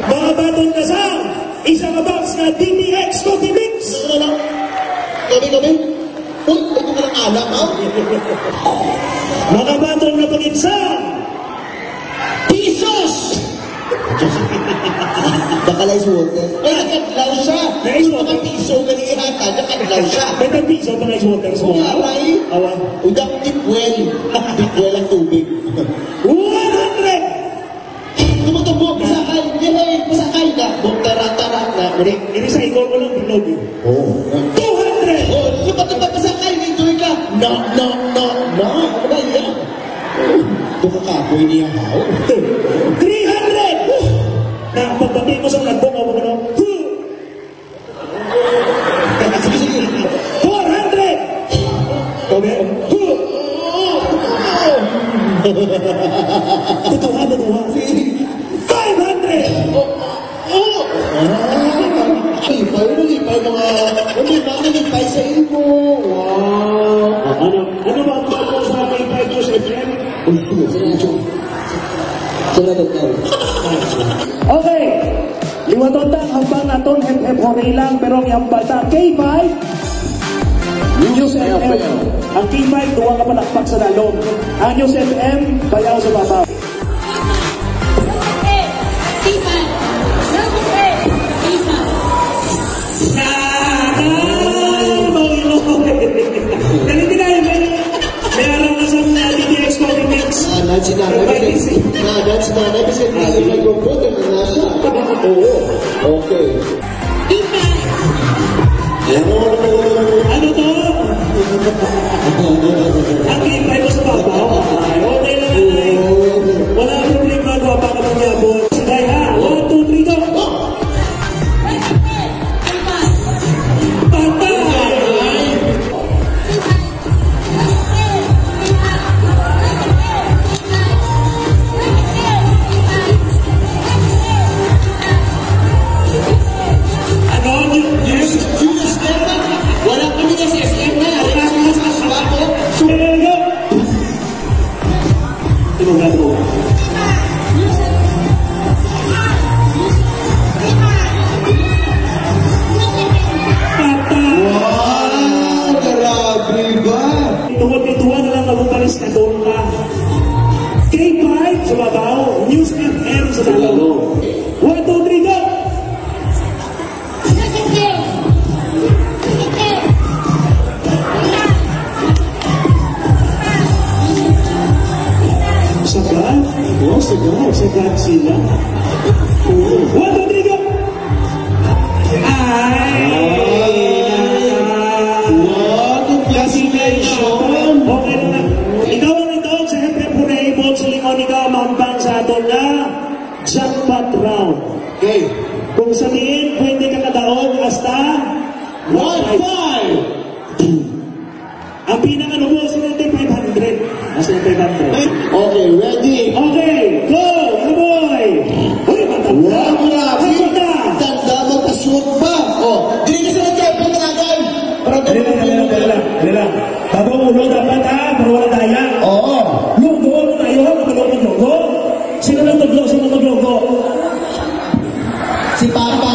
Mga batong kasam, isang box na DTX Coffee Mix. Kami. Uy, ito ka lang alam, ha? Mga batong na pag-insam, Pisos! Nakalize water. Ay, nakadlaw siya. May mga piso ganihata, nakadlaw siya. May piso pa na water sa mga. Aray. Awan. Udak tipwell. Tipwell ang tubig. 100! Tumutubo, pasakay. Pasakay na. Tara na. Ini sa igor ko lang bilog. Oo. 200! Oh, lupa pasakay. Enjoy ka. No. Ano ba yan? Ito kakapoy niya, ha? 300! Na pagbati mo sa nagbong ako ano? 400! Kami? Tutuwa. 500! Lipay mga... Lipay sa imo. Wow. Ano ba ang bago sa K5 News FM? Okay. Liwatotang hambang naton hep okay lang pero ang bata K5 News FM. Ang K5 duwa ka palakpak sa dalong. Ang News FM bayaw sa babaw. That's not episode kasi mag-report na nasa. Oo. Okay. Ano to? Ang K5 mo sa babaw. Okay lang ay. Wala problema ko pa kapag yabon. Sige ha. 1, 2, 3, go. Tuwa na lang nabubalis na doon na K5 sa babaw, News FM sa dalaw. 1, 2, 3, go! Sagad sila. 1, 2, 3, go! Okay na. Ikaw ang ito, siyempre po na-able sa lingon ikaw mambang sa aton na jackpot round. Okay. Kung sabihin, pwede ka kadaog hasta 1.5. Ang pinaka mo, sila 500. Hasta 500. Okay, ready? Okay, go! Boy! Uy, matanda! Matanda! Tanda mo, pasyon pa! Oh, hindi ka sila kaya agay! Dali lang. Bagong ulo dapat ha, pero wala daya. Oo. Lugo, ano tayo? Maglogo? Sino maglogo? Si Papa!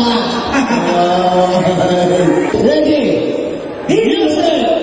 Ready? Music!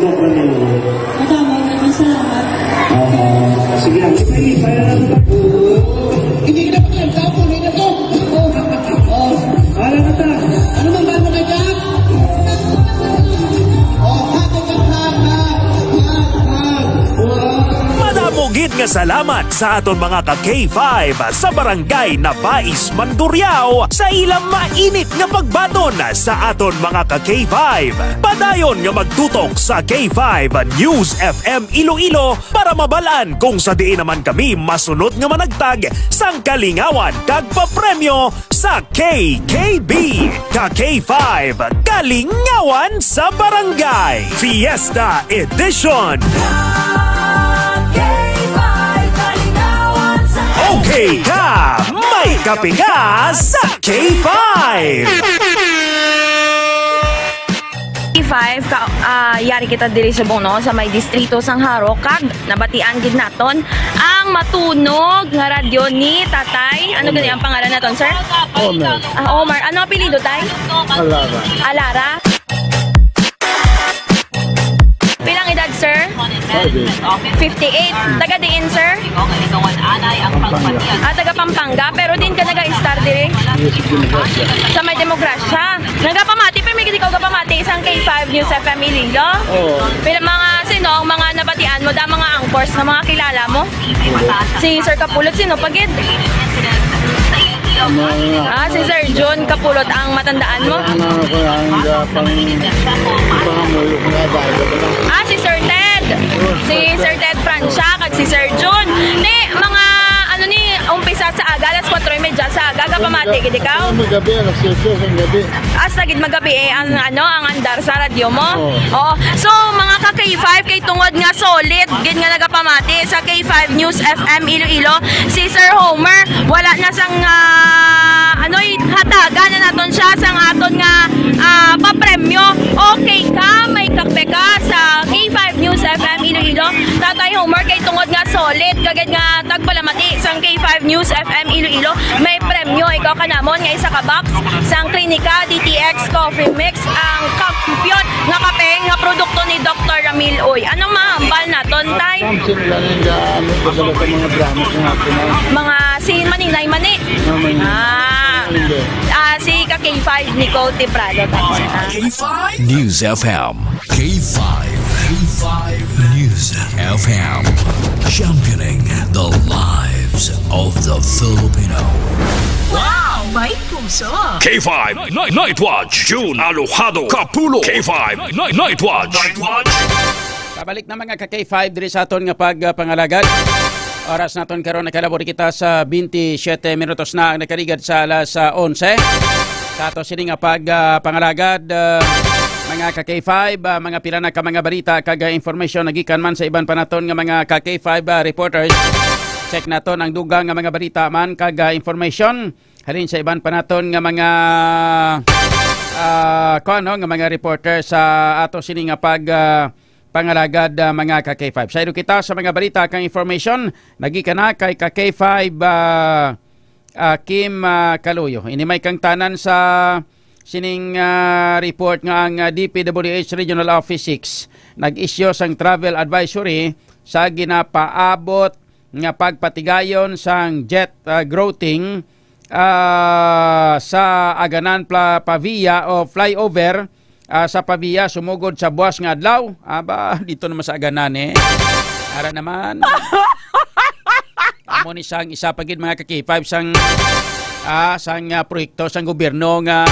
Maraming salamat. Sige lang, Hindi ka na pagkakapon, hindi na to. Alam na ta. Ano bang bago kay Jack? Madamugid nga salamat sa aton mga ka-K5 sa barangay Nabais, Mandurriao sa ilang mainit nga pagbaton sa aton mga ka-K5. Padayon nga magtutok sa K5 News FM Iloilo para mabalaan kung sa diin naman kami masunod nga managtag sang kalingawan kag papremyo sa KKB. Ka-K5 Kalingawan sa Barangay Fiesta Edition. Okay ka! May kape ka sa K5! K5, yari kita diri sa Bono sa may distrito sang Haro kag nabatian gid naton ang matunog nga radyo ni Tatay. Ano gani ang pangalan naton, sir? Omar. Omar. Ano apelyido, tay? Alara. Alara. Pilang edad, sir? 58. Taga diin, sir? Taga Pampanga. Pero din ka naga-star dire? Sa may demokrasya. Nagapamati, pero may ikaw kapamati isang K5 News FM Iloilo? Pero mga sino, ang mga nabatian mo, mga anchors na mga kilala mo? Si Sir Kapulot, sino pagid? Si Sir John Kapulot ang matandaan mo? Si Sir Ted. Si Sir Ted Francia kag si Sir John. Ni mga ano ni umpisa sa aga alas 4:30 sa aga kapamati gid ikaw? Magabi alas 7 ang gabi. Sa gid magabi ang ang andar sa radyo mo. Oo. So mga ka K5 kay tungod nga solid gid nga nagapamati sa K5 News FM Iloilo si Sir Homer wala na sang hatagan na naton siya sang aton nga papremyo. Okay ka, may kape ka sa K5 News FM Iloilo. Tatay Homer kay tungod nga solid kagad nga tagpalamati sang K5 News FM Iloilo. May premyo ikaw kanamon nga isa ka box sang Klinika DTX Coffee Mix ang kampiyon nga kape nga produkto ni Dr. Ramil Oy. Anong mahambal naton, tay? Mga si Maninay Mani. Si K5 Nicole Tiprado. K5 News FM. K5 News FM. Championing the lives of the Filipino. Wow! May puso! K5 Night Watch. June Alojado Capulo. K5 Night Watch. Pabalik na mga ka-K5 diri sa aton nga pagpangalagad. Oras naton karon nakalabori kita sa 27 minutos na ang nakaligad sa alas 11. Sa ato sini nga pagpangalagad mga ka-K5, mga pila na ka mga balita kag information nagikan man sa iban pa naton nga mga ka-K5 reporters. Check naton ang dugang nga mga balita man kag information halin sa iban pa naton nga mga nga mga reporter sa ato sini nga pangalagad mga ka-K5. Sa kita sa mga balita kang information, nagikan na kay ka-K5 Kim Kaluyo. Inimay kang tanan sa sining report nga ang DPWH Regional Office 6 nag-issue sang travel advisory sa ginapaabot nga pagpatigayon sang jet growthing sa Aganan Pavia o flyover sa Pavia sumugod sa buwas nga adlaw. Dito naman sa Aganan Ara naman. Amo ni sang isa pagid mga ka-K5 sang proyekto sang gobyerno nga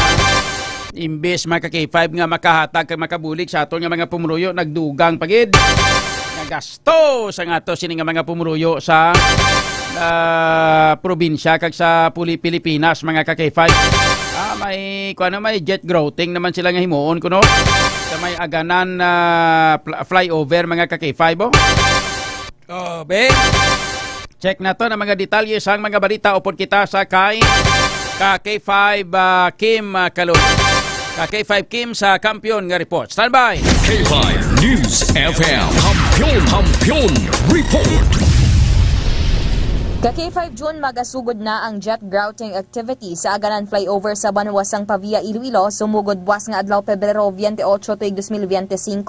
imbes mga ka-K5 nga makahatag kag makabulig sa aton nga mga pumuruyo nagdugang pagid nga gasto sa ato sini nga mga pumuruyo sa probinsya kag sa Pilipinas mga ka-K5. May jet growthing naman sila nga himuon kuno sa may Aganan flyover mga ka-K5 check na to ng mga detalye sa mga balita upod kita sa kay K5 Kim Kalog. K5 Kim sa Kampiyon nga report. Stand by. K5 News FM Kampiyon Report. Ka-K5 June, magasugod na ang jet grouting activity sa Aganan flyover sa Banwasang Pavia, Iloilo, sumugod buwas nga adlaw Pebrero 28 tuig 2025.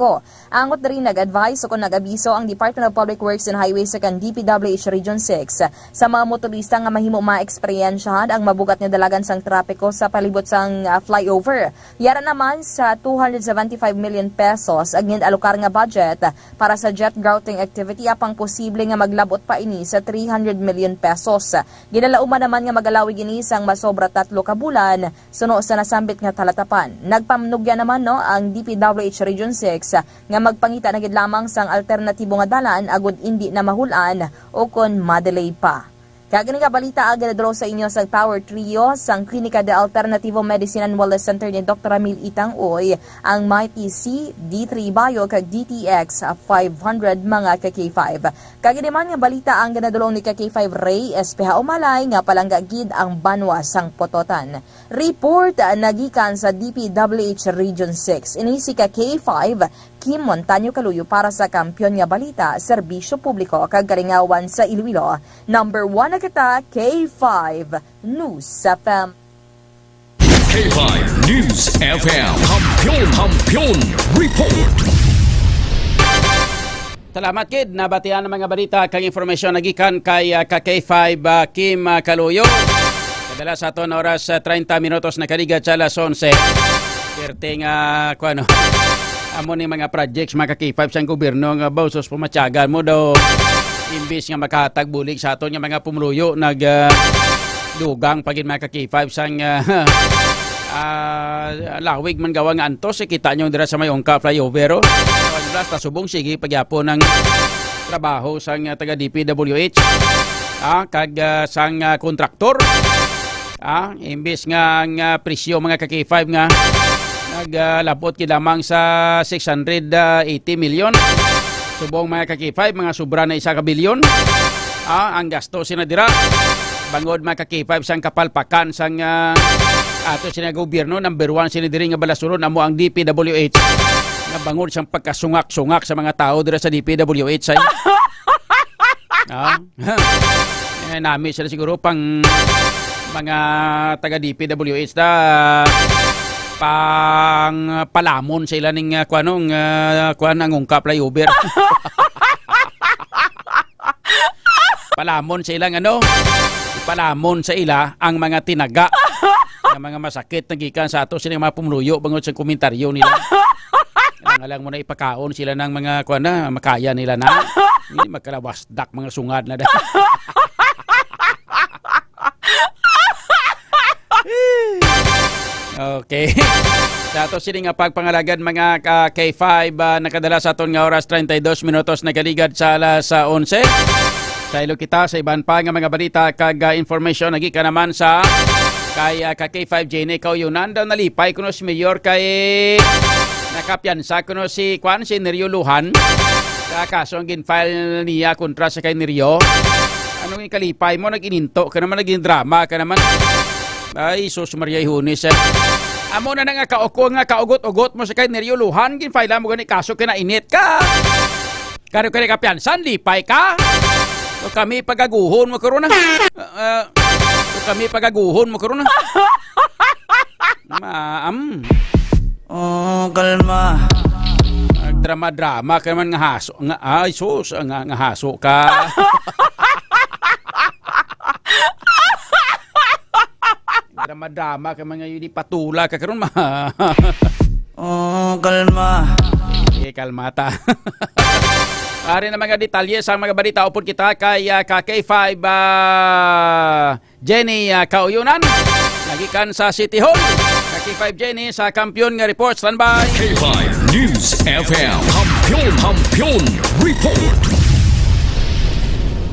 Angot na rin nag-advise o kung nag-abiso ang Department of Public Works and Highways sa DPWH Region 6 sa mga motorista nga mahimo ma-eksperyensyahan ang mabugat nga dalagan sang trapiko sa palibot sang flyover. Yara naman sa 275 million pesos ang alokar nga budget para sa jet grouting activity apang posible nga maglabot pa ini sa 300 million pesos. Ginalauman naman nga magalawig ini sang masobra 3 ka bulan suno sa nasambit nga talatapan. Nagpamnugya naman ang DPWH Region 6 nga magpangita na gid lamang sang alternatibo nga dalan agud indi na mahulan o kon madelay pa. Kagani nga balita agad draw sa inyo sa Power Trio sang Klinika de Alternativo Medicine and Wellness Center ni Dr. Amil Itang-Oy ang Mighty C, D3 Bio kag DTX 500 mga ka-K5. Kagani man nga balita ang ganadulong ni ka-K5 Ray SPH Umalay nga palangga gid ang banwa sang Pototan. Report nagikan sa DPWH Region 6. Ini si ka-K5 Kim Montaño Kaluyo para sa Kampiyon nga Balita, Serbisyo Publiko kag Kalingawan sa Iloilo. Number 1 na kita, K5 News FM. K5 News FM. Kampiyon Report. Salamat kid, nabatian ng mga balita kang informasyon nagikan kay ka-K5 Kim Kaluyo. Kadala sa aton oras 30 minutos na kaligat sa alas 11. Perting kuano. Amo ni mga projects mga ka-K5 sa gobyerno nga bausos pumatyagan mo daw imbis nga makatagbulig sa aton nga mga pumuluyo dugang pagin mga ka-K5 sang lawig man gawa nga antos kita nyo dira sa may Ongka flyover basta subong sige pagyapon ng trabaho sang taga DPWH kag sang kontraktor imbis nga presyo mga ka-K5 nga naglabot lamang sa 680 million. Subong mga ka-K5, mga sobra na 1 bilyon. Ang gasto sinadira. Bangod mga ka-K5 sang kapalpakan sang ato sina gobyerno. Number 1 sinadiri nga balasulon amo ang DPWH. Nga bangod sang pagkasungak-sungak sa mga tao dira sa DPWH. Nami sila siguro pang mga taga DPWH na pang palamon sa ila ning kuan ang Ongka flyover. Palamon sa ilang palamon sa ila ang mga tinaga ng mga masakit na gikan sa ato sila mga pumuluyo bangod sa komentaryo nila. Alang mo na ipakaon sila ng mga kuan na makaya nila na hindi magkalawasdak mga sungad na dahil. Okay. Sa ato sila nga pagpangalagad mga K5 nakadala sa aton nga oras 32 minutos na kaligad sa alas 11. Sa ilo kita sa iban pa nga mga balita kag information nagika naman sa kay K5 Jenny Kauyunan daw nalipay kuno si Mayor kay nakapiansa kuno si Nerio Luhan sa kaso ang ginfile niya kontra sa kay Nerio. Anong ikalipay mo nag-ininto ka naman naging drama ka naman. Ay, sus Maria Hunis. Amo na nga kaugot-ugot mo sa kay Nerio Luhan, ginfile mo gani kaso kinainit ka. Karo kani kapiansan, lipay ka. So kami pagaguhon mo karon na. Kami pagaguhon mo karon na. Kalma. Drama-drama ka naman nga haso. Ay, sus, nga haso ka. Drama-drama ka mga yun patula ka karon ma. Kalma. Kalmata. Ari na mga detalye sa mga balita upod kita kay K5 Jenny Kauyunan. Nagikan sa City Hall. K5 Jenny sa Kampiyon nga report. Standby. K5 News FM. Kampiyon Report.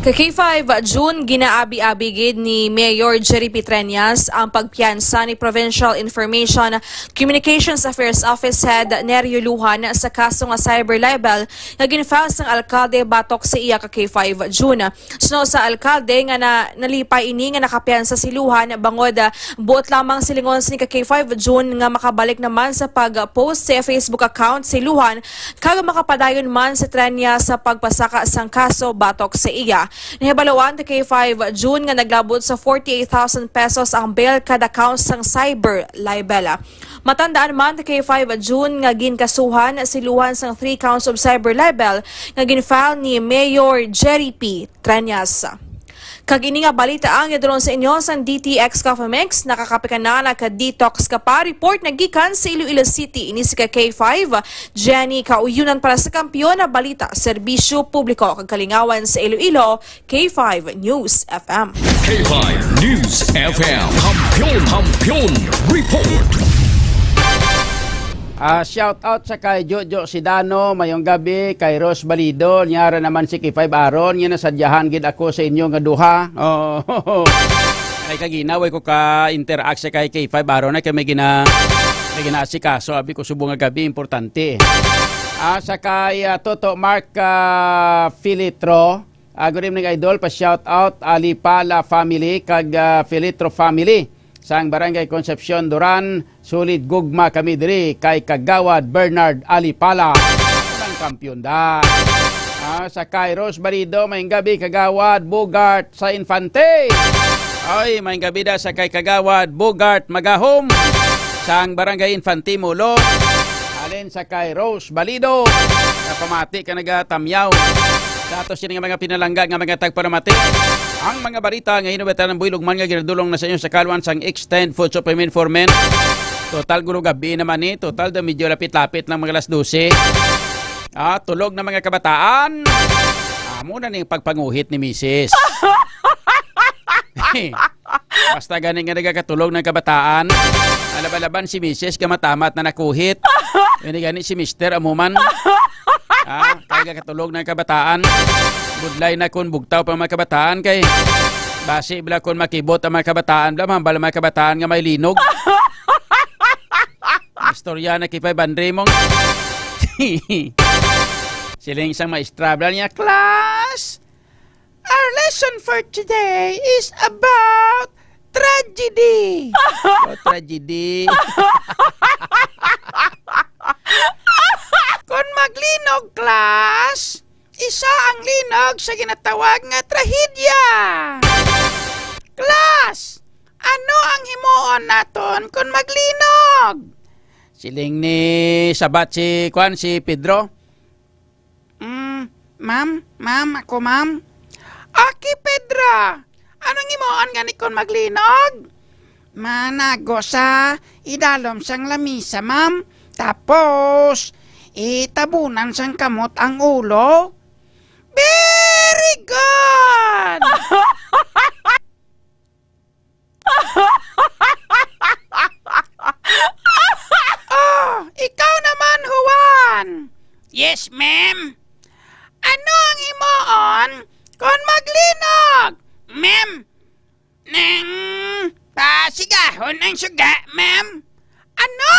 Ka-K5 June, ginaabi-abigid ni Mayor Jerry Petrenias ang pagpiyansa ni Provincial Information Communications Affairs Office Head Nerio Luhan sa kaso nga cyber libel na ginfile sang alkalde batok sa iya Ka-K5 June. Suno sa alkalde nga nalipay ini nga nakapiyansa si Luhan bangod buot lamang silingon ni Ka-K5 June nga makabalik naman sa pag-post sa Facebook account si Luhan kag makapadayon man sa trenya sa pagpasaka sang kaso batok sa iya. Nahibalawan ti K5 June nga naglabot sa 48,000 pesos ang bail kada count sang cyber libel. Matandaan man ti K5 June nga ginkasuhan siluhan sang 3 counts of cyber libel nga ginfile ni Mayor Jerry P. Treñas. Kagini nga balita ang idulon sa inyo sa DTX Coffee Mix. Nakakapikan na naka-detox ka pa. Report na gikan sa Iloilo City. Ini si K5. Jenny kauyunan para sa kampiyon na balita. Serbisyo publiko kagkalingawan sa Iloilo. K5 News FM. K5 News FM. Kampiyon Report. Shout out sa kay Jojo Sidano, mayong gabi, kay Rose Balido, nyara naman si K5 Aron, nga nasadyahan gid ako sa inyo nga duha. Ay kaginaw ko ka interact sa kay K5 Aron, ay may ginasikaso, abi ko subong nga gabi, importante. Sa kay Toto Mark Filitro, good evening idol, pa shout out Alipala family, kag Filitro family. Sang Barangay Concepcion Duran, sulit gugma kami diri kay Kagawad Bernard Alipala. Ang kampiyon da. Sa kay Rose Barido, may gabi Kagawad Bogart sa Infante. Ay, may gabi da sa kay Kagawad Bogart Magahom. Sang Barangay Infante Mulo. Alin sa kay Rose Balido. Kapamati ka nagatamyaw. Datos yun nga mga pinalangga nga mga tagparamati. Ang mga balita nga hinubatan ng builog man nga ginadulong na sa inyo sa kalwan sang Extend Food Supplement for Men. Total gulo gabi naman ni. Total da medyo lapit-lapit ng mga alas 12. Tulog na mga kabataan. Muna na yung pagpanguhit ni Mrs. Basta ganing nga nagkakatulog ng kabataan. Alaban-laban si Mrs. kamatamat na nakuhit. Gani si Mr. amuman. Kaya katulog ng kabataan. Budlay na kun bugtaw pa mga kabataan kay basi bila kun makibot ang mga kabataan bla mambal mga kabataan nga may linog. Istorya na kipay bandremong. Siling isang maestra bla niya, class, our lesson for today is about tragedy. Tragedy. Kung maglinog, class, isa ang linog sa ginatawag nga trahedya. Class, ano ang himuon naton kung maglinog? Siling ni sabat si Pedro. Ma'am, ako ma'am. Aki Pedro, anong himuon nga ni kung maglinog? Manago sa idalom sang lamisa, ma'am. Tapos, itabunan sang kamot ang ulo. Very good! Ikaw naman, Juan. Yes, ma'am. Ano ang himuon kung maglinog? Ma'am, nang pasigahon ang suga, ma'am. Ano?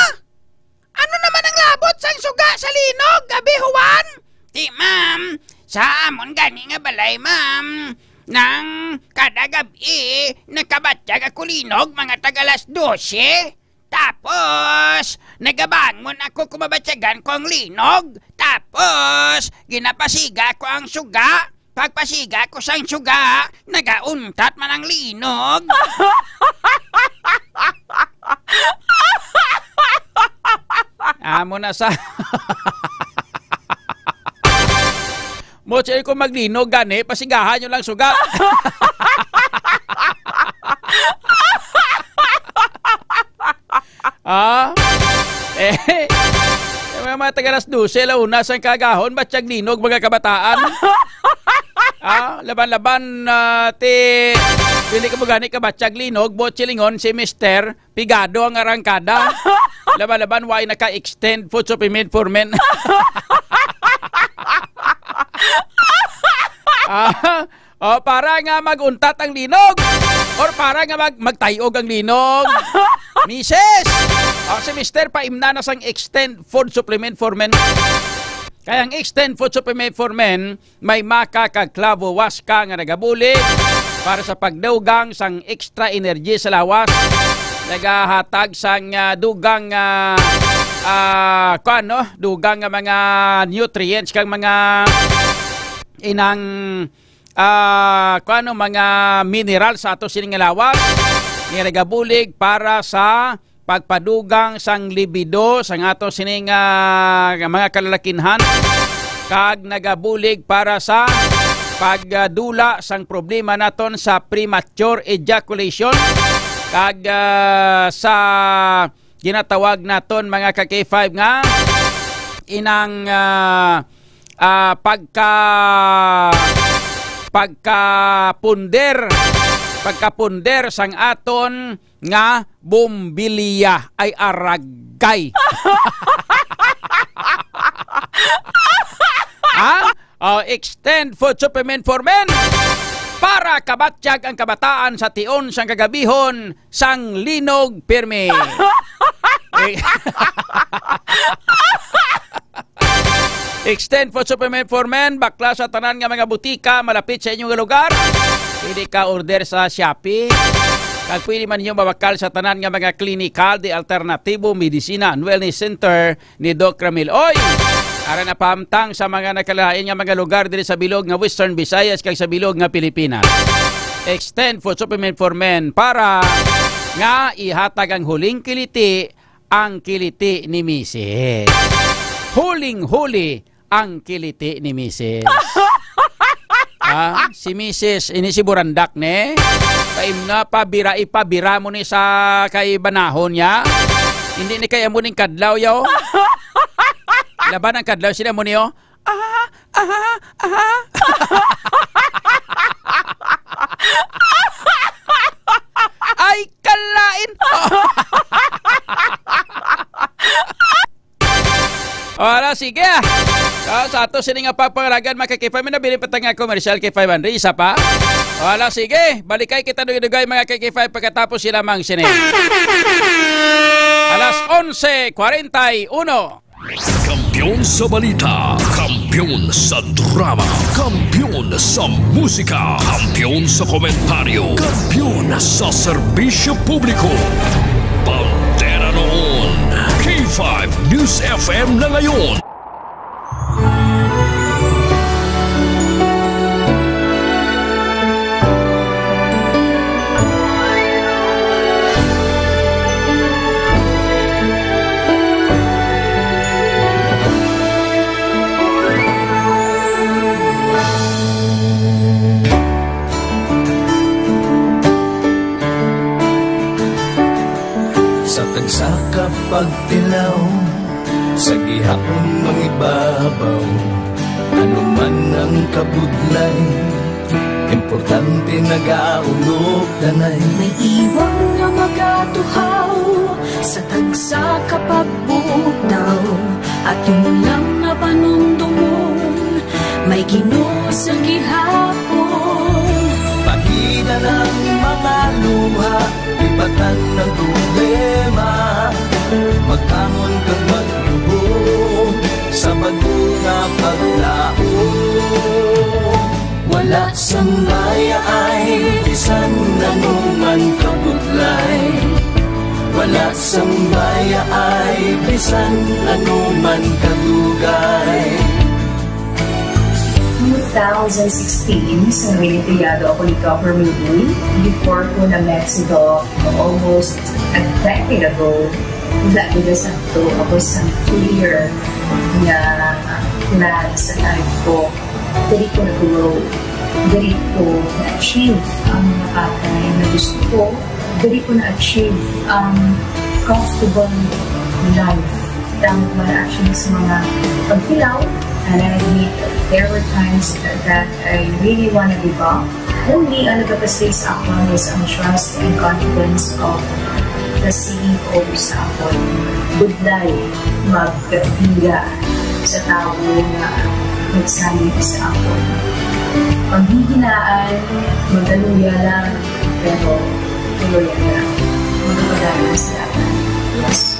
Ano naman ang labot sang suga sa linog, gabi, Juan? Di, ma'am. Sa amon gani nga balay, ma'am. Nang kada gabi, nakabatyag ako linog mga tagalas 12. Tapos, nagabangon ako kumabatyagan ko ang linog. Tapos, ginapasiga ko ang suga. Pagpasiga ko sang suga, nagauntat man ang linog. Amo na sa... Mochi ko maglinog gani, pasigahan nyo lang suga. Mga tagalas 12, launa sang kagahon, batsyag linog mga kabataan. Laban-laban pili ka magani ka batsyag linog, botchilingon si Mr. Pigado ang arangkada. Laban-laban, why naka-extend food supplement for men. Para nga maguntat ang linog or para nga magtayog ang linog. Mises, si Mr. paimna na sang extend food supplement for men. Kaya ang extend food supplement for men may makakaklavo was ka nga nagabuli para sa pagdugang sang extra energy sa lawas. Nagahatag sang dugang dugang nga mga nutrients kang mga inang mga mineral sa ato sining lawag nga nagabulig para sa pagpadugang sang libido sang ato sining mga kalalakinhan, kag nagabulig para sa pagdula sang problema naton sa premature ejaculation, kag sa ginatawag naton mga ka-K5 nga inang pagkapunder sang aton nga bumbilya ay aragay. Extend food supplement for men para kabatsyag ang kabataan sa tion sang kagabihon sang linog pirmi. Extend food supplement for men, bakla sa tanan nga mga butika malapit sa inyong lugar. Pwede ka order sa Shopee. Kag pwede man niyo mabakal sa tanan nga mga klinikal de Alternatibo Medicina and Wellness Center ni Doc Ramil Oy. Ara na pamtang sa mga nakalain nga mga lugar diri sa bilog nga Western Visayas kag sa bilog nga Pilipinas. Extend food supplement for men para nga ihatag ang huling kiliti, ang kiliti ni Mrs. Huling-huli ang kiliti ni Mrs. Si Mrs. ini si Burandak ne. Paim nga ipabira mo ni sa kay banahon niya. Hindi ni kaya mo ning kadlaw yaw. Laban ang kadlaw sila mo niyo. Ay kalain. Wala, sige. Sa ato sini nga pagpangalagan mga K5 na bili patang nga commercial K5 Andre, isa pa. Wala, sige. Balikay kita dugay mga K5 pagkatapos sila mang sini. Alas 11:41. Kampiyon sa balita, kampiyon sa drama, kampiyon sa musika, kampiyon sa komentaryo, kampiyon sa serbisyo publiko. Pantera noon, K5 News FM na ngayon. Sa kapagtilaw, sa gihapon mangibabaw, ano man ang kabudlay, importante nagaulog danay. May iwang nga magatuhaw, sa tagsa kapagbutaw, at yung lang na panumdumon, may Ginoo sa gihapon. Pahina ng mga luha, lipatan ng problema, magkamon kang magluhog sa bagunga paglaog. Wala sang maya ay bisan nanuman kabudlay, wala sang maya ay bisan nanuman kadugay. 2016, sa Olimpiado ako ni Government Day, before ko na Mexico, almost a decade ago, dahil sa ito, ako sa clear na plan sa life ko, dali ko nag-grow, dali ko na-achieve ang mga patay na gusto ko, dali ko na-achieve ang comfortable life. Dahil mga actions sa mga pagkilaw, and I admit there were times that I really want to give up. Only ang nagpapasay sa akin is ang trust and confidence of the CEO sa akin. Budlay, magkabila sa tao na nagsalit sa akin. Panghihinaan, magaluya lang, pero tuloy lang. Magpapadalan sa akin. Yes,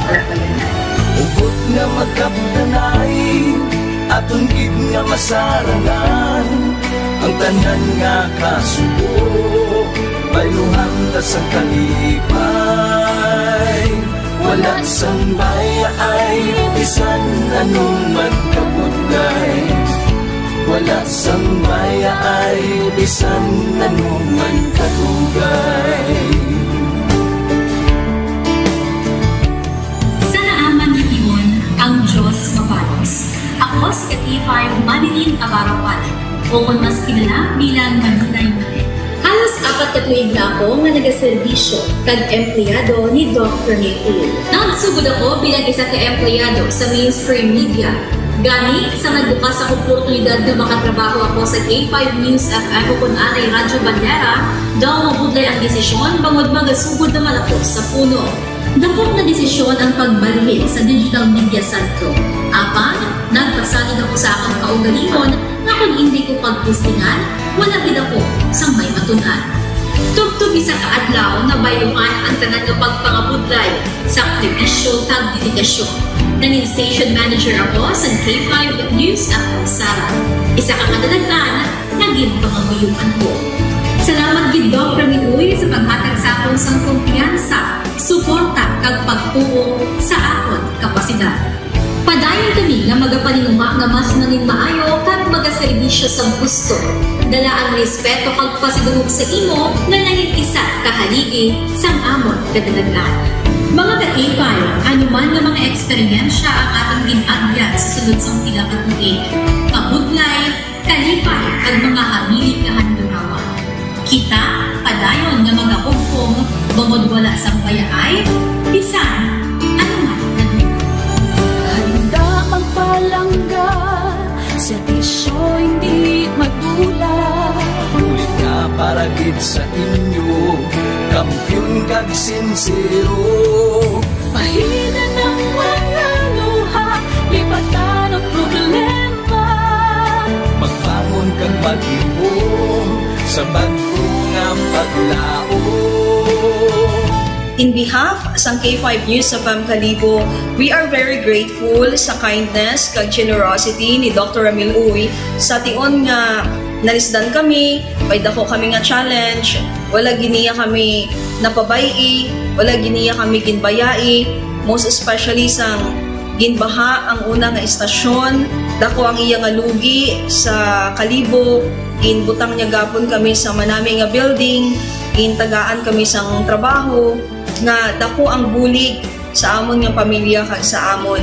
wala pa yan. Ubot nga magkaptanay, atong gid nga masarangan, ang tanan nga kasubo, bayluhan ta sa kalipay. Wala sang baya ay bisan anuman kabudlay, wala wala sang baya ay bisan nanuman kadugay. Sa naaman ni Iyon, ang Diyos mapalos. Ako si K5 Manilin Abarapan, o kung mas kilala bilang Manilay Mane. Halos 4 ka tuig na ako nga nagaserbisyo kag empleyado ni Dr. Nick. Nagsugod ako bilang isa ka empleyado sa mainstream media. Gani, sa nagbukas ang oportunidad na makatrabaho ako sa K5 News FM o kung anay Radyo Bandera, daw mabudlay ang desisyon bangod magasugod na malapos sa puno. Dakot na desisyon ang pagbalhin sa digital media sentro. Apan, nagpasalig ako sa akong kaugalingon na kung hindi ko pagpustingan, wala gid ako sa may matunan. Tugtog isa ka adlaw na bayuhan ang tanan nga pagpangabudlay sa aktivisyo kag dedikasyon. Nanging station manager ako sa K5 News FM Sara. Isa ka kadagdagan, naging pangabuyuhan ko. Salamat gid Dr. Miluy sa paghatag sa akong sang kumpiyansa, suporta kag pagtuo sa akon kapasidad. Padayon kami nga magapaninuma nga mas nanging maayo kag magaserbisyo sa gusto. Dala ang respeto kag pasidungog sa imo nga nanging isa kahaligi sang amon kadagdagan. Mga ka-K5, anuman nga mga eksperyensya ang atong ginagyan sa sunod sang pila ka tuig. Kabudlay, kalipay kag mga hamilig nga handurawan. Kita, padayon nga magahugpong, bangod wala sang bayaay, bisan, anuman handa magpalangga, servisyo hindi magdula. Ulit nga para gid sa inyo, kampiyon kag sincero. Pahina ng mga luha, lipatan ang problema. Magbangon kag pag-iwong sa bagong ang paglao. In behalf sa K5 News FM Kalibo, we are very grateful sa kindness kag generosity ni Dr. Ramil Uy sa tion nga nalisdan kami, may dako kami nga challenge, wala giniya kami napabayi, wala giniya kami ginbayai, most especially sang ginbaha ang una nga istasyon, dako ang iya nga lugi sa Kalibo, ginbutang niya gapon kami sa manami nga building, gintagaan kami sang trabaho, nga dako ang bulig sa amon nga pamilya kag sa amon.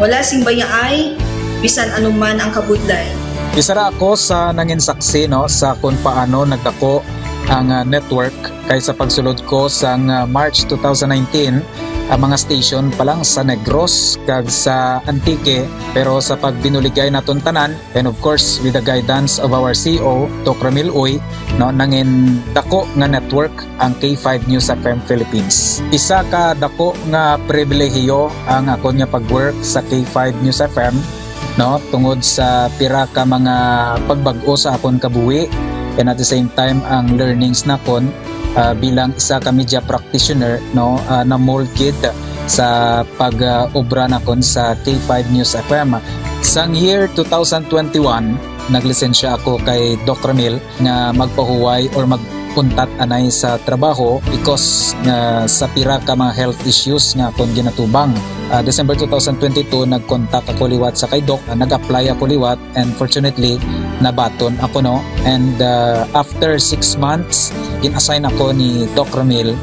Wala sing bayaay, bisan anuman ang kabudlay. Isa ra ako sa nangin saksi no sa kung paano nagdako ang network kay sa pagsulod ko sa March 2019 ang mga station pa lang sa Negros kag sa Antique, pero sa pagbinuligay naton tanan and of course with the guidance of our CEO Dr. Ramil Uy no nangin dako nga network ang K5 News FM Philippines. Isa ka dako nga pribilehiyo ang ako nga pagwork sa K5 News FM no tungod sa pira ka mga pagbag-o sa akon kabuhi and at the same time ang learnings nakon bilang isa ka media practitioner no na mold kid sa pag-obra nakon sa K5 News FM. Sang year 2021 naglisensya ako kay Dr. Ramil nga magpahuway or magpuntat anay sa trabaho because sa pira ka mga health issues nga akong ginatubang. December 2022 nag-contact ako liwat sa kay Doc, nag-apply ako liwat and fortunately nabaton ako no, and after 6 months in-assign ako ni Doc Ramil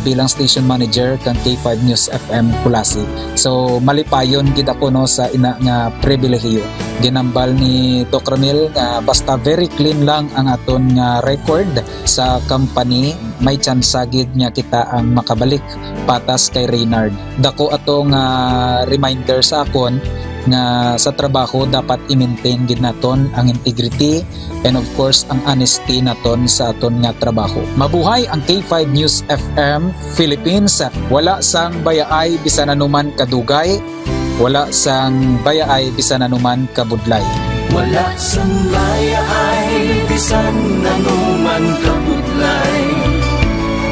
bilang station manager kang K5 News FM Kulasi. So malipayon gid ako no sa ina nga pribilehiyo. Ginambal ni Doc Ramil nga basta very clean lang ang aton nga record sa company, may chance gid nga kita ang makabalik patas kay Reynard. Dako atong reminder sa akon nga sa trabaho dapat i-maintain gid naton ang integrity and of course ang honesty naton sa aton nga trabaho. Mabuhay ang K5 News FM Philippines. Wala sang bayaay bisan anuman kadugay, wala sang bayaay bisan anuman kabudlay. Wala sang bayaay bisan anuman kabudlay.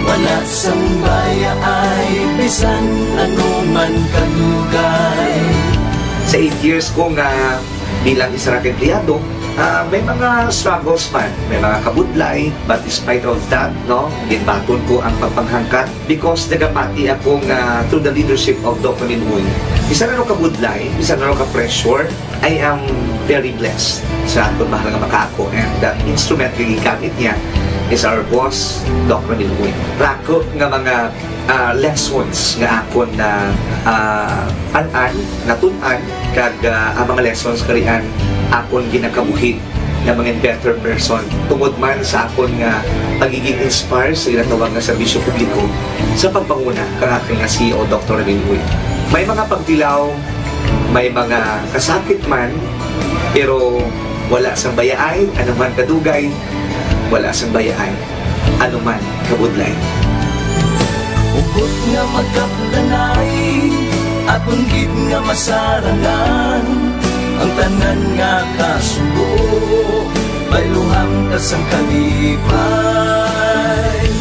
Wala sang bayaay bisan anuman kadugay. Sa 8 years ko nga bilang isa ra empleyado, may mga struggles man, may mga kabudlay, but despite of that, no, ginbaton ko ang pagpanghangkat because nagapati akong through the leadership of Dr. Minuy. Isa na kabudlay, isa na ka-pressure, I am very blessed sa atong mahal nga makaako, and the instrument nga gigamit niya is our boss, Dr. Minuy. Rako nga mga lessons nga akon na natunan kag ang mga lessons karian akon ginakabuhi na mga better person tungod man sa akon nga pagiging inspire sa ginatawag nga serbisyo publiko sa pagpanguna kang aking nga CEO Dr. Minuy. May mga pagdilaw, may mga kasakit man, pero wala sang bayaay, anuman kadugay, wala sang bayaay, anuman kabudlay. Ukot nga magkapdanay, atong gid nga masarangan, ang tanan nga kasubo, bayluhang kasang kalipay.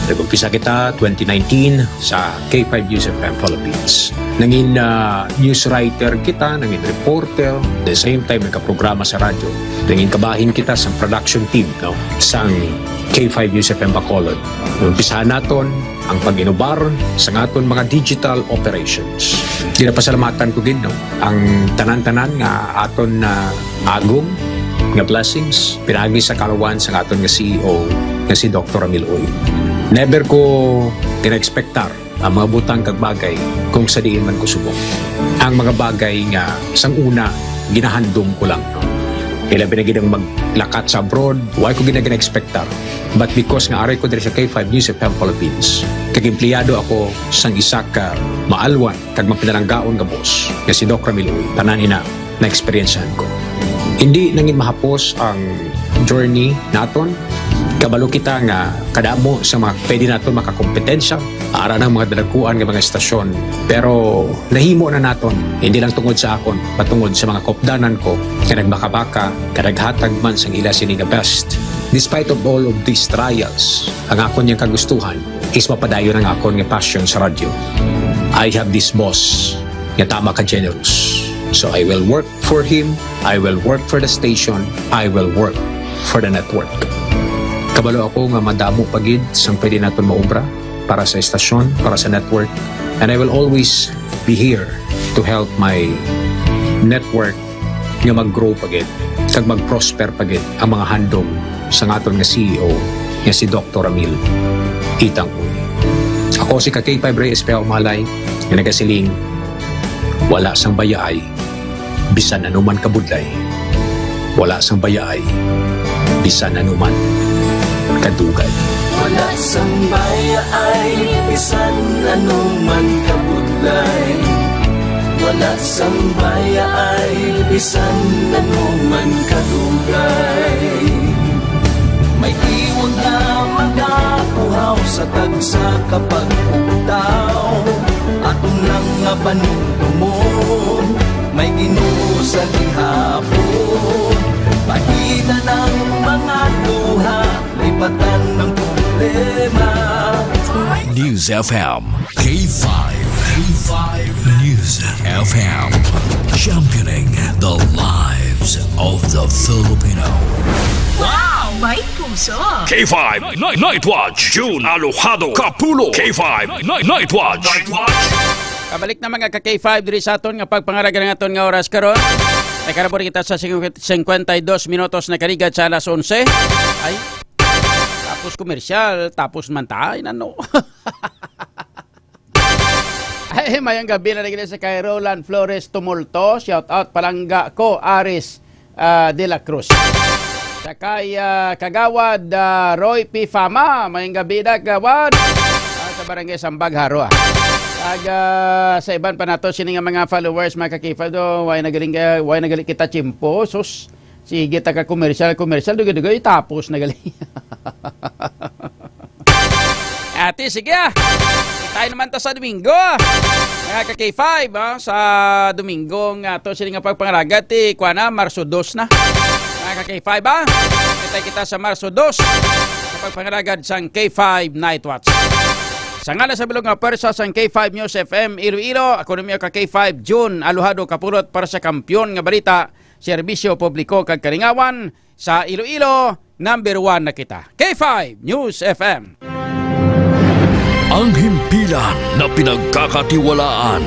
Nag-umpisa kita 2019 sa K5 News FM Philippines. Nangin news writer kita, nangin reporter, at the same time nagka-programa sa radyo. Nangin kabahin kita sa production team, no, sang K5 News FM Bacolod. Umpisahan naton ang pag-inubar sa aton mga digital operations. Ginapasalamatan ko din, no, ang tanan-tanan nga aton na agong nga blessings pinagi sa kalawan sa aton nga CEO nga si Dr. Ramil Uy. Never ko tina-expectar ang mga butang kag bagay kung sa diin man ko subok. Ang mga bagay nga sang una ginahandom ko lang, no. Kailan pinagidang maglakat sa abroad, why ko gina-expectar. But because nga aray ko diri sa K5 News FM Philippines, kag empleyado ako sang isa ka maalwan kag mapinalanggaon nga boss nga si Dr. Ramil Uy. Tanan ina na experiencehan ko. Hindi nangin mahapos ang journey naton. Kabalo kita nga kadamo sa mga pwede naton makakompetensya ara ng mga dalaguan ng mga estasyon, pero nahimo na naton hindi lang tungod sa akon patungod sa mga kopdanan ko nga nagbaka-baka kadaghatag man sang ila sini nga best. Despite of all of these trials, ang akon niyang kagustuhan is mapadayon ang akon nga passion sa radyo. I have this boss nga tama ka generous, so I will work for him, I will work for the station, I will work for the network. Kabalo ako nga madamo pagid sang pwede naton maubra para sa estasyon, para sa network, and I will always be here to help my network nga mag-grow pagid kag mag-prosper pagid ang mga handom sa aton nga CEO nga si Dr. Ramil Itang Uy. Ako si K5 Reyes Peao Malay nga nagasiling wala sang bayaay bisan anuman kabudlay, wala sang bayaay bisan anuman kadugay. Wala sang bayaay bisan anuman kabudlay, wala sang bayaay bisan anuman kadugay. May iwag na magapuhaw sa tagsa kapag pugtaw, atong lang nga panuntumon, may Ginoo sa gihapon. Pahina ng mga luha, lipatan ng problema. News FM K5 News FM, championing the lives of the Filipino. Wow! May puso! K5 Night Watch, June Alojado Capulo. K5 Night Watch. Kabalik na mga ka-K5 diri sa aton nga pagpangaraga ng aton nga oras karon. Ay karabor kita sa 52 minutos na karigad sa alas 11. Ay, tapos komersyal, tapos mantay, ano? Ay, mayang gabi na nagiging sa kay Roland Flores Tumulto. Shout out palangga ko, Aris de la Cruz. Sa kay Kagawad Roy P. Fama. Mayang gabi na Kagawad. Sa barangay Sambag Haro. Sa iban pa nato sini nga mga followers mga kakifad do way nagaling kita chimpo sus sige ta ka commercial dugo tapos nagaling. Ate sige tayo naman ta sa Domingo mga ka-K5 sa Domingo nga to sini nga pagpangaragat kuana Marso 2 na mga ka-K5 kita sa Marso 2 sa pagpangaragad sang K5 Night Watch. Sa ngala sa bilog nga persa sa K5 News FM Iloilo, ako naman ka K5 June Alojado Kapulot para sa kampyon nga balita serbisyo publiko kag kalingawan sa Iloilo, number 1 na kita. K5 News FM. Ang himpilan na pinagkakatiwalaan.